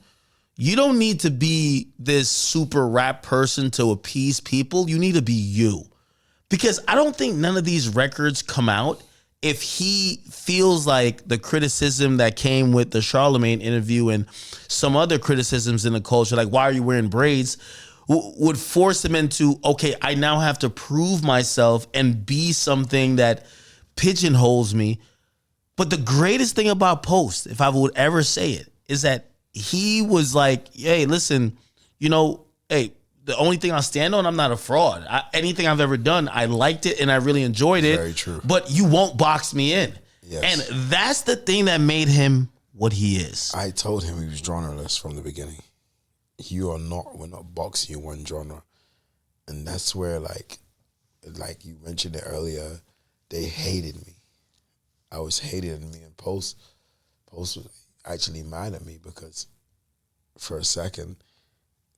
You don't need to be this super rap person to appease people. You need to be you. Because I don't think none of these records come out if he feels like the criticism that came with the Charlemagne interview and some other criticisms in the culture, like why are you wearing braids, would force him into, okay, I now have to prove myself and be something that pigeonholes me. But the greatest thing about Post, if I would ever say it, is that he was like, hey, listen, hey, the only thing I stand on, I'm not a fraud. Anything I've ever done, I liked it and I really enjoyed it. Very true. But you won't box me in. Yes. And that's the thing that made him what he is. I told him he was genreless from the beginning. We're not boxing you one genre. And that's where, like you mentioned it earlier, they hated me. I was hated in me. And Post was actually mad at me because for a second,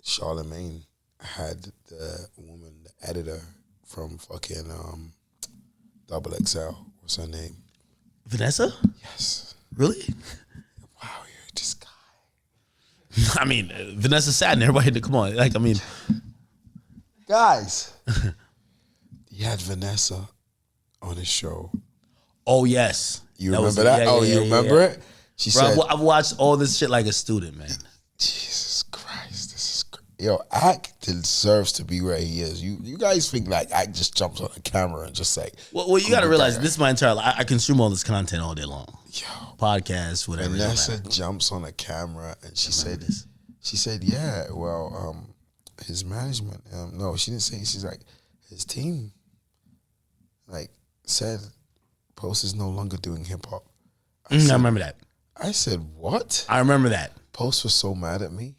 Charlemagne had the woman, the editor from fucking Double XL. What's her name? Vanessa? Yes. Really? Wow, you're this guy. I mean, Vanessa Sadden, everybody, come on. Like, I mean. Guys. He had Vanessa on his show. Oh, yes. You remember that? You remember it? She said, I've watched all this shit like a student, man. Jesus Christ, this is yo, Ak deserves to be where he is. You guys think like Ak just jumps on the camera and just like. Well, you got to realize this is my entire life. I consume all this content all day long. Yo, podcasts, whatever. Vanessa jumps on the camera and she said, yeah, well, his management. No, she didn't say. She's like, his team, like said, Post is no longer doing hip hop. I remember that. I said, what? I remember that. Post was so mad at me.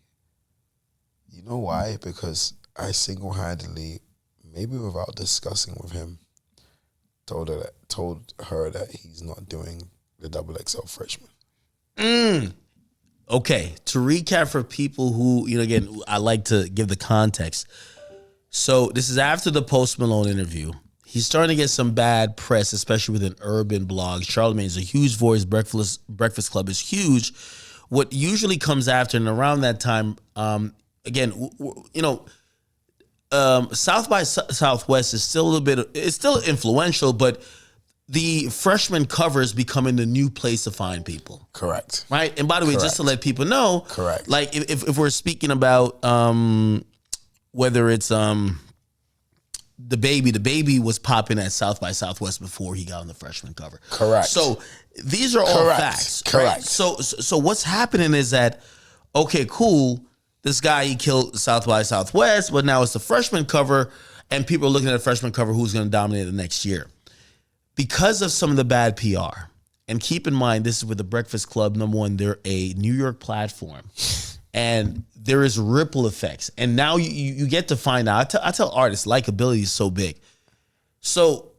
You know why? Because I single-handedly, maybe without discussing with him, told her that he's not doing the Double XL freshman. Okay, to recap for people who, again, I like to give the context. So this is after the Post Malone interview. He's starting to get some bad press, especially within urban blogs. Charlemagne is a huge voice. Breakfast Club is huge. What usually comes after and around that time, South by Southwest is still it's still influential, but the freshman cover is becoming the new place to find people. Correct. Right? And by the way, just to let people know, correct. Like if we're speaking about whether it's the baby was popping at South by Southwest before he got on the freshman cover. Correct. So these are all facts. Correct. Right? So what's happening is that, okay, cool, this guy, he killed South by Southwest, but now it's the freshman cover, and people are looking at the freshman cover, who's going to dominate the next year. Because of some of the bad PR, and keep in mind, this is with the Breakfast Club, number one, they're a New York platform. And there is ripple effects. And now you get to find out. I tell artists, likability is so big. So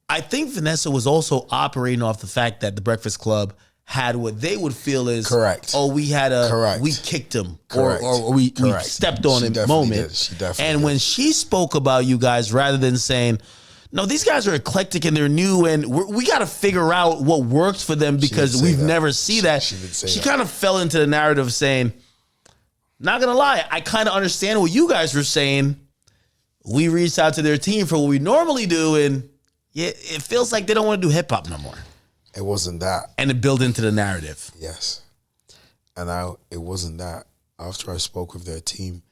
I think Vanessa was also operating off the fact that the Breakfast Club had what they would feel is, correct. Oh, we kicked him. Correct. Or we stepped on him moment. She definitely and when she spoke about you guys, rather than saying, no, these guys are eclectic and they're new, and we got to figure out what works for them because we've never seen that. She kind of fell into the narrative of saying, not gonna lie, I kind of understand what you guys were saying. We reached out to their team for what we normally do, and it feels like they don't want to do hip hop no more. It wasn't that. And it built into the narrative. Yes. And it wasn't that. After I spoke with their team,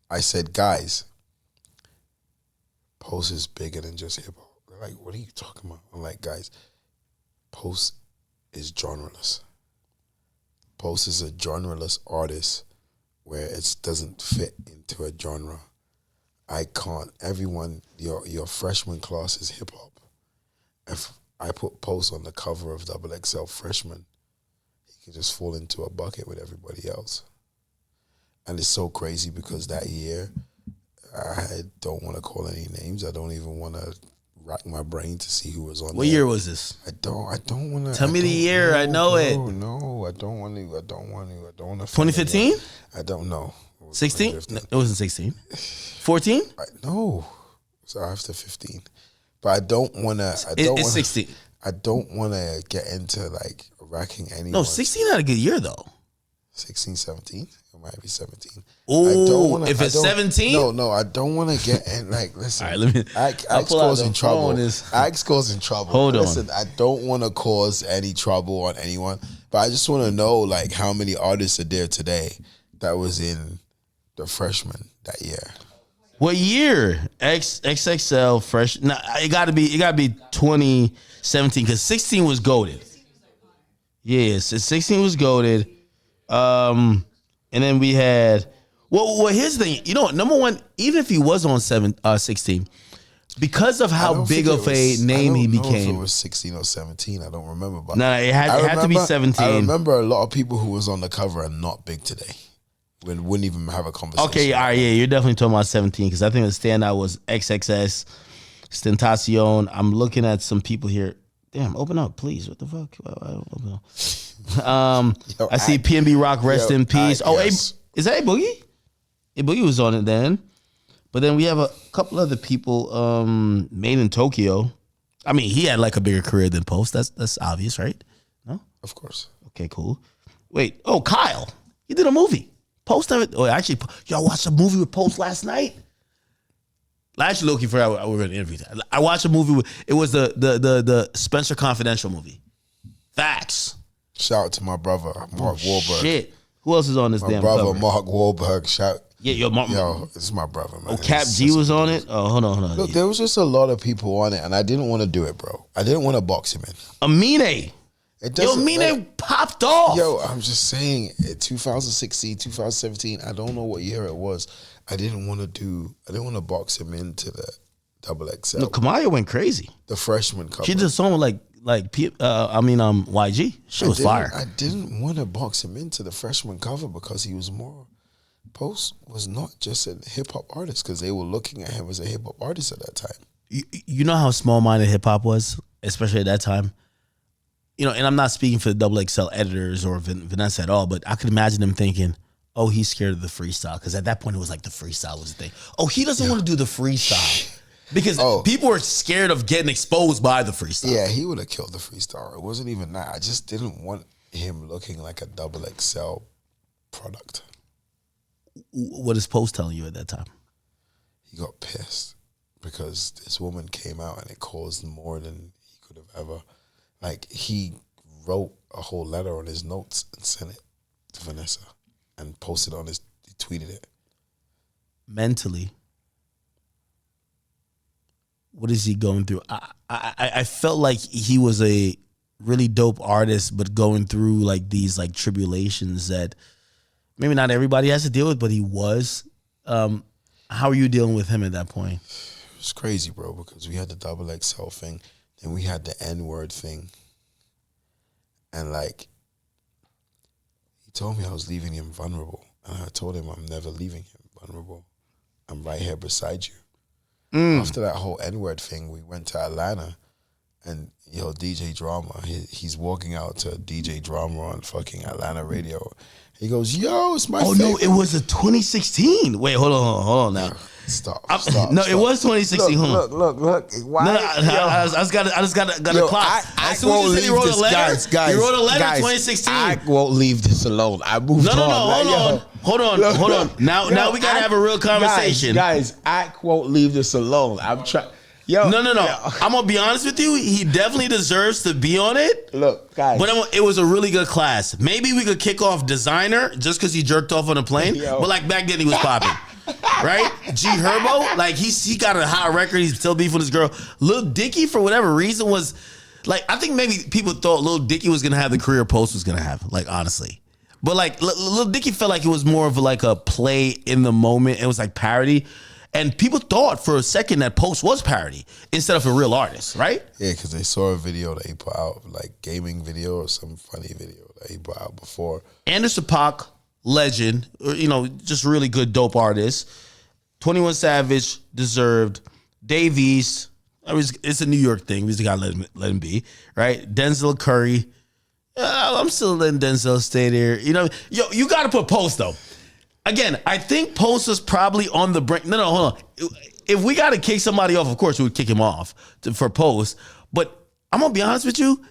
I said, guys, Post is bigger than just hip hop. They're like, what are you talking about? I'm like, guys, Post is genreless. Post is a genreless artist where it doesn't fit into a genre. I can't. Everyone, your freshman class is hip hop. If I put Post on the cover of Double XL freshman, he can just fall into a bucket with everybody else. And it's so crazy because that year, I don't want to call any names. I don't even want to rack my brain to see who was on. What year was this? I don't want to. Tell me the year. I know it. No, I don't want to. I don't want to. 2015? I don't know. 16? No, it wasn't 16. 14? No. So after 15. But I don't want to. It's 16. I don't want to get into like racking anyone. No, 16 had a good year though. 16, 17. It might be 17. Oh, if it's 17? No, I don't want to get in. Like, listen. All right, let me. Ike's causing trouble. Is, Ike's causing trouble. Hold on. Listen, I don't want to cause any trouble on anyone, but I just want to know, like, how many artists are there today that was in the freshman that year? What year? XXL fresh. No, it gotta be 2017 because 16 was goated. Yes, 16 was goated. And then we had well here's the thing. You know what? Number one, even if he was on 16, because of how big of a name he became. I don't know if it was 16 or 17. I don't remember. But no, it had to be 17. I remember a lot of people who was on the cover and not big today. Wouldn't even have a conversation. Okay, all right, yeah, you're definitely talking about 17 because I think the standout was XXS, Stentacion. I'm looking at some people here. Damn, open up, please. What the fuck? Open up. I see PNB Rock, rest in peace. Yes. Is that A Boogie? A Boogie was on it then. But then we have a couple other people made in Tokyo. I mean, he had like a bigger career than Post. That's obvious, right? No? Of course. Okay, cool. Wait, Kyle. He did a movie. Post of it. Oh, actually, y'all watched a movie with Post last night. I actually looking for. We were going to interview that. I watched a movie. It was the Spencer Confidential movie. Facts. Shout out to my brother Mark Wahlberg. Shit. Who else is on this damn brother cover? Mark Wahlberg. Shout. Yeah, yo, this is my brother, man. Oh, Cap G was on it. Oh, hold on. Look, there was just a lot of people on it, and I didn't want to do it, bro. I didn't want to box him in. Amine. Amine popped off. Yo, I'm just saying, 2016, 2017, I don't know what year it was. I didn't want to box him into the XXL. No, Kamaya went crazy. The freshman cover. She did a song with YG. She was fire. I didn't want to box him into the freshman cover because he was more. Post was not just a hip hop artist because they were looking at him as a hip hop artist at that time. You know how small minded hip hop was, especially at that time. You know, and I'm not speaking for the XXL editors or Vanessa at all, but I could imagine them thinking, "Oh, he's scared of the freestyle," because at that point it was like the freestyle was the thing. Oh, he doesn't want to do the freestyle because people were scared of getting exposed by the freestyle. Yeah, he would have killed the freestyle. It wasn't even that. I just didn't want him looking like a XXL product. What is Post telling you at that time? He got pissed because this woman came out and it caused more than he could have ever. Like, he wrote a whole letter on his notes and sent it to Vanessa and posted on his, he tweeted it. Mentally, what is he going through? I felt like he was a really dope artist, but going through like these like tribulations that maybe not everybody has to deal with, but he was. How are you dealing with him at that point? It's crazy, bro, because we had the XXL thing, then we had the N-word thing. And like, he told me I was leaving him vulnerable. And I told him I'm never leaving him vulnerable. I'm right here beside you. After that whole N-word thing, we went to Atlanta and DJ Drama, he's walking out to DJ Drama on fucking Atlanta radio. He goes, yo, it's my favorite. No, it was a 2016. Wait, hold on now. Stop. No, it was 2016. Look. Why? No, I just got a clock. As soon as you said he wrote a letter, he wrote a letter in 2016. I won't leave this alone. I moved on. No, hold on. Now we got to have a real conversation. Guys, I won't leave this alone. I'm trying. Yo, no. I'm gonna be honest with you. He definitely deserves to be on it. Look, guys, but it was a really good class. Maybe we could kick off Designer just because he jerked off on a plane. But like back then, he was popping, right? G Herbo, like he got a hot record. He's still beefing with his girl. Lil Dicky, for whatever reason, was like I think maybe people thought Lil Dicky was gonna have the career Post was gonna have. Like honestly, but like Lil Dicky felt like it was more of like a play in the moment. It was like parody. And people thought for a second that Post was parody instead of a real artist, right? Yeah, because they saw a video that he put out, like gaming video or some funny video that he put out before. Anderson .Paak, legend, just really good, dope artist. 21 Savage, deserved. Dave East, it's a New York thing. We just gotta let him be, right? Denzel Curry, I'm still letting Denzel stay there. You gotta put Post though. Again, I think Post was probably on the brink. No, hold on. If we got to kick somebody off, of course we would kick him off for Post. But I'm gonna be honest with you,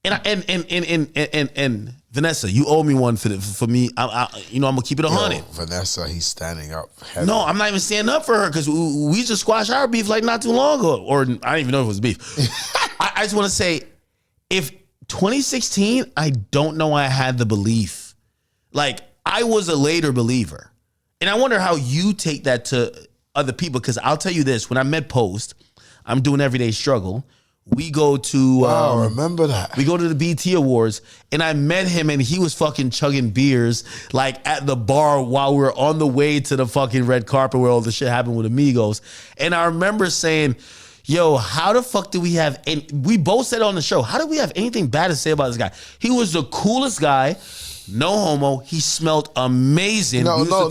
and Vanessa, you owe me one for me. I'm gonna keep it 100. Vanessa, he's standing up. Heavy. No, I'm not even standing up for her because we just squashed our beef like not too long ago, or I don't even know if it was beef. I just want to say, if 2016, I don't know I had the belief. Like, I was a later believer, and I wonder how you take that to other people. Because I'll tell you this: when I met Post, I'm doing Everyday Struggle. We go to remember that. We go to the BT Awards, and I met him, and he was fucking chugging beers like at the bar while we were on the way to the fucking red carpet where all the shit happened with Amigos. And I remember saying, yo, how the fuck do we have, and we both said on the show, how do we have anything bad to say about this guy? He was the coolest guy. No homo. He smelled amazing. No, bro,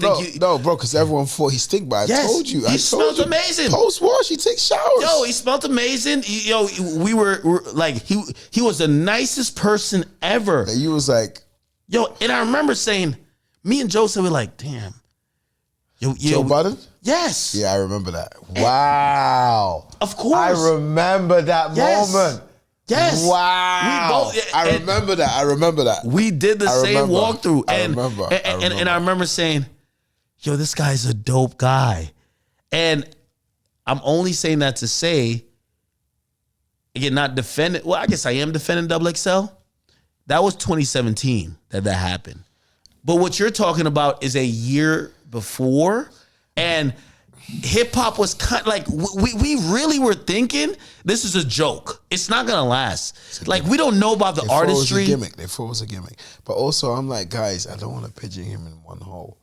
because everyone thought he stink, but I told you. He smelled amazing. Post-wash, he takes showers. Yo, he smelled amazing. Yo, we were like, he was the nicest person ever. And you was like... Yo, and I remember saying, me and Joseph were like, damn. Yo, Joe Budden? Yes. Yeah, I remember that. Wow. Of course. I remember that moment. Yes. Wow. I remember that. We did the same walkthrough. And I remember saying, yo, this guy's a dope guy. And I'm only saying that to say, again, not defending. Well, I guess I am defending Double XL. That was 2017 that happened. But what you're talking about is a year before. And hip hop was kind of like, we really were thinking this is a joke. It's not gonna last. Like, we don't know about the artistry. They thought it was a gimmick. But also, I'm like, guys, I don't want to pigeon him in one hole.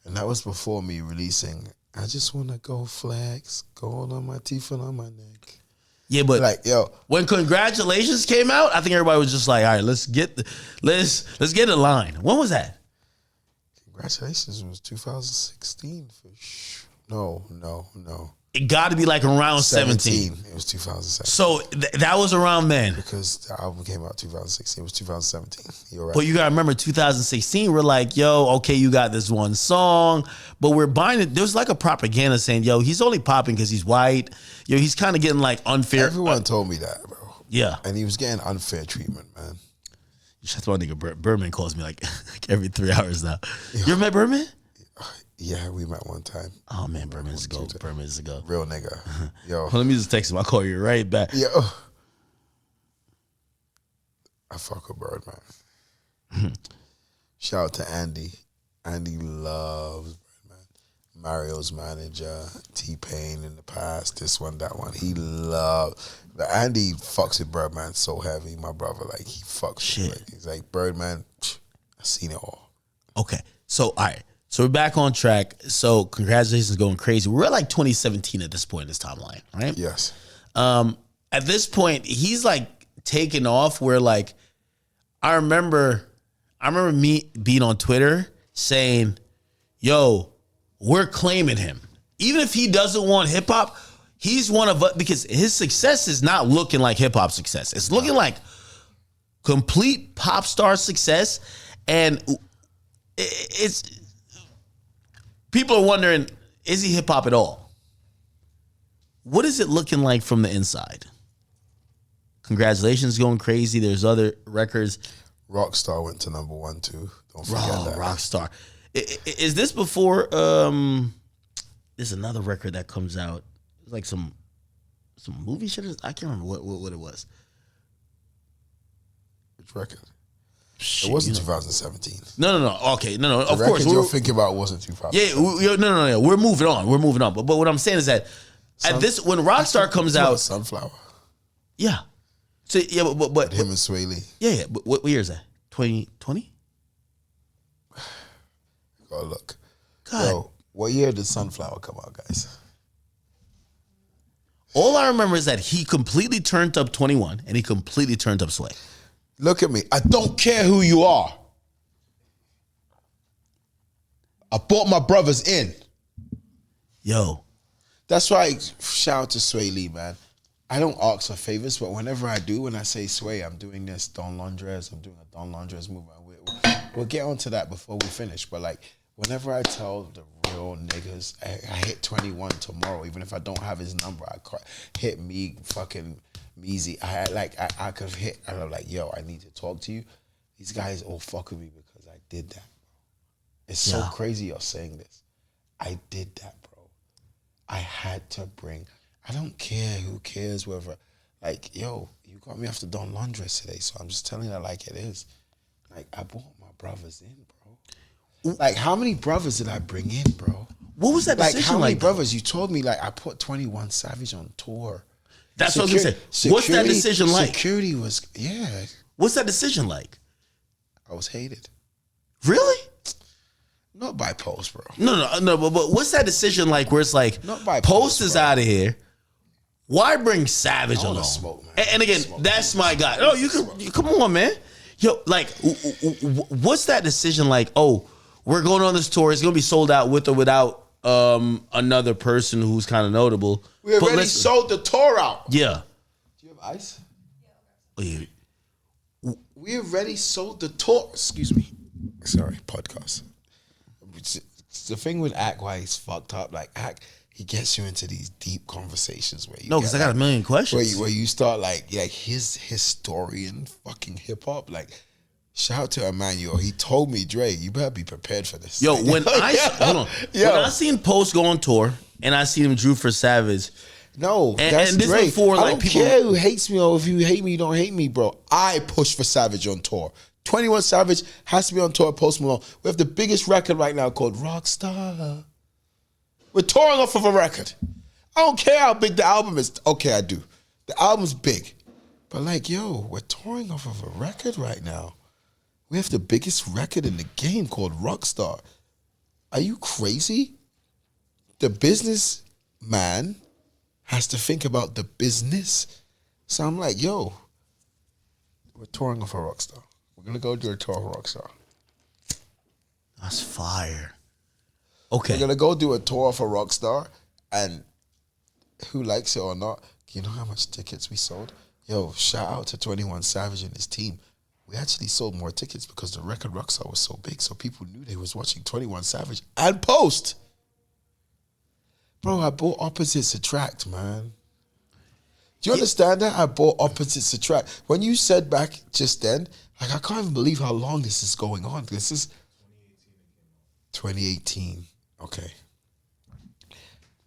And that was before me releasing. I just want to go flex, gold on my teeth and on my neck. Yeah, but like, yo, when Congratulations came out, I think everybody was just like, all right, let's get in line. When was that? Congratulations was 2016 for sure. No. It got to be like around 17. It was 2017. So that was around then. Because the album came out 2016. It was 2017. You're right. But you got to remember 2016, we're like, yo, okay, you got this one song, but we're buying it. There was like a propaganda saying, yo, he's only popping because he's white. Yo, he's kind of getting like unfair. Everyone told me that, bro. Yeah. And he was getting unfair treatment, man. That's why nigga Birdman calls me like every 3 hours now. You ever met Birdman? Yeah, we met one time. Oh man, Birdman's a go. Birdman's a go. Real nigga. Yo. Let me just text him. I'll call you right back. Yo. I fuck with Birdman. Shout out to Andy. Andy loves Birdman. Mario's manager, T-Pain in the past, this one, that one. He loves. Andy fucks with Birdman so heavy, my brother. Like, he fucks Shit. with it. He's like, Birdman, I've seen it all. Okay. So, all right. So we're back on track. So Congratulations going crazy. We're at like 2017 at this point in this timeline, right? Yes. At this point, he's like taking off where like, I remember me being on Twitter saying, yo, we're claiming him. Even if he doesn't want hip hop, he's one of us, because his success is not looking like hip hop success. It's looking like complete pop star success. And it's, people are wondering, is he hip hop at all? What is it looking like from the inside? Congratulations going crazy. There's other records. Rockstar went to #1 too. Don't forget that. Rockstar. Is this before? There's another record that comes out. It's like some movie shit. I can't remember what it was. Which record? Shit, it wasn't 2017. No. Okay, no. Of The course, record you're thinking about wasn't 2017. Yeah, no. We're moving on. But what I'm saying is that when Rockstar comes out, Sunflower. Yeah. So yeah, but him and Sway Lee. Yeah. But what year is that? 2020. Go look. God. Yo, what year did Sunflower come out, guys? All I remember is that he completely turned up 21 and he completely turned up Sway. Look at me. I don't care who you are. I brought my brothers in. Yo. That's why, shout out to Sway Lee, man. I don't ask for favors, but whenever I do, when I say Sway, I'm doing this Don Londres, I'm doing a Don Londres movement. We'll get onto that before we finish, but like, whenever I tell the real niggas, I hit 21 tomorrow, even if I don't have his number, I hit me fucking Meezy. I could hit, and I'm like, yo, I need to talk to you. these guys all fuck with me because I did that. It's so crazy you're saying this. I did that, bro. I had to bring. I don't care who cares whether, like, yo, you got me after Don Londres today, so I'm just telling you that like it is. Like, I brought my brothers in, bro. Like, how many brothers did I bring in, bro? What was that decision like? How many brothers? You told me, like, I put 21 Savage on tour. That's what I was going to say. What's that decision like? Security was, yeah. What's that decision like? I was hated. Really? Not by Post, bro. No, but what's that decision like where it's like, not by Post is out of here. Why bring Savage along? Smoke, man. And again, that's my guy. Oh, you come on, man. Yo, like, what's that decision like? Oh, we're going on this tour. It's going to be sold out with or without another person who's kind of notable. We already sold the tour out. Yeah. Do you have ice? Yeah. We already sold the tour. Excuse me. Sorry, podcast. It's the thing with Ak, why he's fucked up. Like, Ak, he gets you into these deep conversations where you because I got a million questions. Where you start like his historian fucking hip hop. Like, shout out to Emmanuel. He told me, Dre, you better be prepared for this. Yo, when I seen Post go on tour and I seen him Drew for Savage. No, that's this Dre. Before, I don't care who hates me or if you hate me, you don't hate me, bro. I push for Savage on tour. 21 Savage has to be on tour with Post Malone. We have the biggest record right now called Rockstar. We're touring off of a record. I don't care how big the album is. Okay, I do. The album's big. But like, yo, we're touring off of a record right now. We have the biggest record in the game called Rockstar. Are you crazy? The businessman has to think about the business. So I'm like, yo, we're touring off a Rockstar. We're going to go do a tour of Rockstar. That's fire. Okay. We're going to go do a tour for Rockstar, and who likes it or not, you know how much tickets we sold? Yo, shout out to 21 Savage and his team. We actually sold more tickets because the record Rockstar was so big, so people knew they was watching 21 Savage and Post. Bro, I bought Opposites Attract, man. Do you understand that? I bought Opposites Attract. When you said back just then, like, I can't even believe how long this is going on. This is 2018. Okay.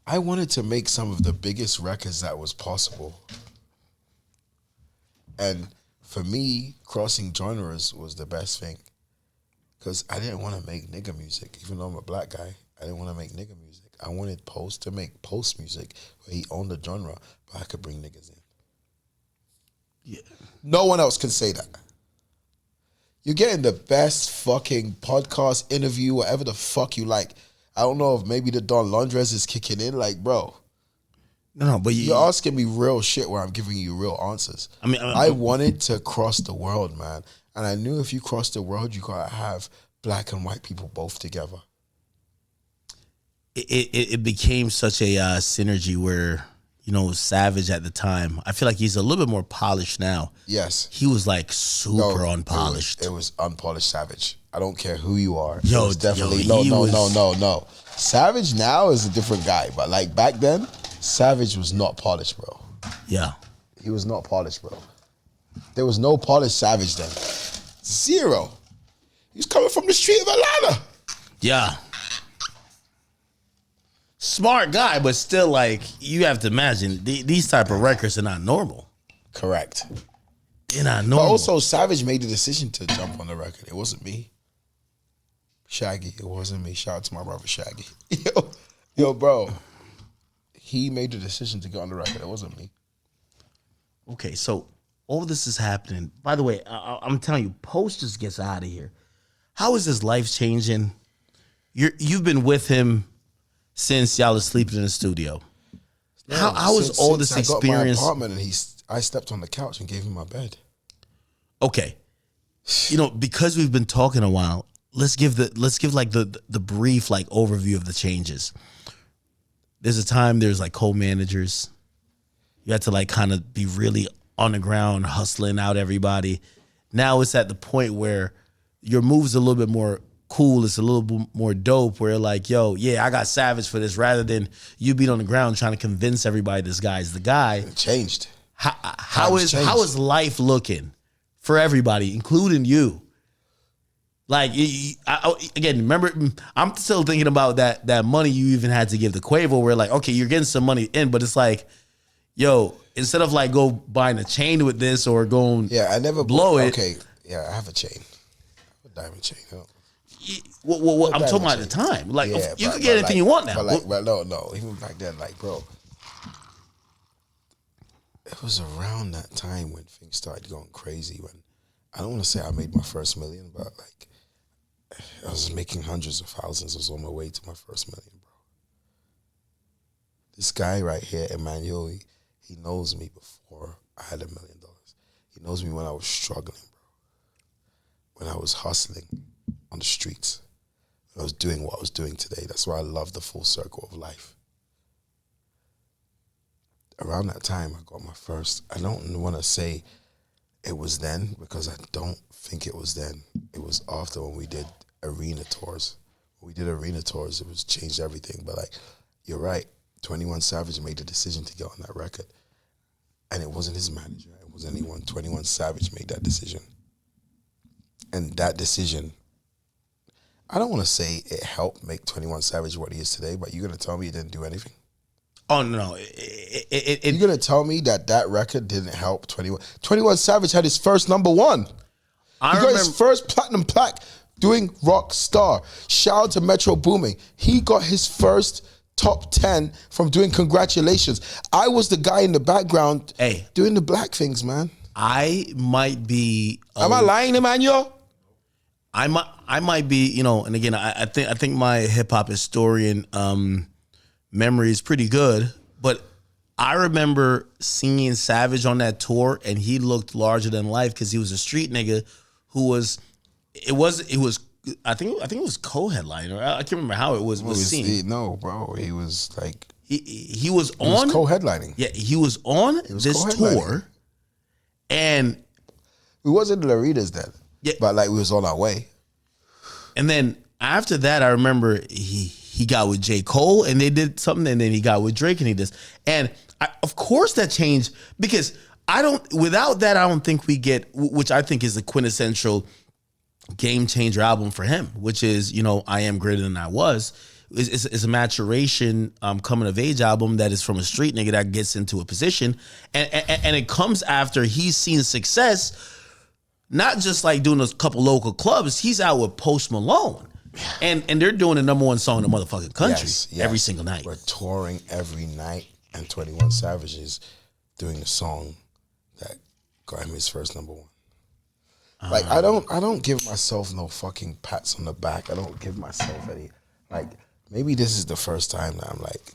I wanted to make some of the biggest records that was possible. And for me, crossing genres was the best thing. Because I didn't want to make nigga music. Even though I'm a black guy, I didn't want to make nigga music. I wanted Post to make Post music where he owned the genre, but I could bring niggas in. Yeah. No one else can say that. You're getting the best fucking podcast, interview, whatever the fuck you like. I don't know if maybe the Don Londres is kicking in. Like, bro. No, but you're asking me real shit where I'm giving you real answers. I wanted to cross the world, man. And I knew if you cross the world, you gotta have black and white people both together. It became such a synergy where, you know, Savage at the time, I feel like he's a little bit more polished now. Yes. He was like super unpolished. It was unpolished Savage. I don't care who you are. Yo, it was definitely no. Savage now is a different guy, but like back then, Savage was not polished, bro. Yeah. He was not polished, bro. There was no polished Savage then. Zero. He was coming from the street of Atlanta. Yeah. Smart guy, but still, like, you have to imagine these type of records are not normal. Correct. They're not normal. But also, Savage made the decision to jump on the record. It wasn't me. Shaggy, it wasn't me. Shout out to my brother Shaggy. Yo, bro. He made the decision to get on the record. It wasn't me. Okay, so all this is happening. By the way, I'm telling you, Post just gets out of here. How is his life changing? You've been with him since y'all was sleeping in the studio. Yeah, how was all this experience? I got my apartment and I slept on the couch and gave him my bed. Okay, you know, because we've been talking a while, let's give like the brief like overview of the changes. There's a time there's like co-managers. You had to like kind of be really on the ground, hustling out everybody. Now it's at the point where your move's a little bit more cool. It's a little bit more dope where like, yo, yeah, I got Savage for this, rather than you being on the ground trying to convince everybody this guy's the guy. It changed. How is life looking for everybody, including you, Like, again, remember, I'm still thinking about that money you even had to give to Quavo, where like, okay, you're getting some money in, but it's like, yo, instead of like go buying a chain with this or going I never blow it. Okay, yeah, I have a chain. A diamond chain. Well, I'm talking about at the time. Like, you can get anything you want now. But no. Even back then, like, bro, it was around that time when things started going crazy. When I don't want to say I made my first million, but like I was making hundreds of thousands. I was on my way to my first million, bro. This guy right here, Emmanuel, he knows me before I had $1 million. He knows me when I was struggling, bro. When I was hustling on the streets. When I was doing what I was doing today. That's why I love the full circle of life. Around that time, I got my first. I don't want to say it was then because I don't think it was then. It was after when we did arena tours. When we did arena tours, it was changed everything. But like, you're right. 21 Savage made the decision to get on that record. And it wasn't his manager. It wasn't anyone. 21 Savage made that decision. And that decision, I don't want to say it helped make 21 Savage what he is today, but you're going to tell me it didn't do anything? Oh, no. You're going to tell me that record didn't help 21? 21 Savage had his first number one. He got his first platinum plaque doing Rock Star. Shout out to Metro Booming. He got his first top 10 from doing Congratulations. I was the guy in the background doing the black things, man. I might be... Am I lying, Emmanuel? I might be, you know, and again, I think my hip-hop historian memory is pretty good, but I remember seeing Savage on that tour, and he looked larger than life because he was a street nigga who was, I think it was co-headliner. I can't remember how it was seen. No, bro, he was like he was on co-headlining. Yeah, he was on this tour, and we wasn't in the arenas then. Yeah, but like we was on our way. And then after that, I remember he got with J. Cole and they did something, and then he got with Drake and he did. And of course that changed because without that, I don't think we get, which I think is the quintessential game changer album for him, which is, you know, I Am Greater Than I Was. It's a maturation coming of age album that is from a street nigga that gets into a position. And it comes after he's seen success, not just like doing a couple local clubs. He's out with Post Malone. And they're doing the number one song in the motherfucking country every single night. We're touring every night, and 21 Savage is doing the song that got him his first number one. Like I don't give myself no fucking pats on the back. I don't give myself any, like, maybe this is the first time that I'm like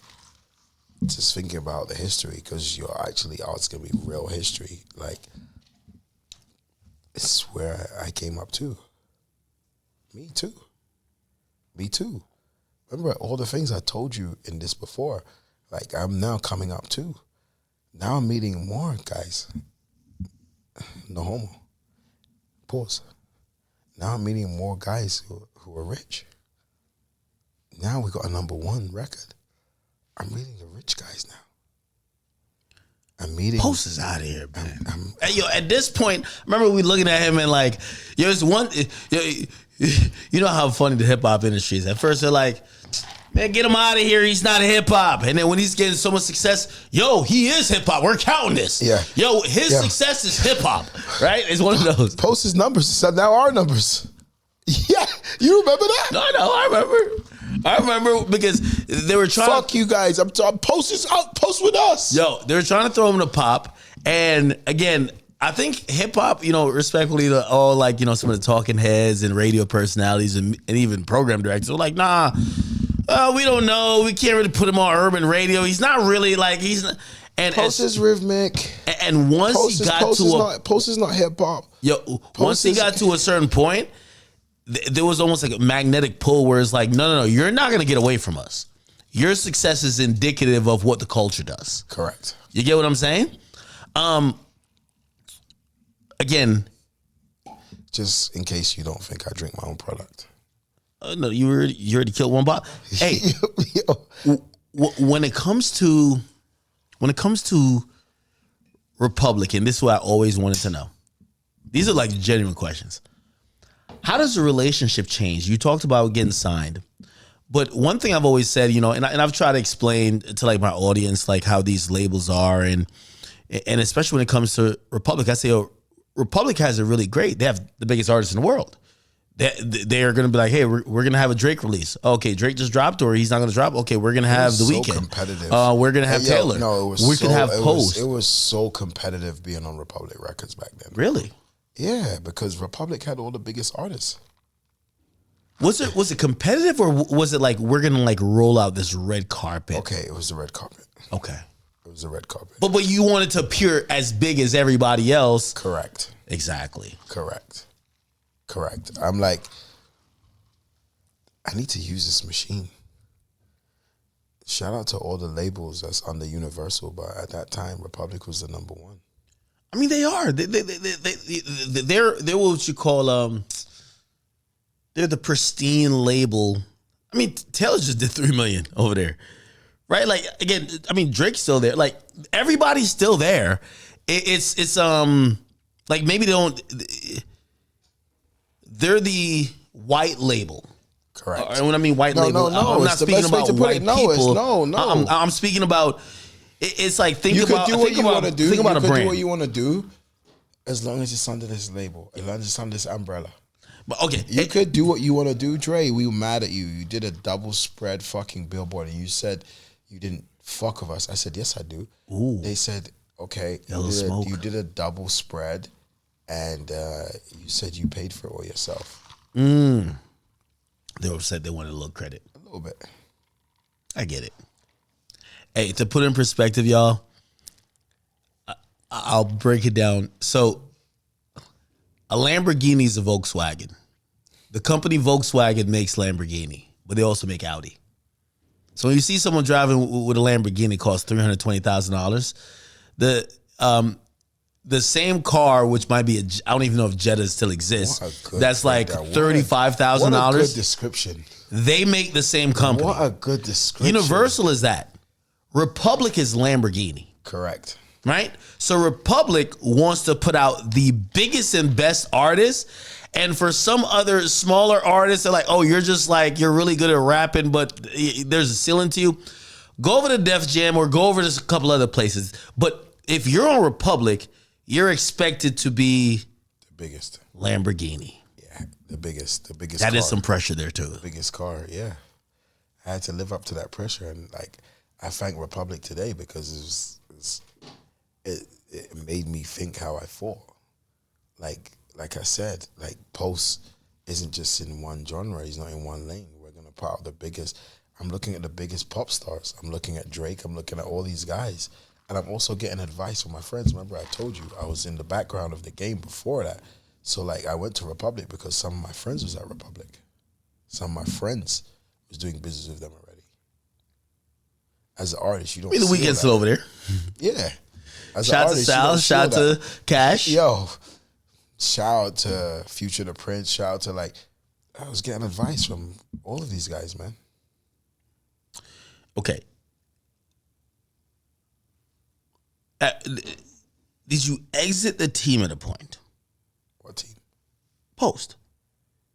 just thinking about the history, because you're actually, it's gonna be real history. Like, it's where I came up to. Me too. Remember all the things I told you in this before. Like, I'm now coming up too. Now I'm meeting more guys. No homo. Pause. Now I'm meeting more guys who are rich. Now we got a number one record. I'm meeting the rich guys now. I'm meeting... Post is out of here, man. Hey, yo, at this point, remember we looking at him and like, yo, it's one... You know how funny the hip-hop industry is. At first, they're like, man, get him out of here. He's not a hip-hop. And then when he's getting so much success, yo, he is hip-hop. We're counting this. Yeah. Yo, his success is hip-hop, right? It's one of those. Post's numbers are now our numbers. Yeah. You remember that? No, I remember because they were trying... Fuck you guys. Post is out. Post with us. Yo, they were trying to throw him to pop. And again... I think hip hop, you know, respectfully to all, like, you know, some of the talking heads and radio personalities and even program directors are like, nah, we don't know. We can't really put him on urban radio. He's not really like, he's not. And Post is rhythmic. And once he got to Post is not hip hop. Yo, once he got to a certain point, there was almost like a magnetic pull where it's like, no, you're not going to get away from us. Your success is indicative of what the culture does. Correct. You get what I'm saying? Again, just in case you don't think I drink my own product. No, you already killed one bottle. Hey, when it comes to Republican, this is what I always wanted to know. These are like genuine questions. How does the relationship change? You talked about getting signed, but one thing I've always said, you know, and I've tried to explain to like my audience like how these labels are, and especially when it comes to Republic, I say, oh, Republic has it really great. They have the biggest artists in the world. They are going to be like, hey, we're going to have a Drake release. Okay, Drake just dropped, or he's not going to drop. Okay, we're going to have The Weeknd. Competitive. We're going to have Taylor. No, it was we could have Post. It was so competitive being on Republic Records back then. Really? Yeah, because Republic had all the biggest artists. Was it competitive, or was it like we're going to like roll out this red carpet? Okay, it was the red carpet. Okay. It was the red carpet. But you wanted to appear as big as everybody else. Correct. Exactly. Correct. I'm like, I need to use this machine. Shout out to all the labels that's under Universal, but at that time, Republic was the number one. I mean, they are. They're what you call they're the pristine label. I mean, Taylor just did 3 million over there, right? Like again, I mean, Drake's still there. Like everybody's still there. It's like maybe they don't. They're the white label. Correct. And when I mean white label, I'm not speaking about white people. No. I'm speaking about. It's like think you about. You could do what you want to do. Think about a brand. Do what you want to do, as long as it's under this label, as long as it's under this umbrella. But okay, you could do what you want to do, Dre. We were mad at you. You did a double spread fucking billboard, and you said you didn't fuck with us. I said yes, I do. Ooh. They said okay. You did a double spread. And you said you paid for it all yourself. They said they wanted a little credit. A little bit. I get it. Hey, to put in perspective, y'all, I'll break it down. So, a Lamborghini is a Volkswagen. The company Volkswagen makes Lamborghini, but they also make Audi. So when you see someone driving with a Lamborghini, it costs $320,000. The same car, which might be I don't even know if Jetta still exists. That's like $35,000. What a good description. They make the same company. What a good description. Universal is that. Republic is Lamborghini. Correct. Right? So Republic wants to put out the biggest and best artists. And for some other smaller artists, they're like, oh, you're really good at rapping, but there's a ceiling to you. Go over to Def Jam or go over to a couple other places. But if you're on Republic, you're expected to be the biggest Lamborghini. Yeah, the biggest. That car. Is some pressure there too. The biggest car, yeah. I had to live up to that pressure, and like I thank Republic today because it made me think how I thought. Like I said, like Post isn't just in one genre. He's not in one lane. We're gonna put out the biggest. I'm looking at the biggest pop stars. I'm looking at Drake. I'm looking at all these guys. And I'm also getting advice from my friends. Remember, I told you I was in the background of the game before that. So, like, I went to Republic because some of my friends was at Republic. Some of my friends was doing business with them already. As an artist, you don't. The Weeknd's still over there. Yeah. As shout out to Sal. Shout out to Cash. Yo, shout out to Future the Prince. Shout out to I was getting advice from all of these guys, man. Okay. Did you exit the team at a point? What team? Post.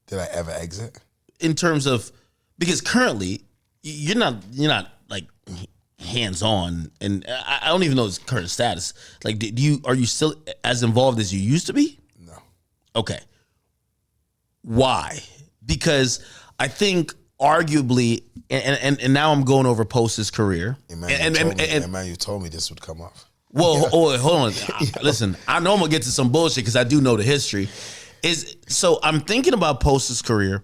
Did I ever exit? In terms of, because currently you're not like hands on, and I don't even know his current status. Like, are you still as involved as you used to be? No. Okay. Why? Because I think arguably, and now I'm going over Post's career. Emmanuel told me this would come up. Well, hold on. Listen, I know I'm gonna get to some bullshit because I do know the history. So I'm thinking about Post's career.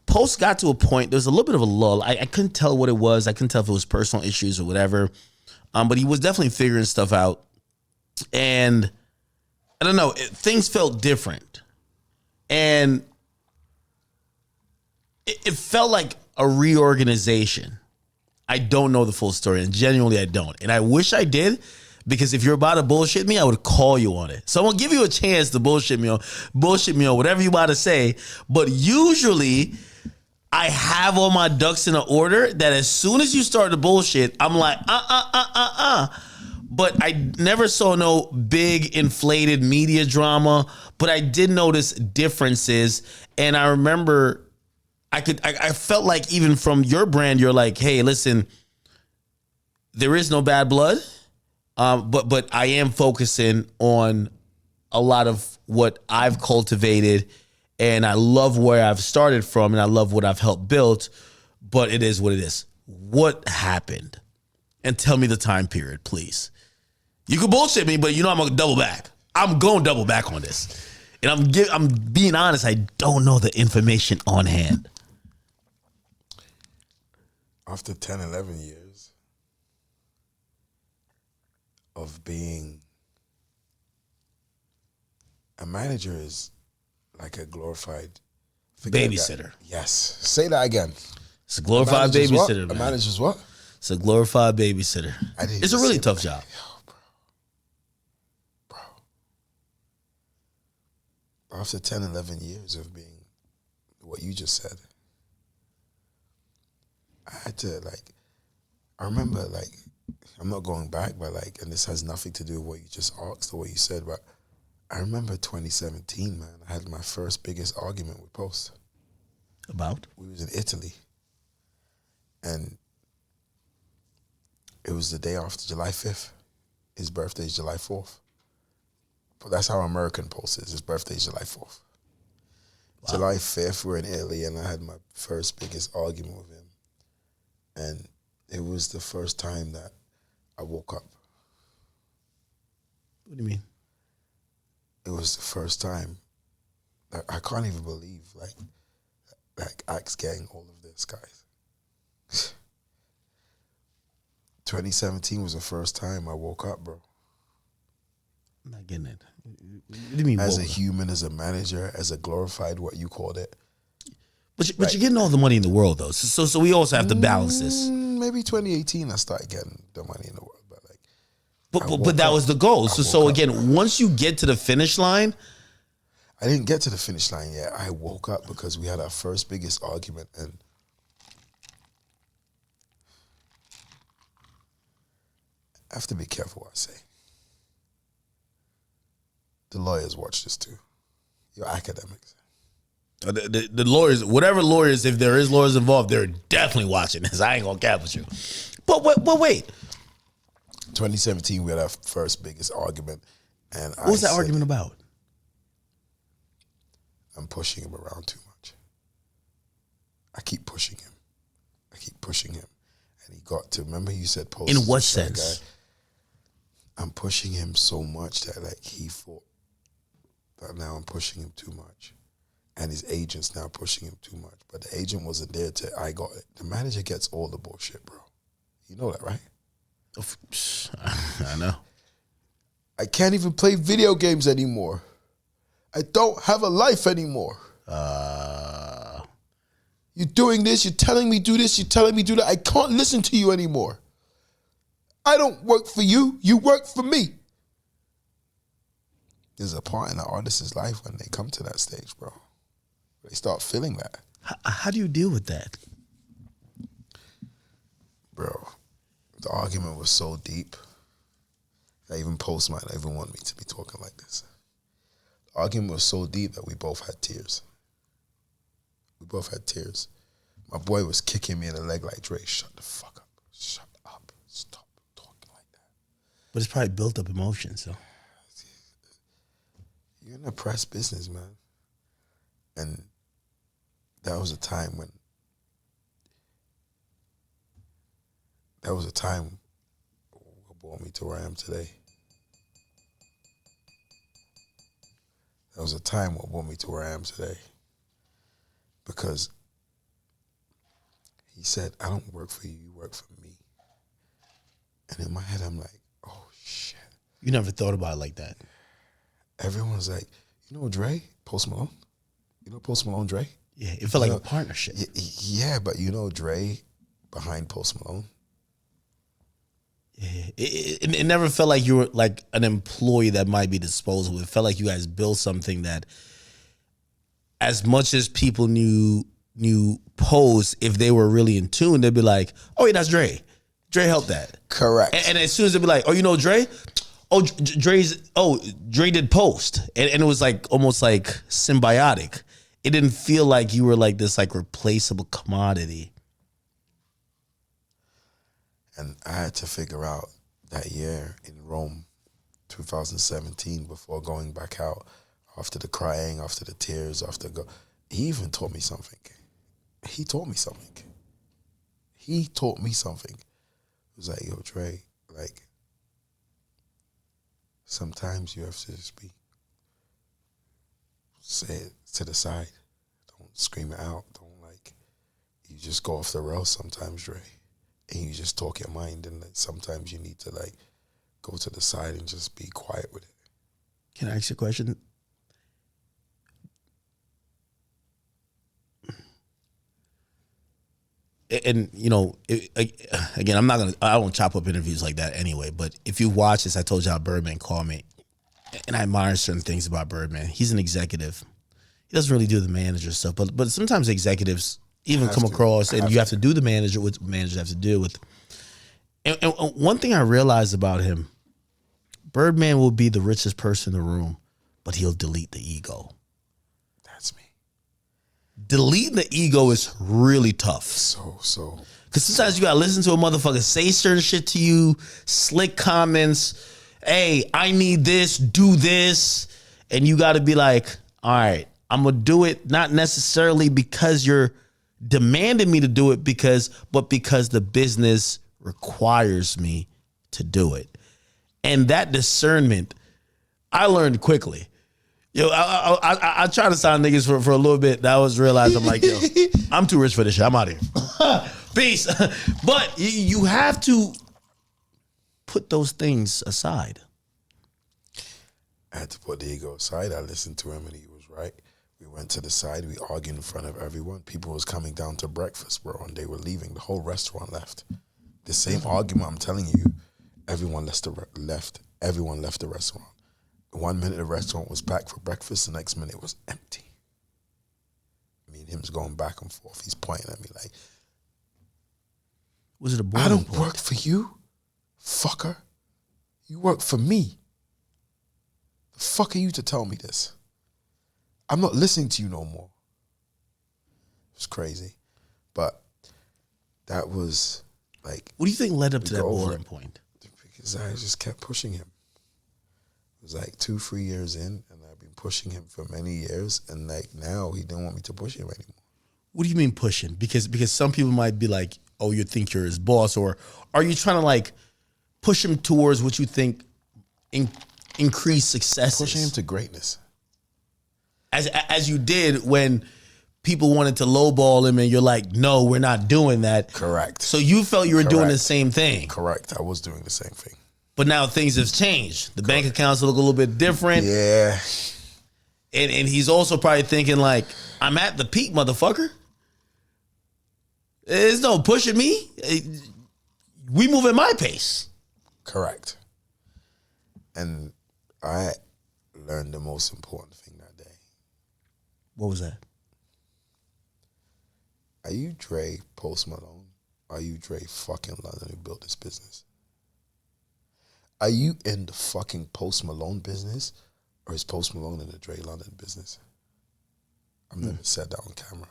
Post got to a point. There's a little bit of a lull. I couldn't tell what it was. I couldn't tell if it was personal issues or whatever. But he was definitely figuring stuff out. And I don't know. Things felt different, and it felt like a reorganization. I don't know the full story, and genuinely I don't. And I wish I did. Because if you're about to bullshit me, I would call you on it. So I'm gonna give you a chance to bullshit me on whatever you about to say. But usually, I have all my ducks in an order that as soon as you start the bullshit, I'm like, But but I never saw no big inflated media drama. But I did notice differences, and I remember I felt like even from your brand, you're like, hey, listen, there is no bad blood, but I am focusing on a lot of what I've cultivated, and I love where I've started from, and I love what I've helped build. But it is what it is. What happened? And tell me the time period, please. You can bullshit me, but you know I'm gonna double back. I'm going to double back on this, and I'm being honest. I don't know the information on hand. After 10, 11 years of being a manager is like a glorified babysitter. Yes. Say that again. It's a glorified babysitter, man. A manager's what? It's a glorified babysitter. It's a really tough job. Yo, bro. After 10, 11 years of being what you just said, I had to, I remember, I'm not going back, but, and this has nothing to do with what you just asked or what you said, but I remember 2017, man. I had my first biggest argument with Post. About? We was in Italy. And it was the day after July 5th. His birthday is July 4th. But that's how American Post is. His birthday is July 4th. Wow. July 5th, we're in Italy, and I had my first biggest argument with him. And it was the first time that I woke up. What do you mean? It was the first time. I can't even believe, Axe getting all of this, guys. 2017 was the first time I woke up, bro. I'm not getting it. What do you mean? As a human, as a manager, as a glorified, what you called it. But you're getting all the money in the world, though. So we also have to balance this. Maybe 2018, I started getting the money in the world, but that was the goal. So again, once you get to the finish line, I didn't get to the finish line yet. I woke up because we had our first biggest argument, and I have to be careful what I say. The lawyers watch this too. Your academics. The lawyers, whatever lawyers, if there is lawyers involved, they're definitely watching this. I ain't gonna cap with you. But wait. 2017, we had our first biggest argument, and what was that argument about? I'm pushing him around too much. I keep pushing him, and he got to. Remember, you said Post. In what sense? I'm pushing him so much that he thought that now I'm pushing him too much. And his agent's now pushing him too much. But the agent wasn't there I got it. The manager gets all the bullshit, bro. You know that, right? I know. I can't even play video games anymore. I don't have a life anymore. You're doing this, you're telling me do this, you're telling me do that. I can't listen to you anymore. I don't work for you, you work for me. There's a part in the artist's life when they come to that stage, bro. They start feeling that. How do you deal with that? Bro, the argument was so deep that even Post might not even want me to be talking like this. The argument was so deep that we both had tears. My boy was kicking me in the leg like, Dre, shut the fuck up. Shut up. Stop talking like that. But it's probably built up emotion, so. You're in a press business, man. And that was a time what brought me to where I am today. Because he said, I don't work for you, you work for me. And in my head, I'm like, oh, shit. You never thought about it like that? Everyone's like, you know Dre? Post Malone? You know Post Malone, Dre? Yeah, it felt like a partnership. Yeah, but you know Dre behind Post Malone? Yeah, it never felt like you were like an employee that might be disposable. It felt like you guys built something that, as much as people knew Pose, if they were really in tune, they'd be like, oh yeah, that's Dre. Dre helped that. Correct. And as soon as they'd be like, oh, you know Dre? Oh, Dre did Post. And it was like almost like symbiotic. It didn't feel like you were like this like replaceable commodity. And I had to figure out that year in Rome, 2017, before going back out, after the crying, after the tears, he even taught me something. He taught me something. It was like, yo, Dre, like, sometimes you have to just say it to the side. Don't scream it out. You just go off the rails sometimes, Dre. And you just talk your mind, and like, sometimes you need to like go to the side and just be quiet with it. Can I ask you a question? And you know, again, I don't chop up interviews like that anyway. But if you watch this, I told you how Birdman called me, and I admire certain things about Birdman. He's an executive. He doesn't really do the manager stuff, but sometimes executives even come across, and you have to do the manager, what managers have to deal with. And one thing I realized about him, Birdman will be the richest person in the room, but he'll delete the ego. That's me. Deleting the ego is really tough. So. Because sometimes you gotta listen to a motherfucker say certain shit to you, slick comments. Hey, I need this, do this. And you gotta be like, all right, I'm gonna do it, not necessarily because you're demanding me to do it, but because the business requires me to do it. And that discernment, I learned quickly. Yo, I try to sign niggas for a little bit. That was realized. I'm like, yo, I'm too rich for this shit. I'm out of here. Peace. But you have to put those things aside. I had to put the ego aside. I listened to him and he was right. We went to the side. We argued in front of everyone. People was coming down to breakfast, bro, and they were leaving. The whole restaurant left. The same argument I'm telling you, everyone left. Everyone left the restaurant. 1 minute the restaurant was packed for breakfast. The next minute it was empty. Me and him's going back and forth. He's pointing at me like, was it a I don't work for you, fucker. You work for me. The fuck are you to tell me this? I'm not listening to you no more. It was crazy. But that was like... What do you think led up to that boiling point? Because I just kept pushing him. It was like 2-3 years in, and I've been pushing him for many years, and like now he didn't want me to push him anymore. What do you mean pushing? Because some people might be like, oh, you think you're his boss, or are you trying to like push him towards what you think increase success? Pushing him to greatness. As you did when people wanted to lowball him, and you're like, no, we're not doing that. Correct. So you felt you were doing the same thing. Correct. I was doing the same thing. But now things have changed. The bank accounts look a little bit different. Yeah. And he's also probably thinking like, I'm at the peak, motherfucker. There's no pushing me. We move at my pace. Correct. And I learned the most important thing that day. What was that? Are you Dre Post Malone? Are you Dre fucking London who built this business? Are you in the fucking Post Malone business, or is Post Malone in the Dre London business? I've never said that on camera.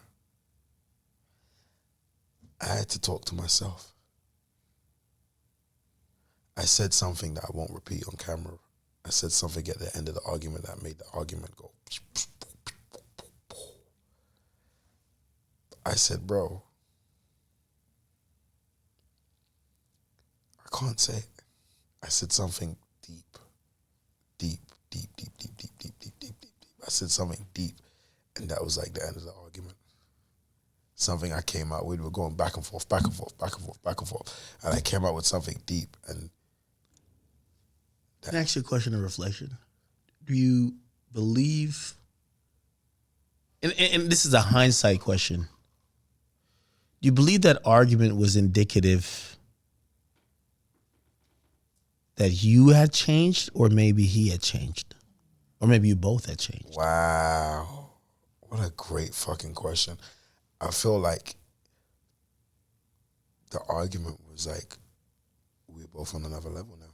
I had to talk to myself. I said something that I won't repeat on camera. I said something at the end of the argument that made the argument go. I said, bro, I can't say it. I said something deep. I said something deep, and that was like the end of the argument. Something I came out with, we were going back and forth, and I came out with something deep. And Can I ask you a question of reflection? Do you believe, and this is a hindsight question, do you believe that argument was indicative that you had changed, or maybe he had changed? Or maybe you both had changed? Wow. What a great fucking question. I feel like the argument was like both on another level now.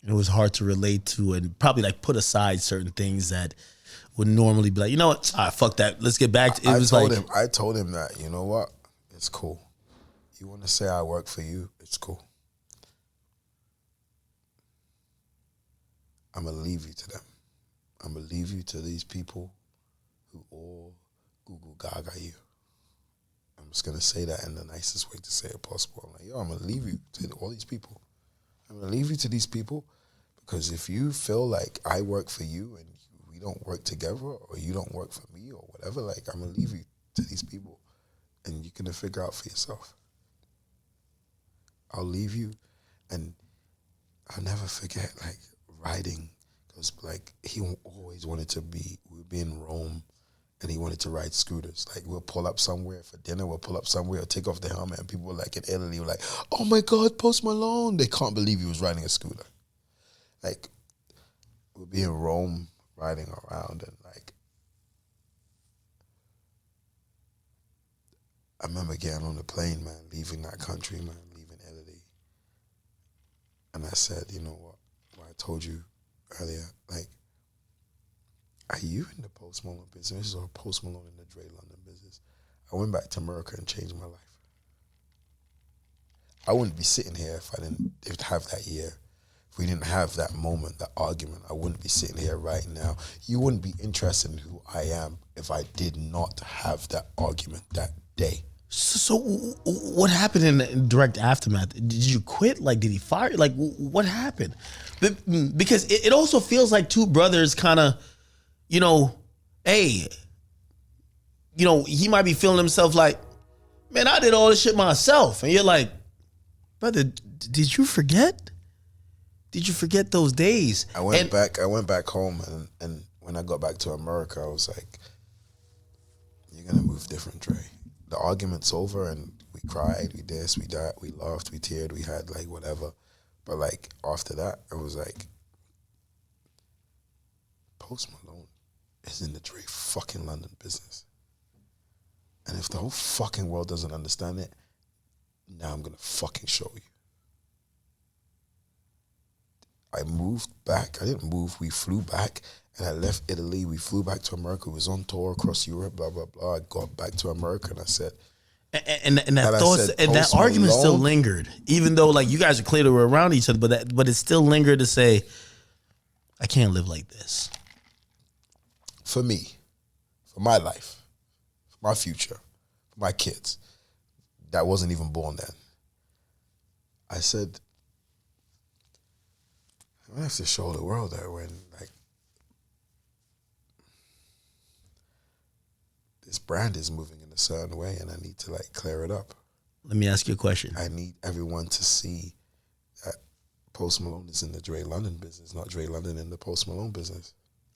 It was hard to relate to and probably like put aside certain things that would normally be like, you know what? Fuck that. Let's get back to it. I told him that, you know what? It's cool. You want to say I work for you? It's cool. I'm going to leave you to them. I'm going to leave you to these people who all Google Gaga you. I'm just going to say that in the nicest way to say it possible. I'm like, yo, I'm going to leave you to all these people. I'm going to leave you to these people because if you feel like I work for you and we don't work together or you don't work for me or whatever, like I'm going to leave you to these people and you can figure out for yourself. I'll leave you, and I'll never forget, like, riding, because, like, he always wanted to be, we'd be in Rome, and he wanted to ride scooters. Like, we'll pull up somewhere for dinner, we'll pull up somewhere, take off the helmet, and people were like, in Italy, were like, oh my God, Post Malone. They can't believe he was riding a scooter. Like, we'll be in Rome, riding around, and, like, I remember getting on the plane, man, leaving that country, man, leaving Italy. And I said, you know what I told you earlier, like, are you in the Post Malone business or Post Malone in the Dre London business? I went back to America and changed my life. I wouldn't be sitting here if I didn't have that year. If we didn't have that moment, that argument, I wouldn't be sitting here right now. You wouldn't be interested in who I am if I did not have that argument that day. So what happened in direct aftermath? Did you quit? Like, did he fire? Like, what happened? Because it also feels like two brothers kind of, you know, hey, you know, he might be feeling himself like, man, I did all this shit myself. And you're like, brother, did you forget? Did you forget those days? I went back home, and when I got back to America, I was like, you're going to move different, Dre. The argument's over, and we cried, we this, we that, we laughed, we teared, we had like whatever. But like after that, it was like, Post Malone is in the Dre fucking London business. And if the whole fucking world doesn't understand it, now I'm gonna fucking show you. I moved back. I didn't move. We flew back, and I left Italy. We flew back to America. We was on tour across Europe. Blah blah blah. I got back to America, and I said, and that argument still lingered, even though like you guys are clearly around each other, but it still lingered to say, I can't live like this. For me, for my life, for my future, for my kids, that wasn't even born then. I said, I have to show the world that when like this brand is moving in a certain way, and I need to like clear it up. Let me ask you a question. I need everyone to see that Post Malone is in the Dre London business, not Dre London in the Post Malone business.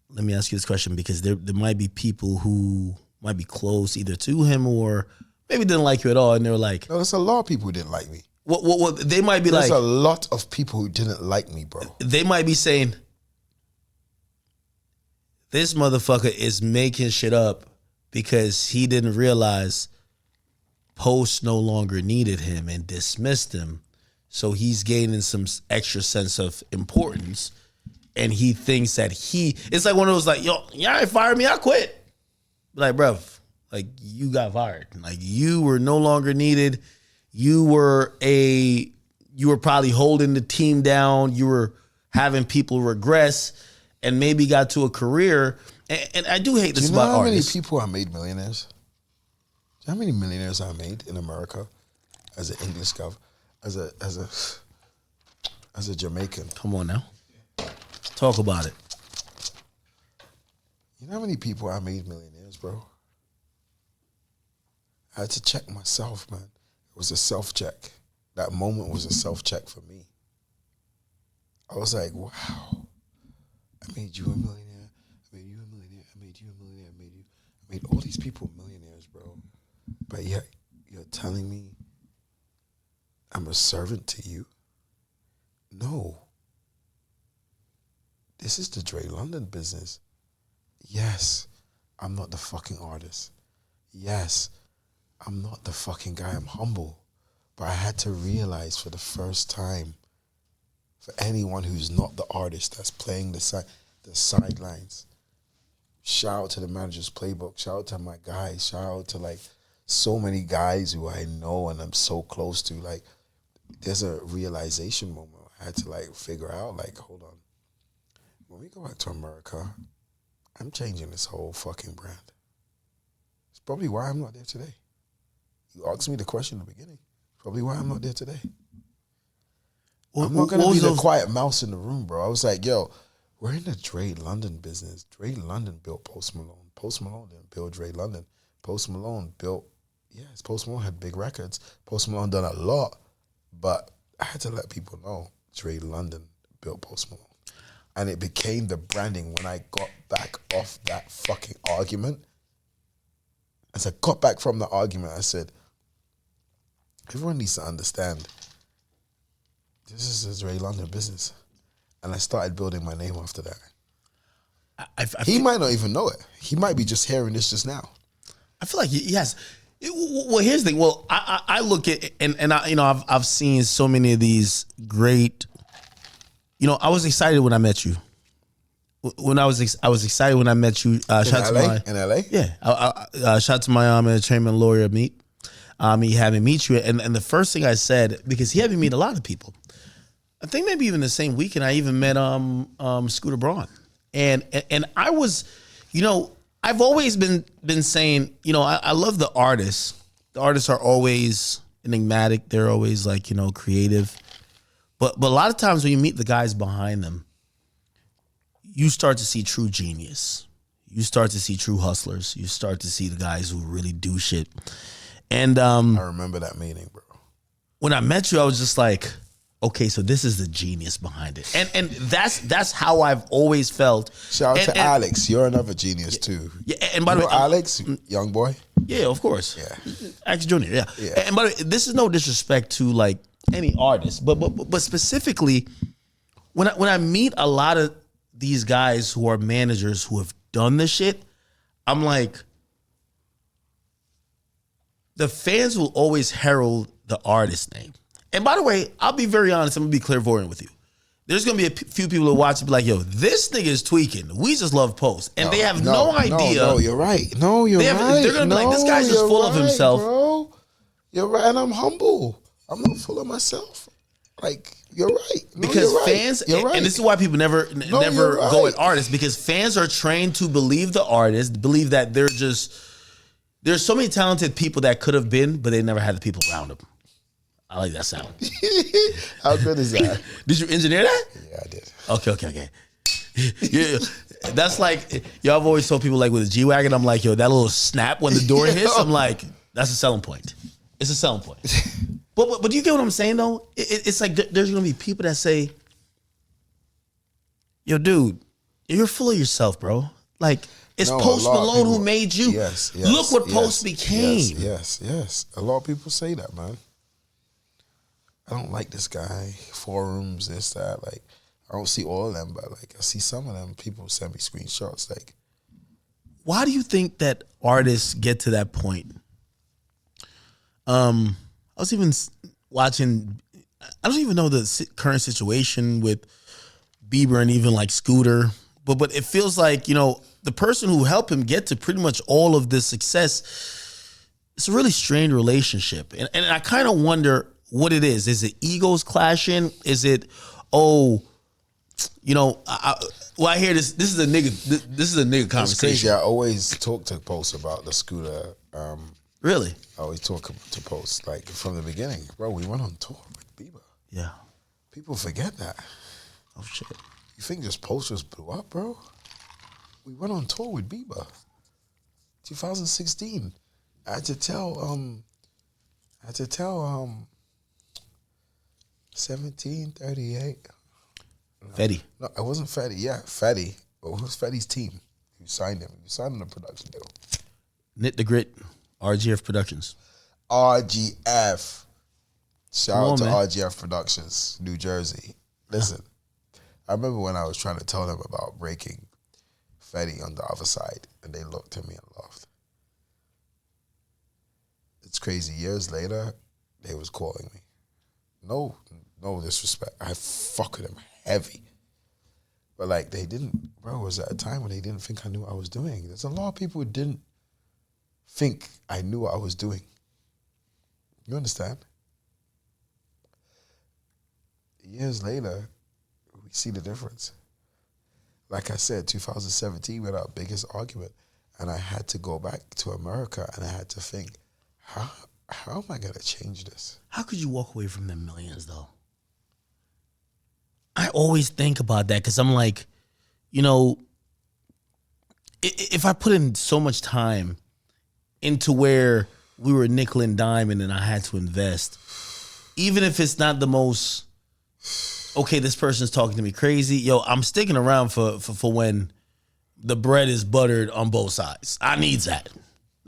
Let me ask you this question, because there might be people who might be close either to him or maybe didn't like you at all, and they were like, no, there's a lot of people who didn't like me. What they might be There's like, a lot of people who didn't like me, bro. They might be saying, this motherfucker is making shit up because he didn't realize Post no longer needed him and dismissed him. So he's gaining some extra sense of importance. And he thinks that it's like one of those like, yo, y'all ain't fired me, I quit. Like, bro, like you got fired. Like you were no longer needed. You were probably holding the team down. You were having people regress and maybe got to a career. And I do hate this about artists. Do you know how many people I made millionaires? Do you know how many millionaires I made in America as an English guy, as a Jamaican? Come on now. Talk about it. You know how many people I made millionaires, bro? I had to check myself, man. It was a self-check. That moment was a self-check for me. I was like, wow, I made you a millionaire. I made you a millionaire. I made you a millionaire. I made all these people millionaires, bro. But yet you're telling me I'm a servant to you? No. This is the Dre London business. Yes, I'm not the fucking artist. Yes, I'm not the fucking guy. I'm humble. But I had to realize for the first time, for anyone who's not the artist that's playing the sidelines, shout out to the manager's playbook, shout out to my guys, shout out to like so many guys who I know and I'm so close to. Like, there's a realization moment. I had to like figure out, like, hold on. When we go back to America, I'm changing this whole fucking brand. It's probably why I'm not there today. You asked me the question in the beginning. Probably why I'm not there today. I'm not going to be the quiet mouse in the room, bro. I was like, yo, we're in the Dre London business. Dre London built Post Malone. Post Malone didn't build Dre London. Post Malone built, yes, Post Malone had big records. Post Malone done a lot, but I had to let people know Dre London built Post Malone. And it became the branding when I got back off that fucking argument. As I got back from the argument, I said, everyone needs to understand this is a Dre London business. And I started building my name after that. He might not even know it. He might be just hearing this just now. I feel like he has. Well, here's the thing. Well, I look at and I, you know, I've seen so many of these great. You know, I was excited when I met you. When I was excited when I met you. In LA? Yeah. Shout out to my entertainment lawyer meet. He had me meet you, and the first thing I said, because he had me meet a lot of people. I think maybe even the same weekend I even met Scooter Braun, and I was, you know, I've always been saying, you know, I love the artists. The artists are always enigmatic. They're always like, you know, creative, but a lot of times when you meet the guys behind them, you start to see true genius. You start to see true hustlers. You start to see the guys who really do shit. And I remember that meeting, bro. When I met you, I was just like, okay, so this is the genius behind it. And that's how I've always felt. Shout out to Alex. You're another genius too. Yeah, and by the way, Alex, young boy. Yeah, of course. Yeah. Alex Jr., yeah. And by the way, this is no disrespect to like any artist, but specifically when I meet a lot of these guys who are managers who have done this shit, I'm like, the fans will always herald the artist name. And by the way, I'll be very honest. I'm going to be clairvoyant with you. There's going to be a few people who watch and be like, yo, this nigga is tweaking. We just love Post. And they have no idea. No, you're right. No, you're right. They're going to be like, this guy's just full of himself. Bro. You're right. And I'm humble. I'm not full of myself. Like, you're right. No, because you're fans, right. And this is why people never go at artists, because fans are trained to believe the artist, believe that there's so many talented people that could have been, but they never had the people around them. I like that sound. How good is that? Did you engineer that? Yeah, I did. Okay. Yeah, that's like, yo, I've always told people like with a G-Wagon, I'm like, yo, that little snap when the door hits, I'm like, that's a selling point. It's a selling point. But do you get what I'm saying though? It's like there's gonna be people that say, yo, dude, you're full of yourself, bro. Like, it's Post Malone who made you. Yes. Look what Post became. Yes. A lot of people say that, man. I don't like this guy. Forums, this, that. Like, I don't see all of them, but like I see some of them. People send me screenshots. Like, why do you think that artists get to that point? I was even watching. I don't even know the current situation with Bieber and even like Scooter, but it feels like, you know, the person who helped him get to pretty much all of this success. It's a really strained relationship, and I kind of wonder what it is. Is it egos clashing? Is it, you know, I hear this. This is a nigga conversation. It's crazy. I always talk to Post about the Scooter. Really? I always talk to Post like from the beginning, bro. We went on tour with Bieber. Yeah. People forget that. Oh shit. You think this Post just blew up, bro? We went on tour with Bieber. 2016. I had to tell 1738. Fetty. No, it wasn't Fetty. Yeah, Fetty. But it was Fetty's team who signed him. He signed him a production deal. Knit the Grit, RGF Productions. RGF. Shout out to man. RGF Productions, New Jersey. Listen, I remember when I was trying to tell them about breaking Fetty on the other side, and they looked at me and laughed. It's crazy. Years later, they was calling me. No disrespect. I fuck with them heavy. But like they didn't, bro, it was at a time when they didn't think I knew what I was doing. There's a lot of people who didn't think I knew what I was doing. You understand? Years later, we see the difference. Like I said, 2017 was our biggest argument. And I had to go back to America and I had to think, how am I going to change this? How could you walk away from them millions, though? I always think about that because I'm like, you know, if I put in so much time into where we were nickel and diming and I had to invest, even if it's not the most, okay, this person's talking to me crazy, yo, I'm sticking around for when the bread is buttered on both sides. I need that.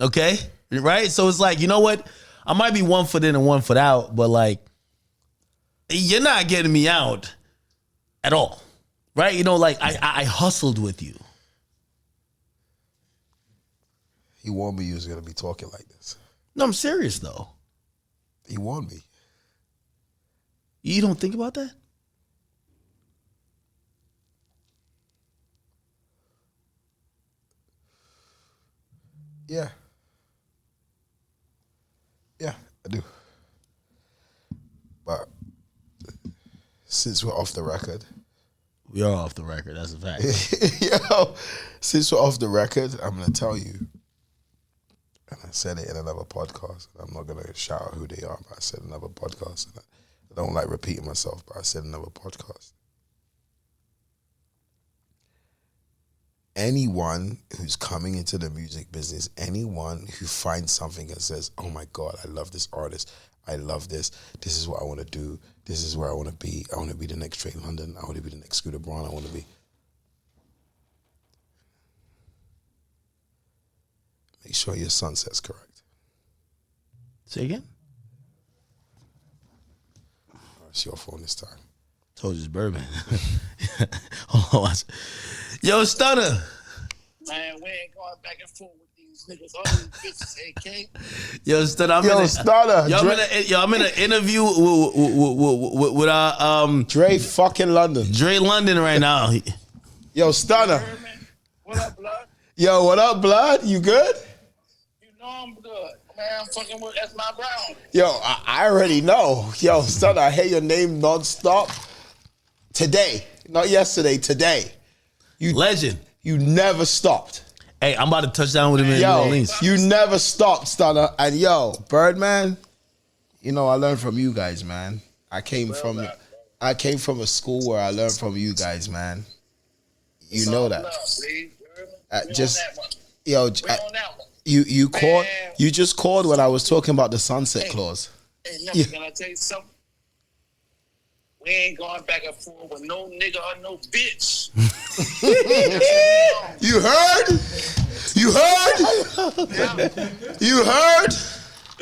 Okay? Right? So it's like, you know what? I might be 1 foot in and 1 foot out, but like, you're not getting me out at all. Right? You know, like I hustled with you. He warned me he was going to be talking like this. No, I'm serious though. He warned me. You don't think about that? Yeah. Yeah, I do. But since we're off the record. We are off the record, that's a fact. Yo, since we're off the record, I'm going to tell you, and I said it in another podcast, and I'm not going to shout out who they are, but I said another podcast, and I don't like repeating myself, but I said another podcast. Anyone who's coming into the music business, anyone who finds something and says, oh my God, I love this artist, I love this is what I want to do, this is where I want to be the next Drake London, I want to be the next Scooter Braun, I want to be. Make sure your sunset's correct. Say again? Oh, it's your phone this time. Told you it's bourbon. Hold on. Yo, Stunner. Man, we ain't going back and forth with these niggas. All these bitches, AK. Yo, Stunner. I'm in an interview with our Dre fucking London. Dre London right now. Yo, Stunner. What up, blood? Yo, what up, blood? You good? You know I'm good. Man, I'm fucking with that's my brown. Yo, I already know. Yo, Stunner, I hear your name nonstop. Today, not yesterday, today. You legend. You never stopped. Hey, I'm about to touch down with him in New Orleans. You never stopped, Stunner. And yo, Birdman, you know, I learned from you guys, man. I came from a school where I learned from you guys, man. You know that. You just called when I was talking about the sunset clause. Hey, can I tell you something? We ain't going back and forth with no nigga or no bitch. You heard? You heard? Yeah. You heard?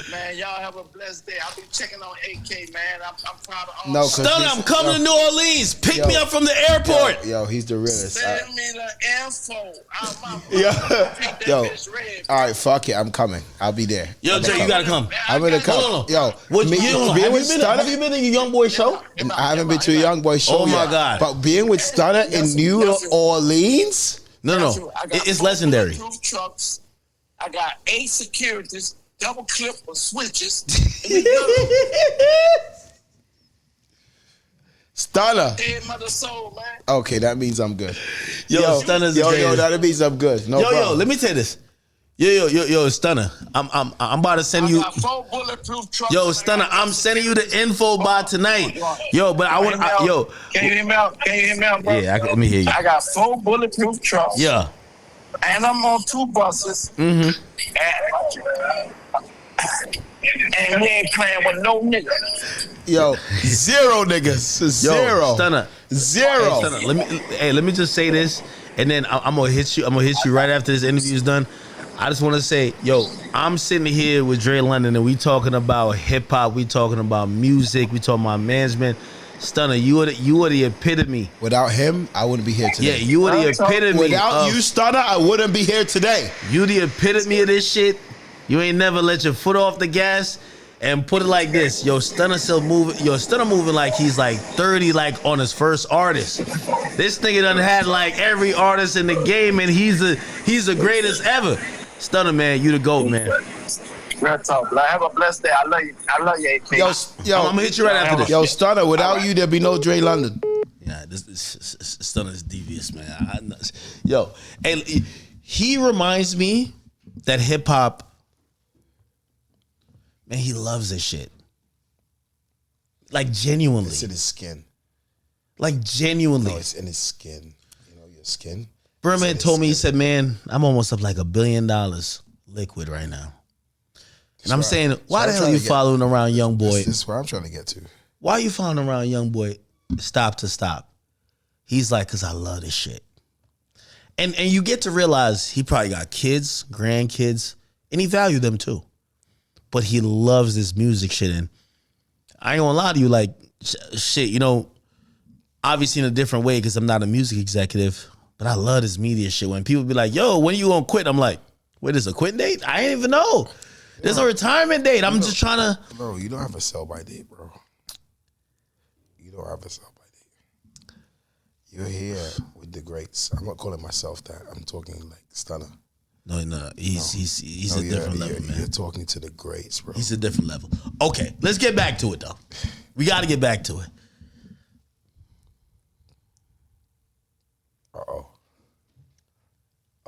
Man, y'all have a blessed day. I'll be checking on AK, man. I'm proud of all. No, Stunner, I'm coming to New Orleans. Pick me up from the airport. Yo, he's the realest. Send me the info. Yo. All right, fuck it. I'm coming. I'll be there. Yo, Jay, you gotta come. I'm gonna come. Hold on. Yo, have you been in a Young Boy show? I haven't been to a Young Boy show. Oh my yet. God! But being with Stunner in New Orleans, no, it's legendary. Trucks. I got 8 securities. Double clip or switches. Stunner. Dead mother soul, man. Okay, that means I'm good. Yo, Stunner's yo, that means I'm good. No problem. Yo, let me tell you this. Yo, Stunner. I'm about to send you. I got 4 bulletproof trucks. Yo, Stunner, I'm sending you the info by tonight. Yo, but I want yo. Can you hear me out, bro? Yeah, let me hear you. I got 4 bulletproof trucks. Yeah. And I'm on 2 buses. Mm-hmm. And we ain't playing with no niggas. Yo, 0 niggas. 0. Yo, Stunner. 0. Hey, Stunner, let me just say this, and then I'm gonna hit you. I'm gonna hit you right after this interview is done. I just want to say, yo, I'm sitting here with Dre London, and we talking about hip hop. We talking about music. We talking about management. Stunner, you are the epitome. Without him, I wouldn't be here today. Yeah, you are the epitome. Without you, Stunner, I wouldn't be here today. You the epitome of this shit. You ain't never let your foot off the gas. and put it like this. Yo, Stunner still moving. Yo, Stunner moving like he's like 30, like on his first artist. This nigga done had like every artist in the game, and he's the greatest ever. Stunner, man, you the GOAT, man. Real talk. Like, have a blessed day. I love you. I love you, AP. Yo, I'm gonna hit you right after this. Yo, Stunner, without you, there'd be no Dre London. Yeah, this Stunner is devious, man. Yo, hey, he reminds me that hip hop, man, he loves this shit. Like genuinely. It's in his skin. Like genuinely. No, it's in his skin. You know, your skin. Berman told me, he said, man, I'm almost up like $1 billion liquid right now. And I'm saying, why the hell are you following around young boy? This is where I'm trying to get to. Why are you following around young boy stop to stop? He's like, because I love this shit. And you get to realize he probably got kids, grandkids, and he valued them too. But he loves this music shit. And I ain't gonna lie to you, like, shit, you know, obviously in a different way because I'm not a music executive, but I love this media shit. When people be like, yo, when you gonna quit? I'm like, wait, there's a quit date? I ain't even know. There's a retirement date. I'm just trying to. Bro, you don't have a sell by date, bro. You don't have a sell by date. You're here with the greats. I'm not calling myself that. I'm talking like Stunner. No, he's a different level, man. You're talking to the greats, bro. He's a different level. Okay, let's get back to it though. We got to get back to it.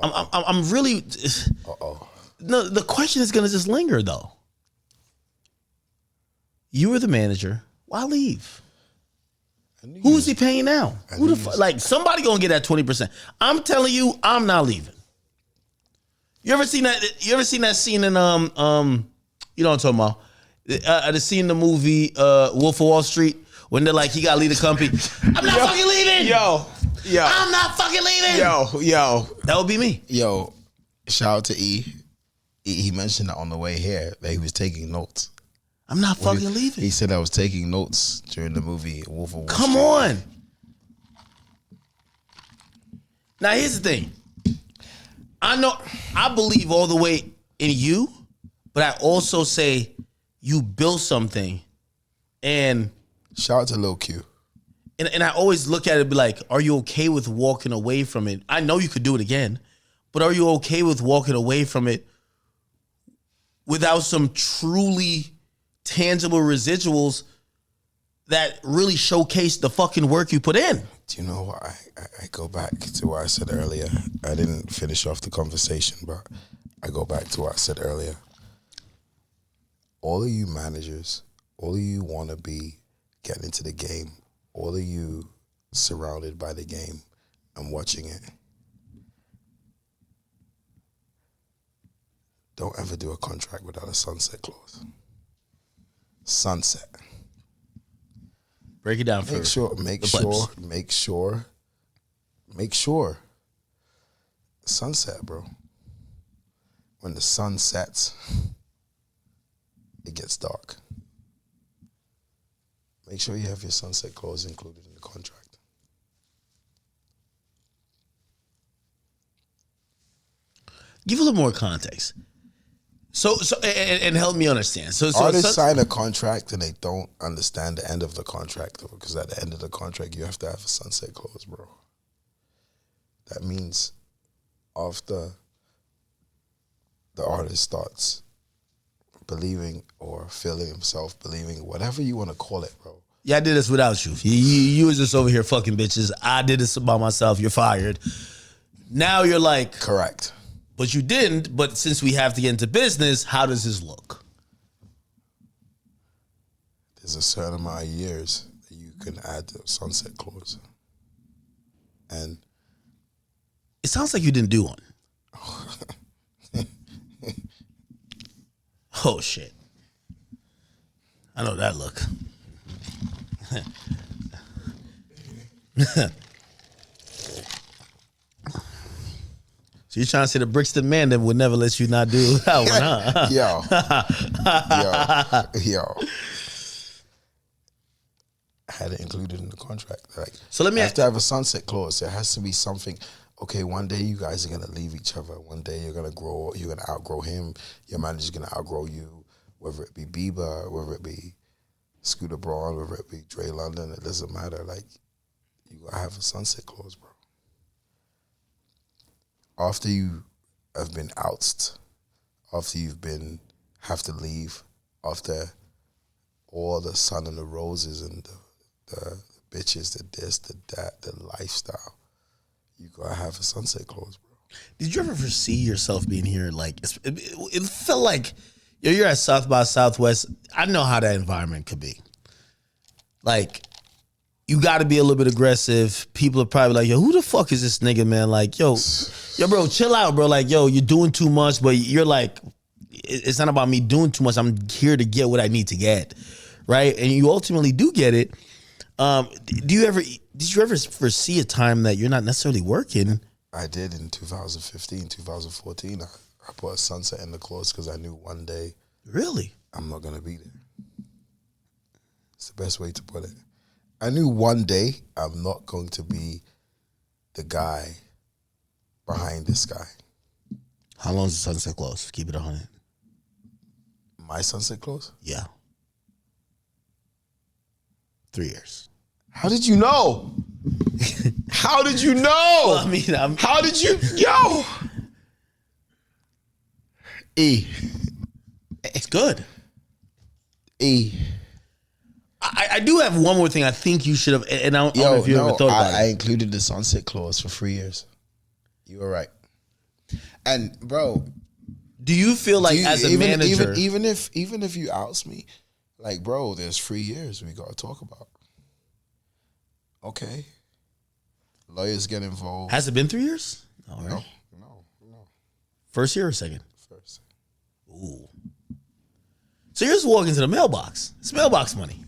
I'm really. No, the question is going to just linger though. You were the manager. Why leave? Who's he paying now? Who the fuck? Like, somebody gonna get that 20%. I'm telling you, I'm not leaving. You ever seen that? You ever seen that scene in you know what I'm talking about? The scene in the movie Wolf of Wall Street when they're like, he gotta leave the company. I'm not fucking leaving. Yo, I'm not fucking leaving. Yo, that would be me. Yo, shout out to E. He mentioned that on the way here that he was taking notes. I'm not fucking leaving. He said I was taking notes during the movie Wolf of Wall Street. Come on. Now here's the thing. I believe all the way in you, but I also say you built something, and shout out to Lil Q. And I always look at it and be like, are you okay with walking away from it? I know you could do it again, but are you okay with walking away from it without some truly tangible residuals that really showcase the fucking work you put in? Do you know what? I go back to what I said earlier. I didn't finish off the conversation, but I go back to what I said earlier. All of you managers, all of you want to be getting into the game, all of you surrounded by the game and watching it, don't ever do a contract without a sunset clause. Sunset. Break it down for Make sure. Sunset, bro. When the sun sets, it gets dark. Make sure you have your sunset clause included in the contract. Give a little more context. So and help me understand. So Artists sign a contract and they don't understand the end of the contract, though, because at the end of the contract you have to have a sunset clause, bro. That means after the artist starts believing or feeling himself believing, whatever you want to call it, bro. Yeah, I did this without you. You was just over here fucking bitches. I did this by myself. You're fired. Now you're like, correct. But you didn't. But since we have to get into business, how does this look? There's a certain amount of years that you can add the sunset clause. And it sounds like you didn't do one. Oh, shit. I know that look. So you're trying to say the Brixton man that would never let you not do that one, huh? Yo. I had it included in the contract. Like, so let me have to have a sunset clause. There has to be something. Okay, one day you guys are gonna leave each other. One day you're gonna grow. You're gonna outgrow him. Your manager's gonna outgrow you. whether it be Bieber, whether it be Scooter Braun, whether it be Dre London, it doesn't matter. Like, you gotta have a sunset clause, bro. After you have been ousted, after have to leave, after all the sun and the roses and the bitches, the this, the that, the lifestyle, you gotta have a sunset clause, bro. Did you ever foresee yourself being here? Like, it felt like you're at South by Southwest. I know how that environment could be. Like, you got to be a little bit aggressive. People are probably like, yo, who the fuck is this nigga, man? Like, yo, bro, chill out, bro. Like, yo, you're doing too much, but you're like, it's not about me doing too much. I'm here to get what I need to get, right? And you ultimately do get it. Did you ever foresee a time that you're not necessarily working? I did in 2015, 2014. I put a sunset in the clause because I knew one day. Really? I'm not going to be there. It's the best way to put it. I knew one day I'm not going to be the guy behind this guy. How long is the sunset clause? Keep it 100. My sunset clause? Yeah. 3 years. How did you know? How did you know? Well, I mean, how did you? Yo! E. It's good. E. I do have one more thing I think you should have, and I don't know if you ever thought about it. I included the sunset clause for 3 years. You were right. And bro, do you feel like as a manager, even if you oust me, like, bro, there's 3 years we gotta talk about. Okay. Lawyers get involved. Has it been 3 years? All right. No. First year or second? First. Ooh. So you're just walking to the mailbox. It's mailbox money.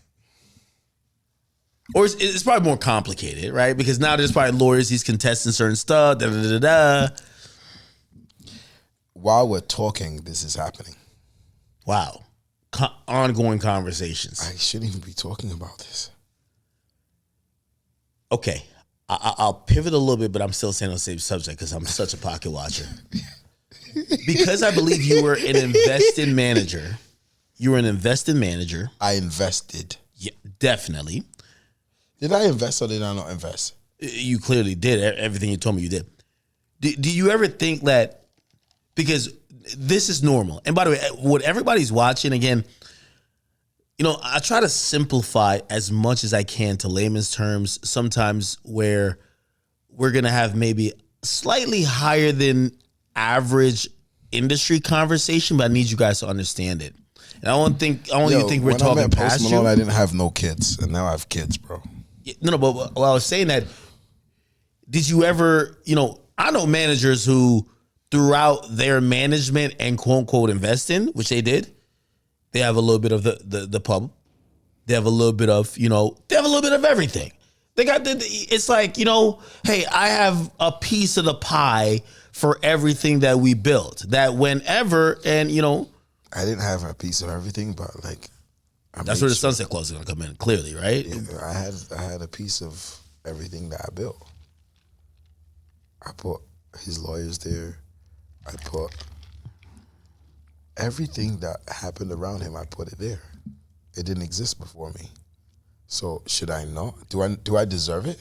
Or it's probably more complicated, right? Because now there's probably lawyers, he's contesting certain stuff, While we're talking, this is happening. Wow. Ongoing conversations. I shouldn't even be talking about this. Okay. I'll pivot a little bit, but I'm still staying on the same subject because I'm such a pocket watcher. Because I believe you were an invested manager. You were an invested manager. I invested. Yeah, definitely. Did I invest or did I not invest? You clearly did. Everything you told me you did. Do you ever think that, because this is normal, and by the way, what everybody's watching, again, you know, I try to simplify as much as I can to layman's terms, sometimes where we're going to have maybe slightly higher than average industry conversation, but I need you guys to understand it. And I don't think we're talking past Post Malone, you. I didn't have no kids, and now I have kids, bro. No, but while I was saying that, did you ever, you know, I know managers who throughout their management and quote unquote investing, which they did, they have a little bit of the pub. They have a little bit of, you know, they have a little bit of everything. They got it's like, you know, hey, I have a piece of the pie for everything that we built. That whenever, and you know, I didn't have a piece of everything, but like, that's where the sunset clause is gonna come in, clearly, right? Yeah, I had a piece of everything that I built. I put his lawyers there. I put everything that happened around him. I put it there. It didn't exist before me. So should I not? Do I deserve it?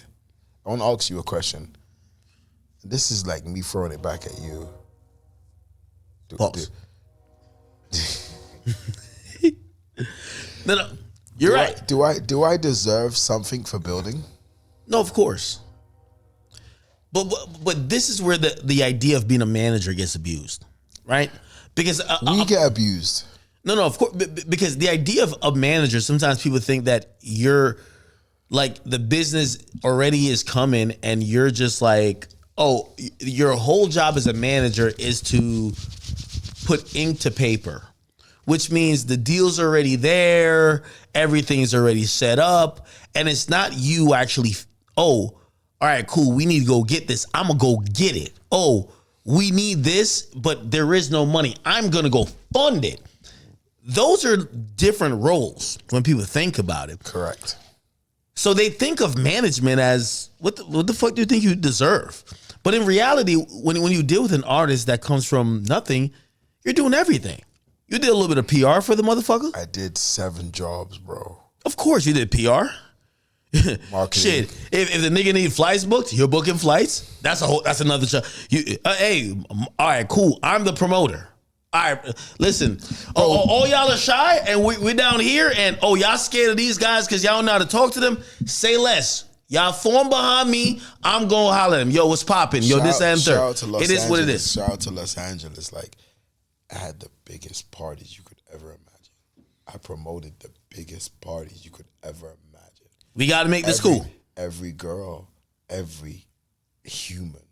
I want to ask you a question. This is like me throwing it back at you. Pause. No, you're right. Do I deserve something for building? No, of course. But this is where the idea of being a manager gets abused, right? Because we get abused. No, of course, because the idea of a manager, sometimes people think that you're like the business already is coming and you're just like, oh, your whole job as a manager is to put ink to paper, which means the deal's already there, everything's already set up, and it's not you actually, oh, all right, cool, we need to go get this. I'm going to go get it. Oh, we need this, but there is no money. I'm going to go fund it. Those are different roles when people think about it. Correct. So they think of management as, what the fuck do you think you deserve? But in reality, when you deal with an artist that comes from nothing, you're doing everything. You did a little bit of PR for the motherfucker? I did 7 jobs, bro. Of course you did PR. Marketing. Shit, if the nigga need flights booked, you're booking flights. That's another job. Hey, all right, cool. I'm the promoter. All right, listen. Oh, y'all are shy, and we're down here, and y'all scared of these guys because y'all don't know how to talk to them. Say less. Y'all form behind me. I'm gonna holler at them. Yo, what's popping? Yo, this and third. It is what it is. Shout out to Los Angeles. Like, I had the biggest parties you could ever imagine. I promoted the biggest parties you could ever imagine. We got to make this cool. Every girl, every human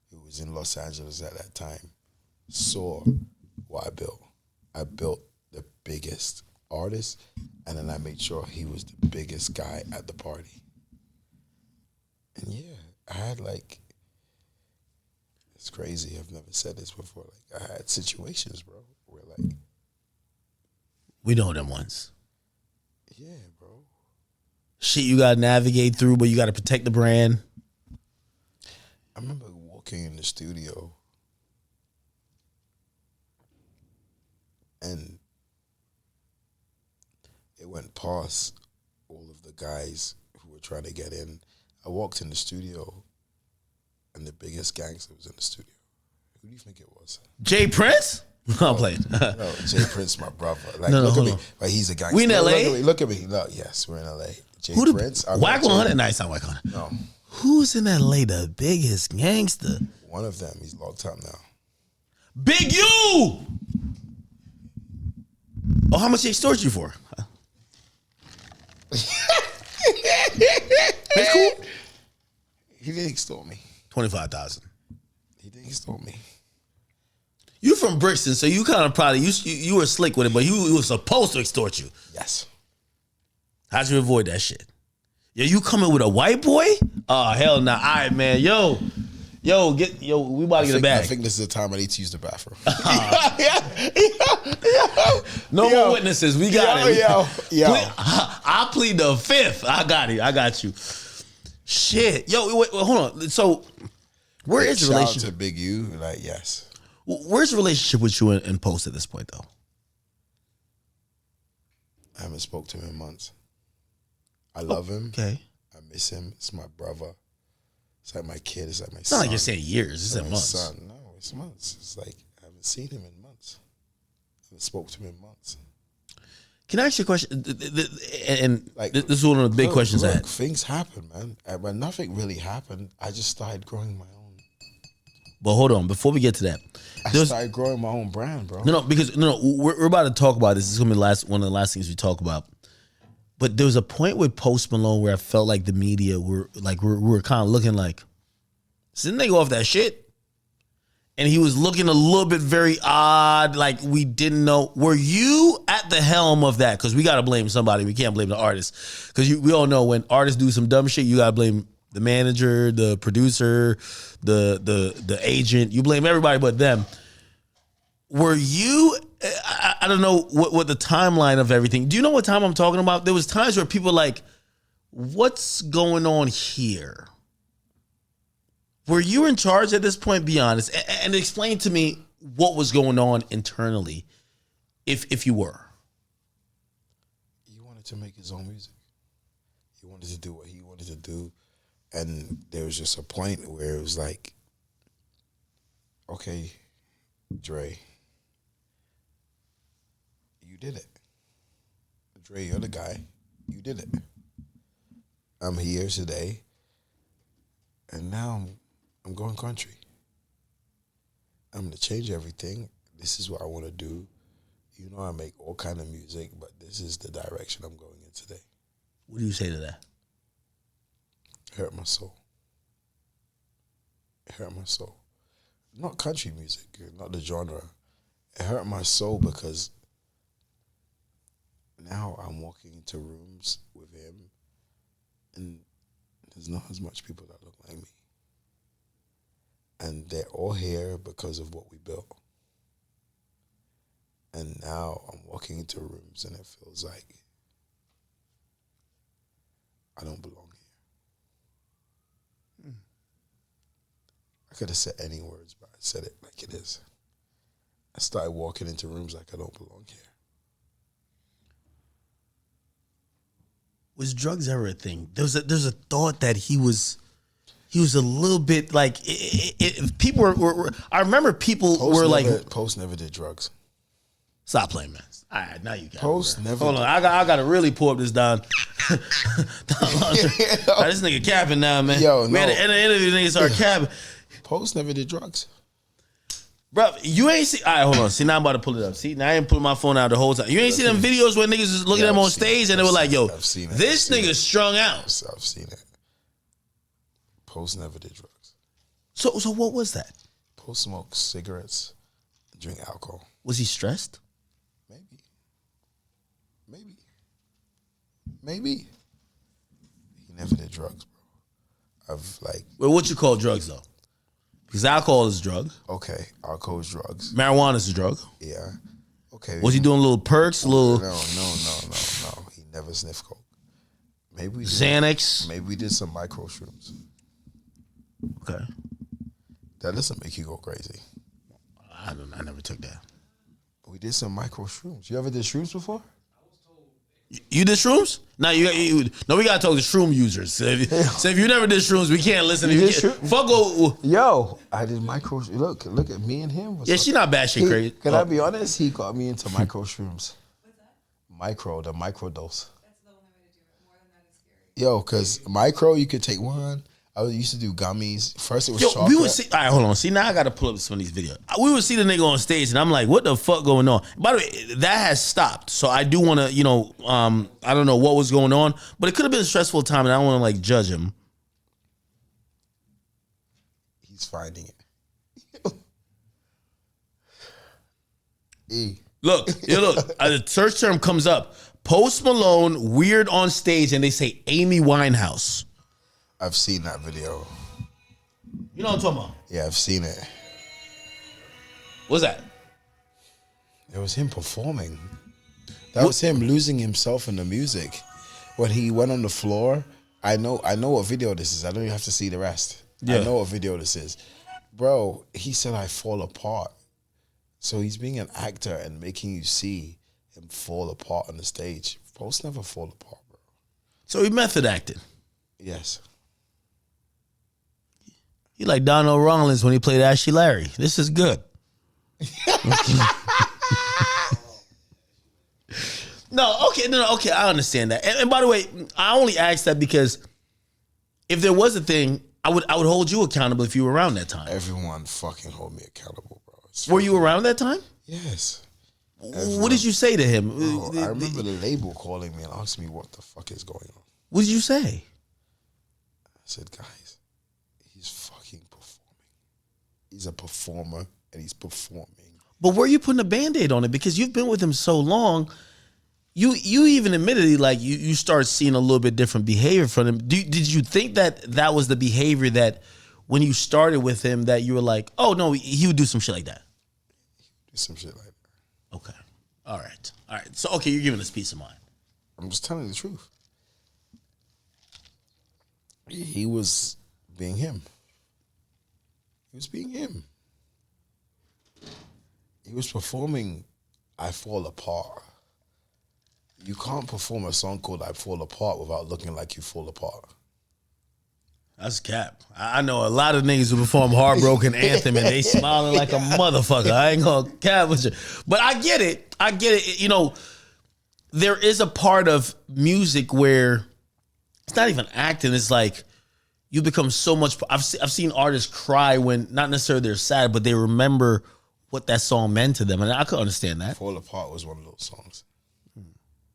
who was in Los Angeles at that time saw what I built. I built the biggest artist, and then I made sure he was the biggest guy at the party. And yeah, I had like, it's crazy. I've never said this before. Like, I had situations, bro, where like, we know them ones. yeah, bro. Shit you got to navigate through, but you got to protect the brand. I remember walking in the studio and it went past all of the guys who were trying to get in. I walked in the studio and the biggest gangster was in the studio. Who do you think it was? Jay Prince? I'm playing. No, Jay Prince, my brother. Like, No, look at hold me. on. Like, he's a gangster. We in LA? Look at me. No, yes, we're in LA. Jay Who the Prince. Whack 100? Nice, not Whack 100. No, Who's in LA the biggest gangster? one of them. He's locked up now. Big U! Oh, how much they extort you for? That's cool. He didn't extort me. 25,000. He didn't extort me. You from Brixton, so you kind of probably you were slick with it, but he was supposed to extort you. Yes. How'd you avoid that shit? Yo, you coming with a white boy? Oh hell nah. All right, man. Yo, we about to get a bag. I think this is the time I need to use the bathroom. No more witnesses. We got it. Yo. I plead the fifth. I got it. I got you. Shit. Yo, wait, hold on. So, where is the Shout out relationship? to Big U. Like, yes. Where's the relationship with you and Post at this point, though? I haven't spoke to him in months. I love him. Okay. I miss him. It's my brother. It's like my kid. It's like my It's son. not like you're saying years. It's like in my months. son. No, it's months. It's like I haven't seen him in months. I haven't spoke to him in months. Can I ask you a question? And Like, this is one of the big questions I had. Things happen, man. When nothing really happened, I just started growing my own. But hold on, before we get to that, I started growing my own brand, bro. because we're about to talk about this. This is gonna be one of the last things we talk about. But there was a point with Post Malone where I felt like the media were kind of looking like, didn't they go off that shit? And he was looking a little bit very odd, like we didn't know. Were you at the helm of that? Because we got to blame somebody. We can't blame the artist. Because we all know when artists do some dumb shit, you got to blame the manager, the producer, the agent. You blame everybody but them. Were you, I don't know what the timeline of everything. Do you know what time I'm talking about? There was times where people like, what's going on here? Were you in charge at this point? Be honest and explain to me what was going on internally, if you were. He wanted to make his own music. He wanted to do what he wanted to do, and there was just a point where it was like, okay, Dre, you did it. Dre, you're the guy. You did it. I'm here today, and now I'm going country. I'm gonna change everything. This is what I want to do. You know, I make all kind of music, but this is the direction I'm going in today. What do you say to that? It hurt my soul. It hurt my soul. Not country music, not the genre. It hurt my soul because now I'm walking into rooms with him and there's not as much people that look like me. And they're all here because of what we built. And now I'm walking into rooms and it feels like I don't belong here. I could have said any words, but I said it like it is. I started walking into rooms like I don't belong here. Was drugs ever a thing? There's a thought that he was a little bit like people were I remember people were like Post never did drugs. Stop playing, man. All right, now you got Post it. never. Hold on, I got to really pull up this down. This nigga capping now, man. Yo, we had no. to end the interview. Niggas start capping. Post never did drugs. Bro, you ain't see. All right, hold on. See, now I'm about to pull it up. See, now I ain't pulling my phone out the whole time. You ain't see them videos where niggas was looking at them on stage and they were like, "Yo, this nigga's strung out." I've seen it. Post never did drugs. So what was that? Post smoked cigarettes, drink alcohol. Was he stressed? Maybe. He never did drugs, bro. Well, what you call drugs though? Because alcohol is a drug. Okay, alcohol is drugs. Marijuana is a drug. Yeah. Okay. Was he doing little perks, little? No. He never sniffed coke. Maybe we did, Xanax. Maybe we did some micro shrooms. Okay. That doesn't make you go crazy. I never took that. We did some micro shrooms. You ever did shrooms before? You did shrooms? No, we gotta talk to shroom users. So if you never did shrooms, we can't listen. You to did you. Fuck. Yo, I did micro. Look at me and him. Yeah, she not bad shit crazy. Can I be honest? He got me into micro shrooms. What's that? The micro dose. That's the only way to do it. More than that is scary. Yo, because micro, you could take one. I used to do gummies. First, it was chocolate. We would see. All right, hold on. See, now I got to pull up some of these videos. We would see the nigga on stage, and I'm like, "What the fuck going on?" By the way, that has stopped. So I do want to, I don't know what was going on, but it could have been a stressful time, and I don't want to like judge him. He's finding it. E. Look. The search term comes up: Post Malone weird on stage, and they say Amy Winehouse. I've seen that video. You know what I'm talking about? Yeah, I've seen it. What's that? It was him performing. That was him losing himself in the music. When he went on the floor, I know what video this is. I don't even have to see the rest. Yeah. I know what video this is. Bro, he said I fall apart. So he's being an actor and making you see him fall apart on the stage. Post never fall apart, bro. So he method acted. Yes. He like Donald Rollins when he played Ashley Larry. This is good. No, okay, I understand that. And by the way, I only asked that because if there was a thing, I would hold you accountable if you were around that time. Everyone fucking hold me accountable, bro. Were you around that time? Yes. What did you say to him? Bro, I remember the label calling me and asking me what the fuck is going on. What did you say? I said, guys, he's fucking performing. He's a performer and he's performing. But were you putting a Band-Aid on it? Because you've been with him so long. You even admitted like you start seeing a little bit different behavior from him. Did you think that was the behavior that when you started with him that you were like, oh no, he would do some shit like that? Do some shit like that. Okay. All right. So okay, you're giving us peace of mind. I'm just telling the truth. He was being him. He was being him. He was performing I Fall Apart. You can't perform a song called I Fall Apart without looking like you fall apart. That's cap. I know a lot of niggas who perform Heartbroken Anthem and they smiling like a motherfucker. I ain't gonna cap with you. But I get it. You know, there is a part of music where it's not even acting. It's like you become so much. I've seen artists cry when not necessarily they're sad, but they remember what that song meant to them. And I could understand that. Fall Apart was one of those songs.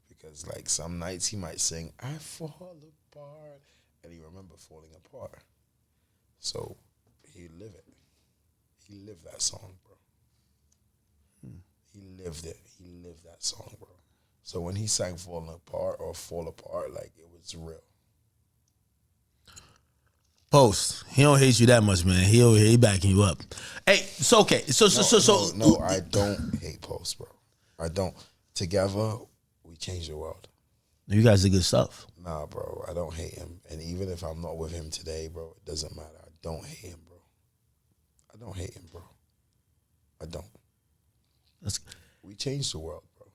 Because like some nights he might sing, I fall apart. And he remember falling apart. So he lived it. He lived that song, bro. He lived it. He lived that song, bro. So when he sang Falling Apart or Fall Apart, like it was real. Post, he don't hate you that much, man. He backing you up. Hey, so okay. No, I don't hate Post, bro. I don't. Together, we change the world. You guys did good stuff. Nah, bro, I don't hate him. And even if I'm not with him today, bro, it doesn't matter. I don't hate him, bro. I don't hate him, bro. I don't. We changed the world, bro.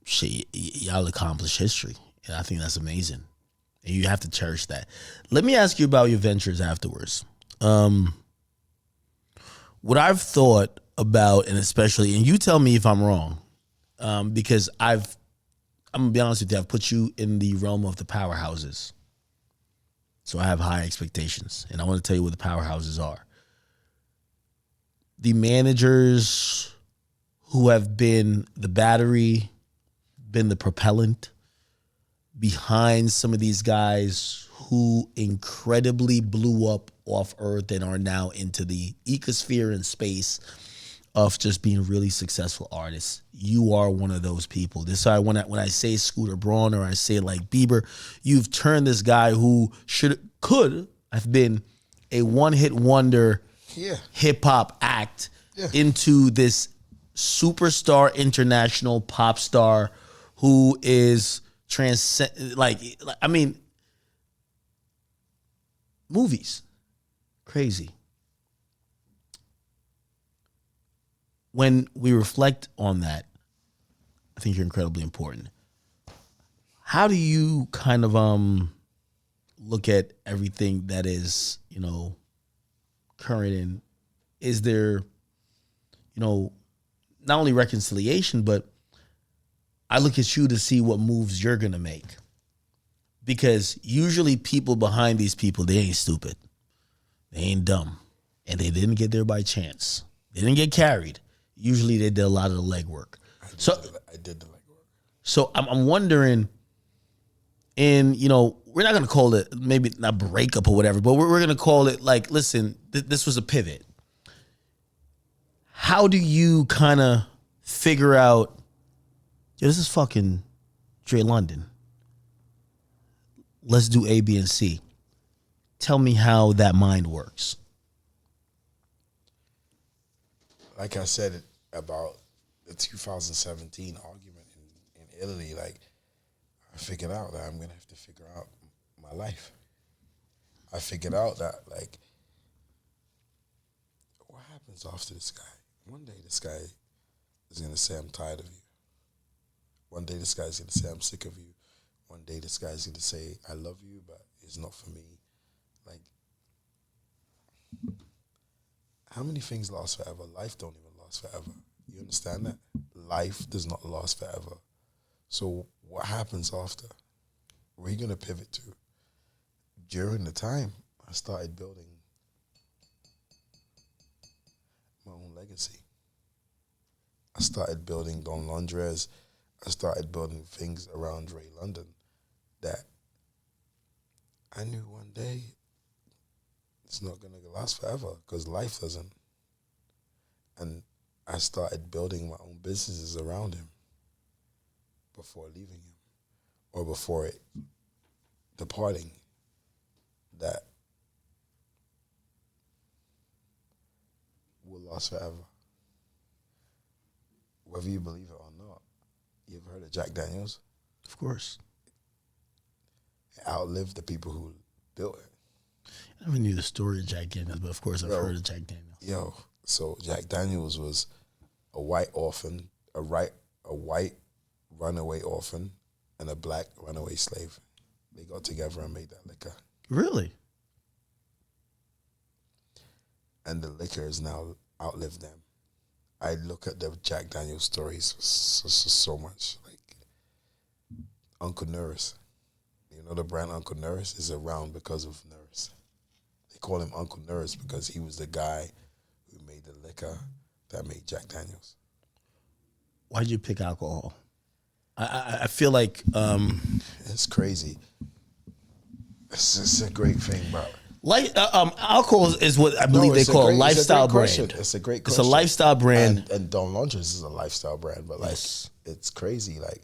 Shit, y'all accomplished history, and I think that's amazing. And you have to cherish that. Let me ask you about your ventures afterwards. What I've thought about, and especially, and you tell me if I'm wrong, because I'm gonna be honest with you, I've put you in the realm of the powerhouses. So I have high expectations, and I want to tell you what the powerhouses are. The managers who have been the battery, been the propellant behind some of these guys who incredibly blew up off Earth and are now into the ecosphere and space of just being really successful artists. You are one of those people. This is why when I say Scooter Braun or I say like Bieber, you've turned this guy who could have been a one-hit wonder hip hop act into this superstar, international pop star who is movies. Crazy. When we reflect on that, I think you're incredibly important. How do you kind of look at everything that is, current, and is there, not only reconciliation, but I look at you to see what moves you're going to make. Because usually people behind these people, they ain't stupid. They ain't dumb. And they didn't get there by chance. They didn't get carried. Usually they did a lot of the legwork. I did the legwork. So I'm wondering, we're not going to call it maybe not breakup or whatever, but we're going to call it like, listen, this was a pivot. How do you kind of figure out, this is fucking Dre London. Let's do A, B, and C. Tell me how that mind works. Like I said about the 2017 argument in Italy, like I figured out that I'm going to have to figure out my life. I figured out that, like, what happens after this guy? One day this guy is going to say, I'm tired of you. One day this guy's going to say, I'm sick of you. One day this guy's going to say, I love you, but it's not for me. Like, how many things last forever? Life don't even last forever. You understand that? Life does not last forever. So what happens after? Where are you going to pivot to? During the time, I started building my own legacy. I started building Don Londres. I started building things around Dre London that I knew one day it's not going to last forever because life doesn't. And I started building my own businesses around him before leaving him or before departing, that will last forever. Whether you believe it or not. You ever heard of Jack Daniels? Of course. It outlived the people who built it. I never knew the story of Jack Daniels, but of course I've heard of Jack Daniels. So Jack Daniels was a white orphan, a white runaway orphan, and a black runaway slave. They got together and made that liquor. Really? And the liquor has now outlived them. I look at the Jack Daniels stories so much. Like Uncle Nurse. You know the brand Uncle Nurse is around because of Nurse. They call him Uncle Nurse because he was the guy who made the liquor that made Jack Daniels. Why'd you pick alcohol? I feel like it's crazy. It's a great thing, bro. Like alcohol is what I believe they call a lifestyle brand. It's a great question. It's a lifestyle brand. And Don Londres is a lifestyle brand, but like yes. It's crazy. Like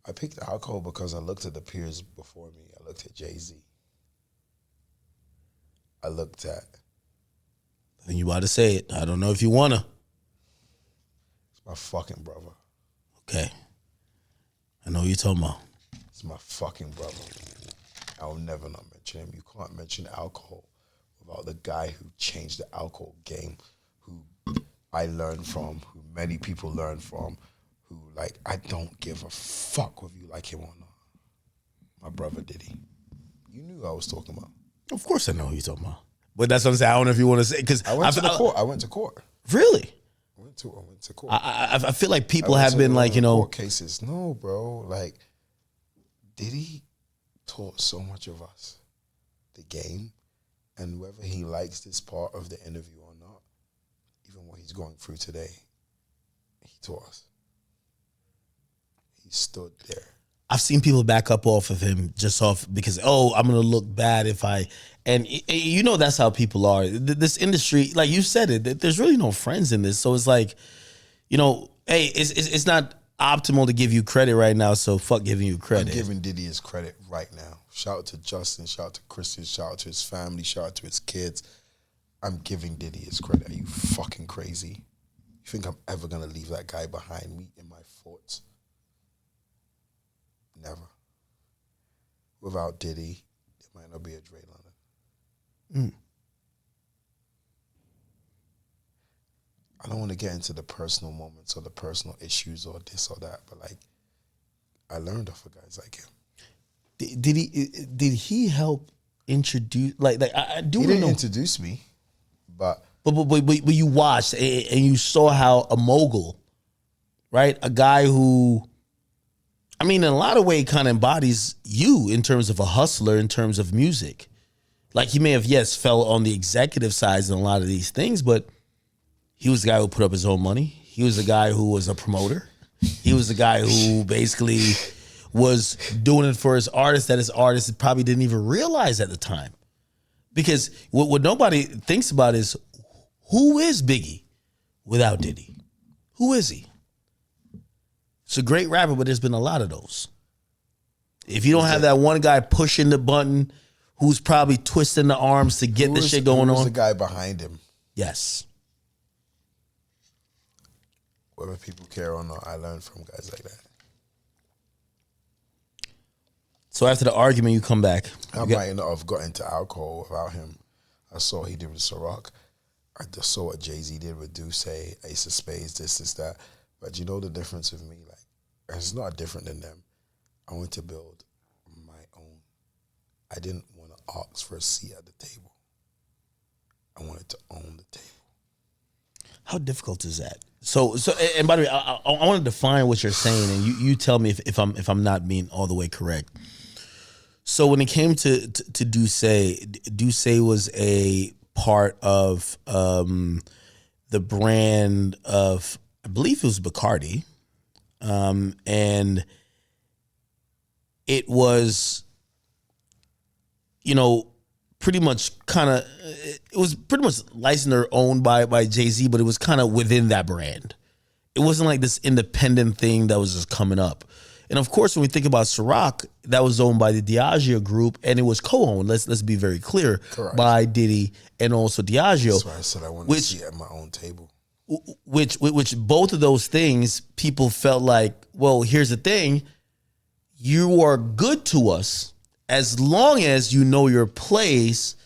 I picked alcohol because I looked at the peers before me. I looked at Jay-Z. I looked at... And you about to say it. I don't know if you wanna. It's my fucking brother. Okay. I know what you're talking about. It's my fucking brother. I'll never not mention him. You can't mention alcohol without the guy who changed the alcohol game, who I learned from, who many people learn from, who like, I don't give a fuck whether you like him or not. My brother Diddy. You knew who I was talking about. Of course I know who you're talking about. But that's what I'm saying. I don't know if you want to say, because I went to court. I went to court. Really? I went to court. I feel like people have been like, court cases. No, bro. Like, Diddy taught so much of us, the game, and whether he likes this part of the interview or not, even what he's going through today, he taught us. He stood there. I've seen people back up off of him just off because, I'm going to look bad if I, and that's how people are. This industry, like you said it, there's really no friends in this. So it's like, hey, it's not optimal to give you credit right now. So fuck giving you credit. I'm giving Diddy his credit right now. Shout out to Justin, shout out to Christian, shout out to his family, shout out to his kids. I'm giving Diddy his credit. Are you fucking crazy? You think I'm ever going to leave that guy behind me in my thoughts? Never. Without Diddy, there might not be a Dre London. I don't want to get into the personal moments or the personal issues or this or that, but like, I learned off of guys like him. Did he help introduce, like I do He know. didn't introduce me, but you watched and you saw how a mogul, right? A guy who, I mean, in a lot of ways, kind of embodies you in terms of a hustler, in terms of music. Like, he may have, yes, fell on the executive side in a lot of these things, but he was the guy who put up his own money. He was the guy who was a promoter. He was the guy who basically was doing it for his artists that his artists probably didn't even realize at the time. Because what nobody thinks about is, who is Biggie without Diddy? Who is he? It's a great rapper, but there's been a lot of those. If you don't have that one guy pushing the button, who's probably twisting the arms to get the shit going on. Who's the guy behind him? Yes. Whether people care or not, I learned from guys like that. So after the argument, you come back. I might not have got into alcohol without him. I saw what he did with Ciroc. I just saw what Jay-Z did with Duce, Ace of Spades, this, that. But you know the difference with me? Like, it's not different than them. I want to build my own. I didn't want to ask for a seat at the table. I wanted to own the table. How difficult is that? So, and by the way, I want to define what you're saying, and you tell me if I'm not being all the way correct. So when it came to Duce was a part of the brand of, I believe it was Bacardi, and it was, pretty much it was pretty much licensed or owned by Jay-Z, but it was kind of within that brand. It wasn't like this independent thing that was just coming up. And of course, when we think about Ciroc, that was owned by the Diageo group, and it was co-owned. Let's be very clear. Correct. By Diddy and also Diageo. That's why I said I wanted to see at my own table. Which both of those things, people felt like, well, here's the thing: you are good to us as long as you know your place.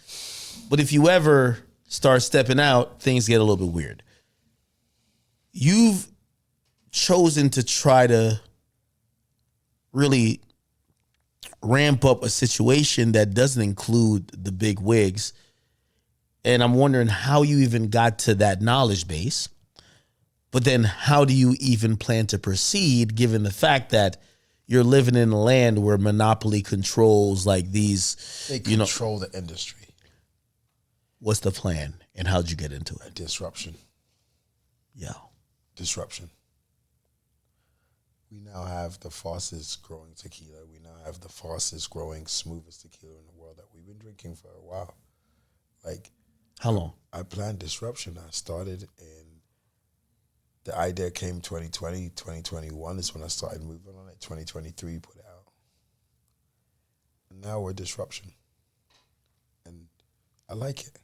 But if you ever start stepping out, things get a little bit weird. You've chosen to try to really ramp up a situation that doesn't include the big wigs. And I'm wondering how you even got to that knowledge base. But then how do you even plan to proceed given the fact that you're living in a land where monopoly controls like these, They control the industry. What's the plan and how'd you get into it? Disruption. Yeah. Disruption. We now have the fastest growing tequila. We now have the fastest growing, smoothest tequila in the world that we've been drinking for a while. Like, how long? I planned disruption. I started in, the idea came 2020, 2021 is when I started moving on it. 2023 put it out. And now we're disruption. And I like it.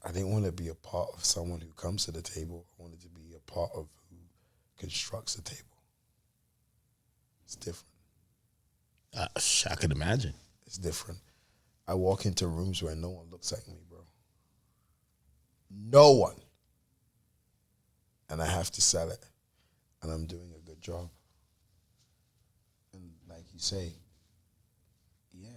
I didn't want to be a part of someone who comes to the table. I wanted to be a part of who constructs the table. It's different. I can imagine. It's different. I walk into rooms where no one looks like me, bro. No one. and I have to sell it, and I'm doing a good job. And like you say, yeah,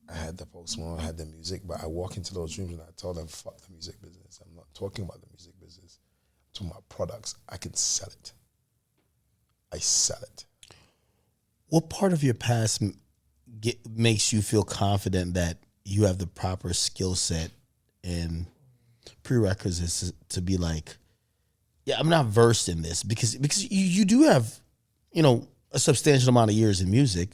I had the Post Malone, I had the music, but I walk into those rooms and I tell them, fuck the music business. I'm not talking about the music business. I'm talking about products. I can sell it. I sell it. What part of your past makes you feel confident that you have the proper skill set and prerequisites to be like, yeah, I'm not versed in this because you do have, a substantial amount of years in music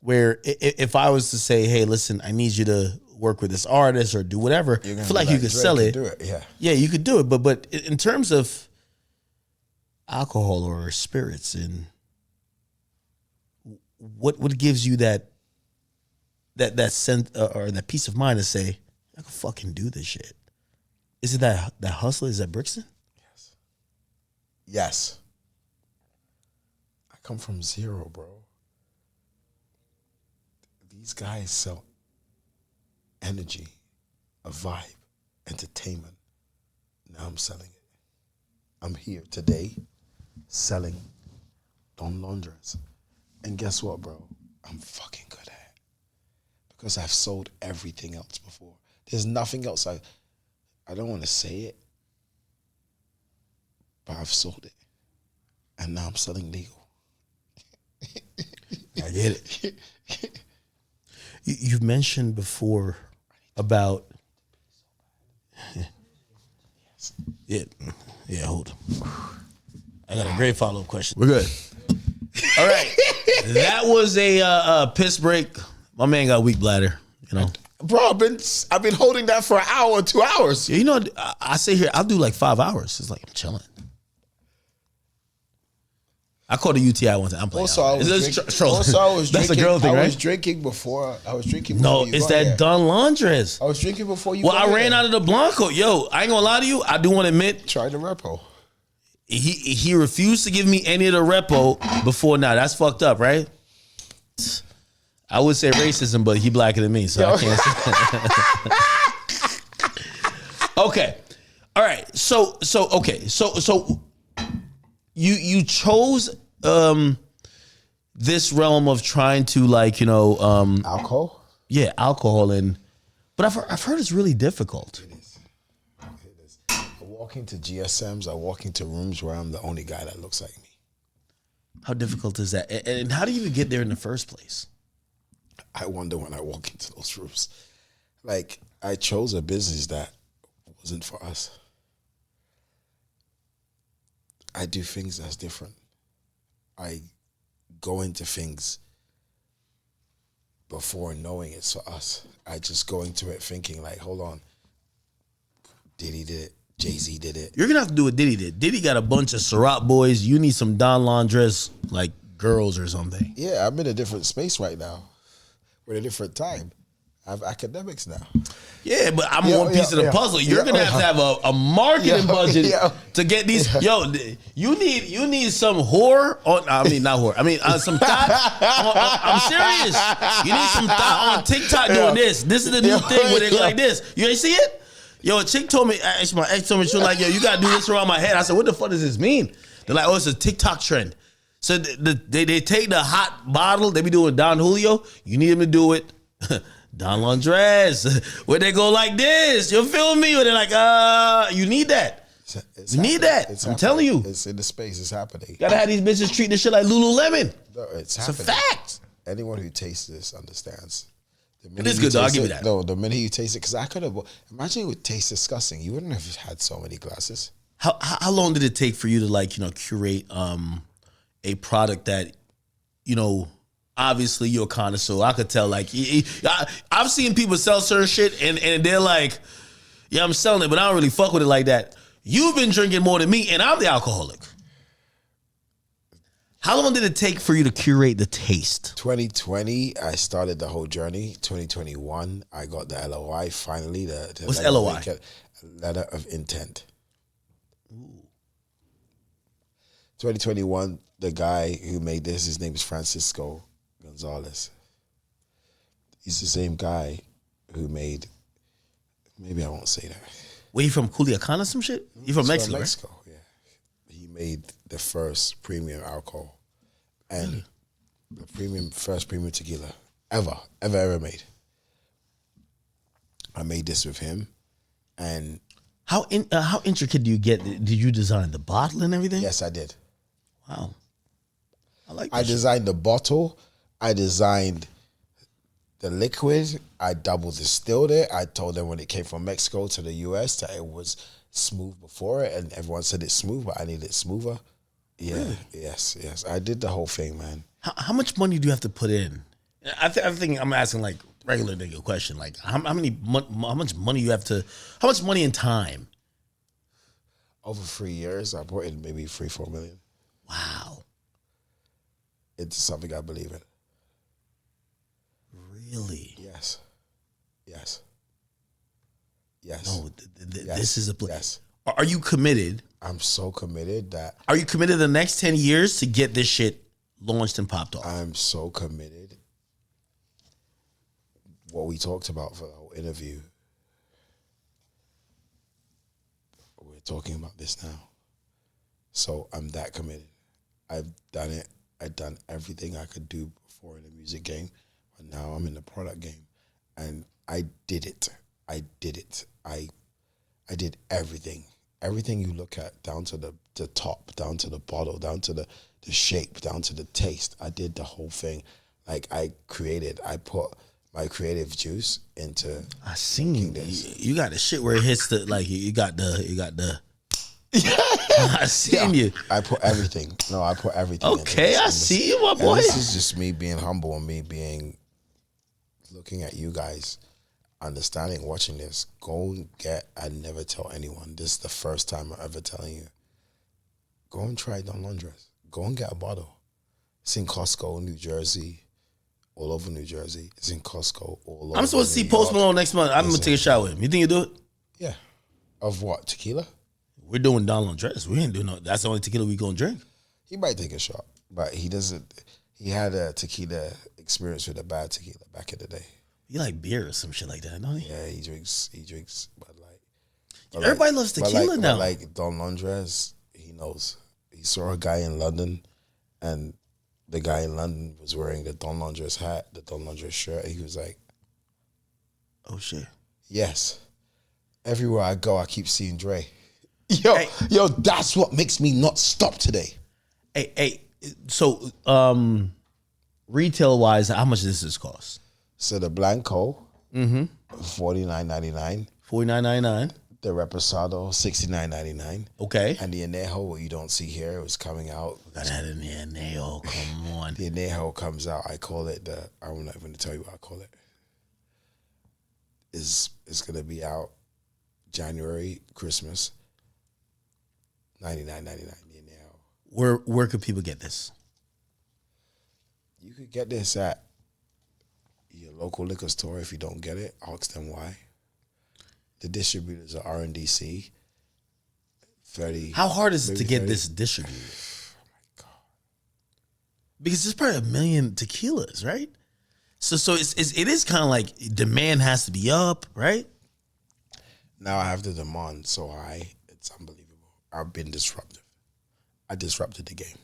where if I was to say, hey, listen, I need you to work with this artist or do whatever, I feel like you could sell it. Do it. Yeah. Yeah, you could do it. But in terms of alcohol or spirits, and what gives you that sense or that peace of mind to say, I can fucking do this shit? Is it that hustle? Is that Brixton? Yes. I come from zero, bro. These guys sell energy, a vibe, entertainment. Now I'm selling it. I'm here today selling Don Laundress. And guess what, bro? I'm fucking good at it. Because I've sold everything else before. There's nothing else. I don't want to say it, but I've sold it. And now I'm selling legal. I get it. You've mentioned before about... Yeah, hold on. I got a great follow-up question. We're good. All right. That was a piss break. My man got weak bladder, Bro, I've been holding that for an hour, 2 hours. Yeah, I sit here, I'll do like 5 hours. It's like I'm chilling. I caught a UTI one time. I'm playing. I was That's a girl thing, right? I was drinking before. No, it's that Don Laundress. I was drinking before you. Well, I ran out of the Blanco. Yo, I ain't gonna lie to you. I do want to admit. Try the repo. He refused to give me any of the repo before now. That's fucked up, right? I would say racism, but he blacker than me, so I can't say. Okay. All right. So you chose this realm of trying to Alcohol? Yeah, alcohol, but I've heard it's really difficult. It is. I walk into GSMs, I walk into rooms where I'm the only guy that looks like me. How difficult is that? And how do you even get there in the first place? I wonder when I walk into those rooms. Like, I chose a business that wasn't for us. I do things that's different. I go into things before knowing it's for us. I just go into it thinking like, hold on, Diddy did it, Jay-Z did it. You're gonna have to do what Diddy did. Diddy got a bunch of Ciroc boys. You need some Don Laundress like girls or something. Yeah, I'm in a different space right now. We're in a different time. I have academics now. Yeah, but I'm one piece of the puzzle. You're gonna have a marketing budget to get these. Yo, you need some whore on. I mean, not whore. I mean, some thought. I'm serious. You need some thought on TikTok doing this. This is the new thing where they go like this. You ain't see it? Yo, a chick told me. My ex told me she was like, yo, you gotta do this around my head. I said, what the fuck does this mean? They're like, oh, it's a TikTok trend. So they take the hot bottle. They be doing Don Julio. You need them to do it. Don Laundress, where they go like this. You feel me? Where they're like, you need that. You need that. I'm telling you. It's in the space. It's happening. Gotta have these bitches treat this shit like Lululemon. No, it's a happening. fact. Anyone who tastes this understands. It is good though. I'll give you that. No, the minute you taste it, because I could have. Imagine it would taste disgusting. You wouldn't have had so many glasses. How long did it take for you to curate a product that, obviously you're a connoisseur. I could tell, I've seen people sell certain shit and they're like, yeah, I'm selling it, but I don't really fuck with it like that. You've been drinking more than me and I'm the alcoholic. How long did it take for you to curate the taste? 2020, I started the whole journey. 2021, I got the LOI finally. What's LOI? Letter of intent. Ooh. 2021, the guy who made this, his name is Francisco Gonzalez. He's the same guy who made, maybe I won't say that. Where you from, Culiacan or some shit? You from Mexico, Mexico, right? Yeah. He made the first premium alcohol and the first premium tequila ever made. I made this with him, and How intricate do you get? Did you design the bottle and everything? yes, I did. Wow. I like I that. designed the bottle. I designed the liquid. I double distilled it. I told them when it came from Mexico to the US that it was smooth before it, and everyone said it's smooth, but I need it smoother. Yeah, Really? yes. I did the whole thing, man. How much money do you have to put in? I think I'm asking like regular nigga question. Like how much money you have to? How much money and time? Over 3 years, I brought in maybe 3-4 million. Wow. It's something I believe in. Really? Yes. No, Yes. this is a place. Yes. Are you committed? I'm so committed that Are you committed the next 10 years to get this shit launched and popped off? I'm so committed. What we talked about for the whole interview, we're talking about this now. So I'm that committed. I've done it. I've done everything I could do before in the music game, but now I'm in the product game, and I did it. I did everything. Everything you look at, down to the top, down to the bottle, down to the shape, down to the taste. I did the whole thing. Like I put my creative juice into. I seen this. you got the shit where it hits the like you got the. I seen you. I put everything. No, I put everything. Okay, I see you, my boy. And this is just me being humble and me looking at you guys, understanding, watching this. Go and get. I never tell anyone. This is the first time I'm ever telling you. Go and try Don Londres. Go and get a bottle. It's in Costco, New Jersey, all over New Jersey. It's in Costco, all over. I'm supposed to see New Post York. Malone next month. I'm gonna take a shot with him. You think you do it? Yeah. Of what? Tequila? We're doing Don Londres. We ain't doing no. That's the only tequila we gonna drink. He might take a shot, but he doesn't. He had a tequila experience with a bad tequila back in the day. You like beer or some shit like that, don't you? Yeah, he drinks Bud Light. Everybody loves tequila now. But like Don Londres, he knows. He saw a guy in London, and the guy in London was wearing the Don Londres hat, the Don Londres shirt. He was like, Oh shit. yes. Everywhere I go, I keep seeing Dre. Yo, that's what makes me not stop today. Hey. So, retail wise, how much does this cost? So the Blanco, $49.99. $49.99. The Reposado, $69.99. Okay. And the Anejo, what you don't see here, it was coming out. Got that in there, nail. Come on. The Anejo comes out. I call it I'm not going to tell you what I call it. It's going to be out January, Christmas. $99.99. The Anejo. Where could people get this? You could get this at your local liquor store. If you don't get it, ask them why. The distributors are RNDC. 30. How hard is it to maybe get 30. this distributed? Oh my God. Because there's probably 1 million tequilas, right? So it is kind of like demand has to be up, right? Now I have the demand so high, it's unbelievable. I've been disruptive. I disrupted the game.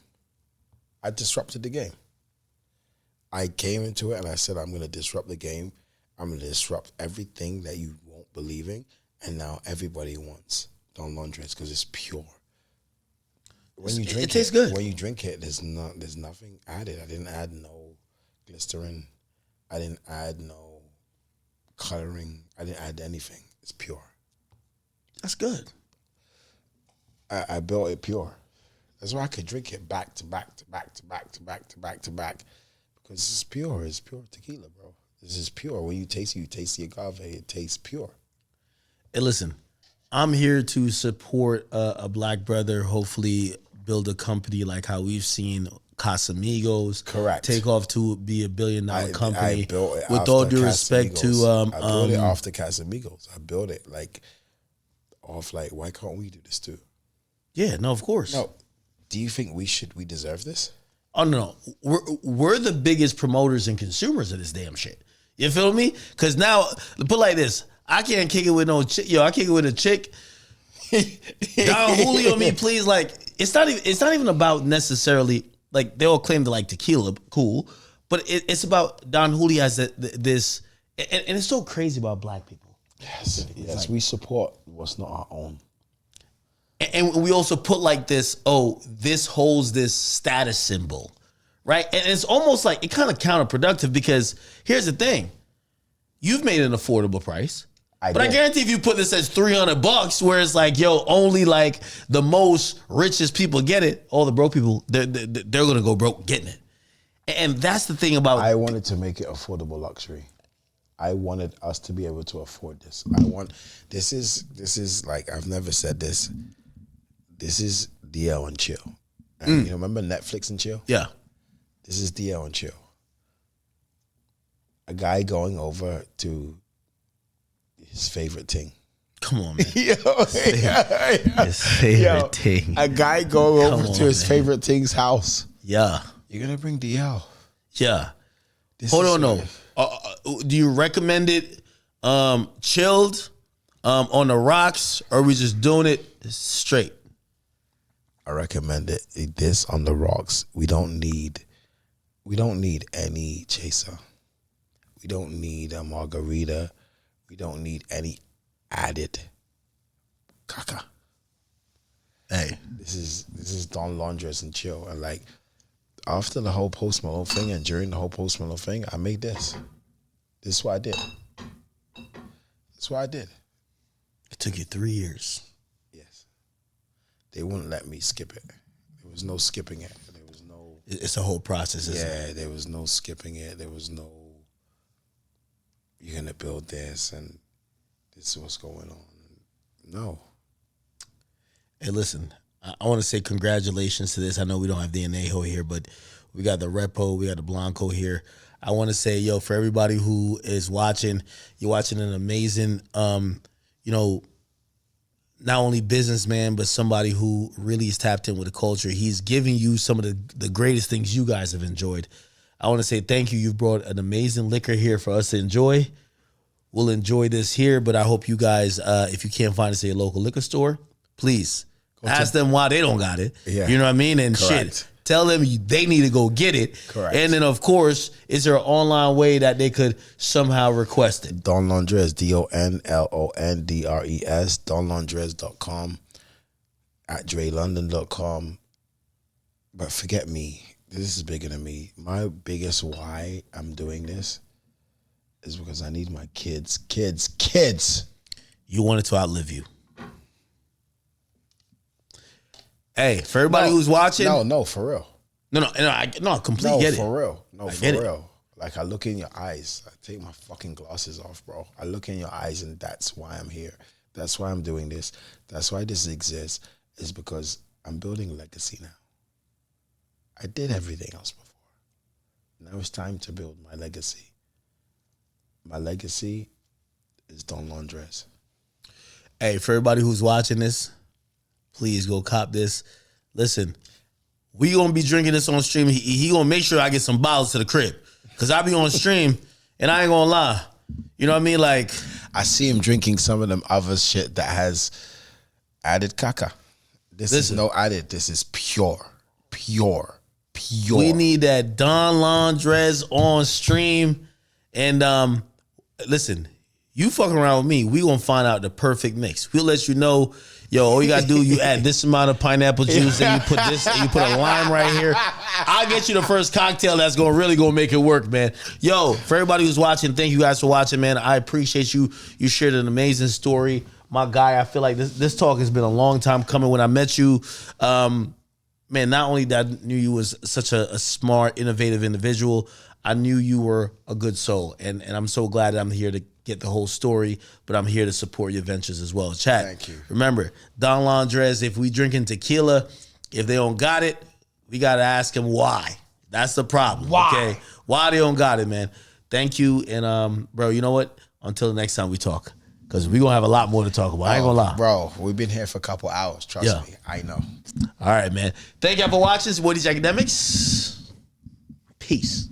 I came into it and I said, I'm going to disrupt the game. I'm going to disrupt everything that you won't believe in. And now everybody wants Don Londres because it's pure. When you drink it tastes good. When you drink it, there's nothing added. I didn't add no glycerin. I didn't add no coloring. I didn't add anything. It's pure. That's good. I built it pure. That's why I could drink it back to back to back to back to back to back to back. Because it's pure. It's pure tequila, bro. This is pure. When you taste the agave. It tastes pure. Hey, listen, I'm here to support a black brother, hopefully build a company like how we've seen Casamigos Correct. take off to be $1 billion company. I built it with after all due respect to Casamigos. I built it after Casamigos. I built it off why can't we do this too? Yeah, no, of course. No. Do you think we deserve this? Oh no, we're the biggest promoters and consumers of this damn shit. You feel me? Because now, put it like this, I can't kick it with no chick. Yo, I kick it with a chick. Don Julio, me, please. Like, it's not even about necessarily, like, they all claim to like tequila, cool. But it's about Don Julio as this, and it's so crazy about black people. Yes, like, we support what's not our own. And we also put like this, this holds this status symbol, right? And it's almost like, it kind of counterproductive because here's the thing. You've made an affordable price. I guarantee if you put this as $300, where it's like, only like the most richest people get it, all the broke people, they're going to go broke getting it. And that's the thing about... I wanted to make it affordable luxury. I wanted us to be able to afford this. This is like, I've never said this. This is DL and chill. And you remember Netflix and chill? Yeah. This is DL and chill. A guy going over to his favorite thing. Come on, man. His favorite thing. A guy going over to his favorite thing's house. Yeah. You're going to bring DL. Yeah. Hold on, no. Do you recommend it chilled, on the rocks, or are we just doing it straight? I recommend it. This on the rocks. We don't need any chaser. We don't need a margarita. We don't need any added caca. Hey, this is Don Laundress and chill. And like after the whole Post Malone thing and during the whole Post Malone thing, I made this. This is what I did. That's what I did. It took you 3 years. Yes. They wouldn't let me skip it. There was no skipping it. There was no... It's a whole process, isn't it? Yeah, there was no skipping it. There was no... You're going to build this and this is what's going on. No. Hey, listen, I want to say congratulations to this. I know we don't have the Anejo here, but we got the Repo, we got the Blanco here. I want to say, for everybody who is watching, you're watching an amazing, not only businessman, but somebody who really is tapped in with the culture. He's giving you some of the greatest things you guys have enjoyed. I want to say thank you. You've brought an amazing liquor here for us to enjoy. We'll enjoy this here, but I hope you guys, if you can't find us at your local liquor store, please ask them why they don't got it. Yeah. You know what I mean? And Correct. shit, tell them they need to go get it. Correct. And then, of course, is there an online way that they could somehow request it? Don Laundress, DONLONDRES, donlaundress.com, at DreLondon.com. But forget me. This is bigger than me. My biggest why I'm doing this is because I need my kids. You want it to outlive you. Hey, for everybody who's watching. No, for real. No, I completely get it. For real. No, I for get it. real. Like I look in your eyes. I take my fucking glasses off, bro. I look in your eyes and that's why I'm here. That's why I'm doing this. That's why this exists. Is because I'm building a legacy now. I did everything else before. Now it's time to build my legacy. My legacy is Don Laundress. Hey, for everybody who's watching this, please go cop this. Listen, we gonna be drinking this on stream. He gonna make sure I get some bottles to the crib. Cause I be on stream and I ain't gonna lie. You know what I mean? Like, I see him drinking some of them other shit that has added caca. This is no added. This is pure. We need that Don Laundress on stream. And listen, you fucking around with me, we gonna find out the perfect mix. We'll let you know, all you gotta do, you add this amount of pineapple juice and you put this, and you put a lime right here. I'll get you the first cocktail that's gonna make it work, man. For everybody who's watching, thank you guys for watching, man. I appreciate you. You shared an amazing story. My guy, I feel like this talk has been a long time coming. When I met you, man, not only that I knew you was such a smart, innovative individual, I knew you were a good soul. And I'm so glad that I'm here to get the whole story, but I'm here to support your ventures as well. Chat. Thank you. Remember, Don Laundress, if we drinking tequila, if they don't got it, we got to ask them why. That's the problem. Why? Okay? Why they don't got it, man. Thank you. And, bro, you know what? Until the next time we talk. Because we're going to have a lot more to talk about. I ain't going to lie. Bro, we've been here for a couple hours. Trust me. I know. All right, man. Thank y'all for watching. It's Woody's Academics. Peace.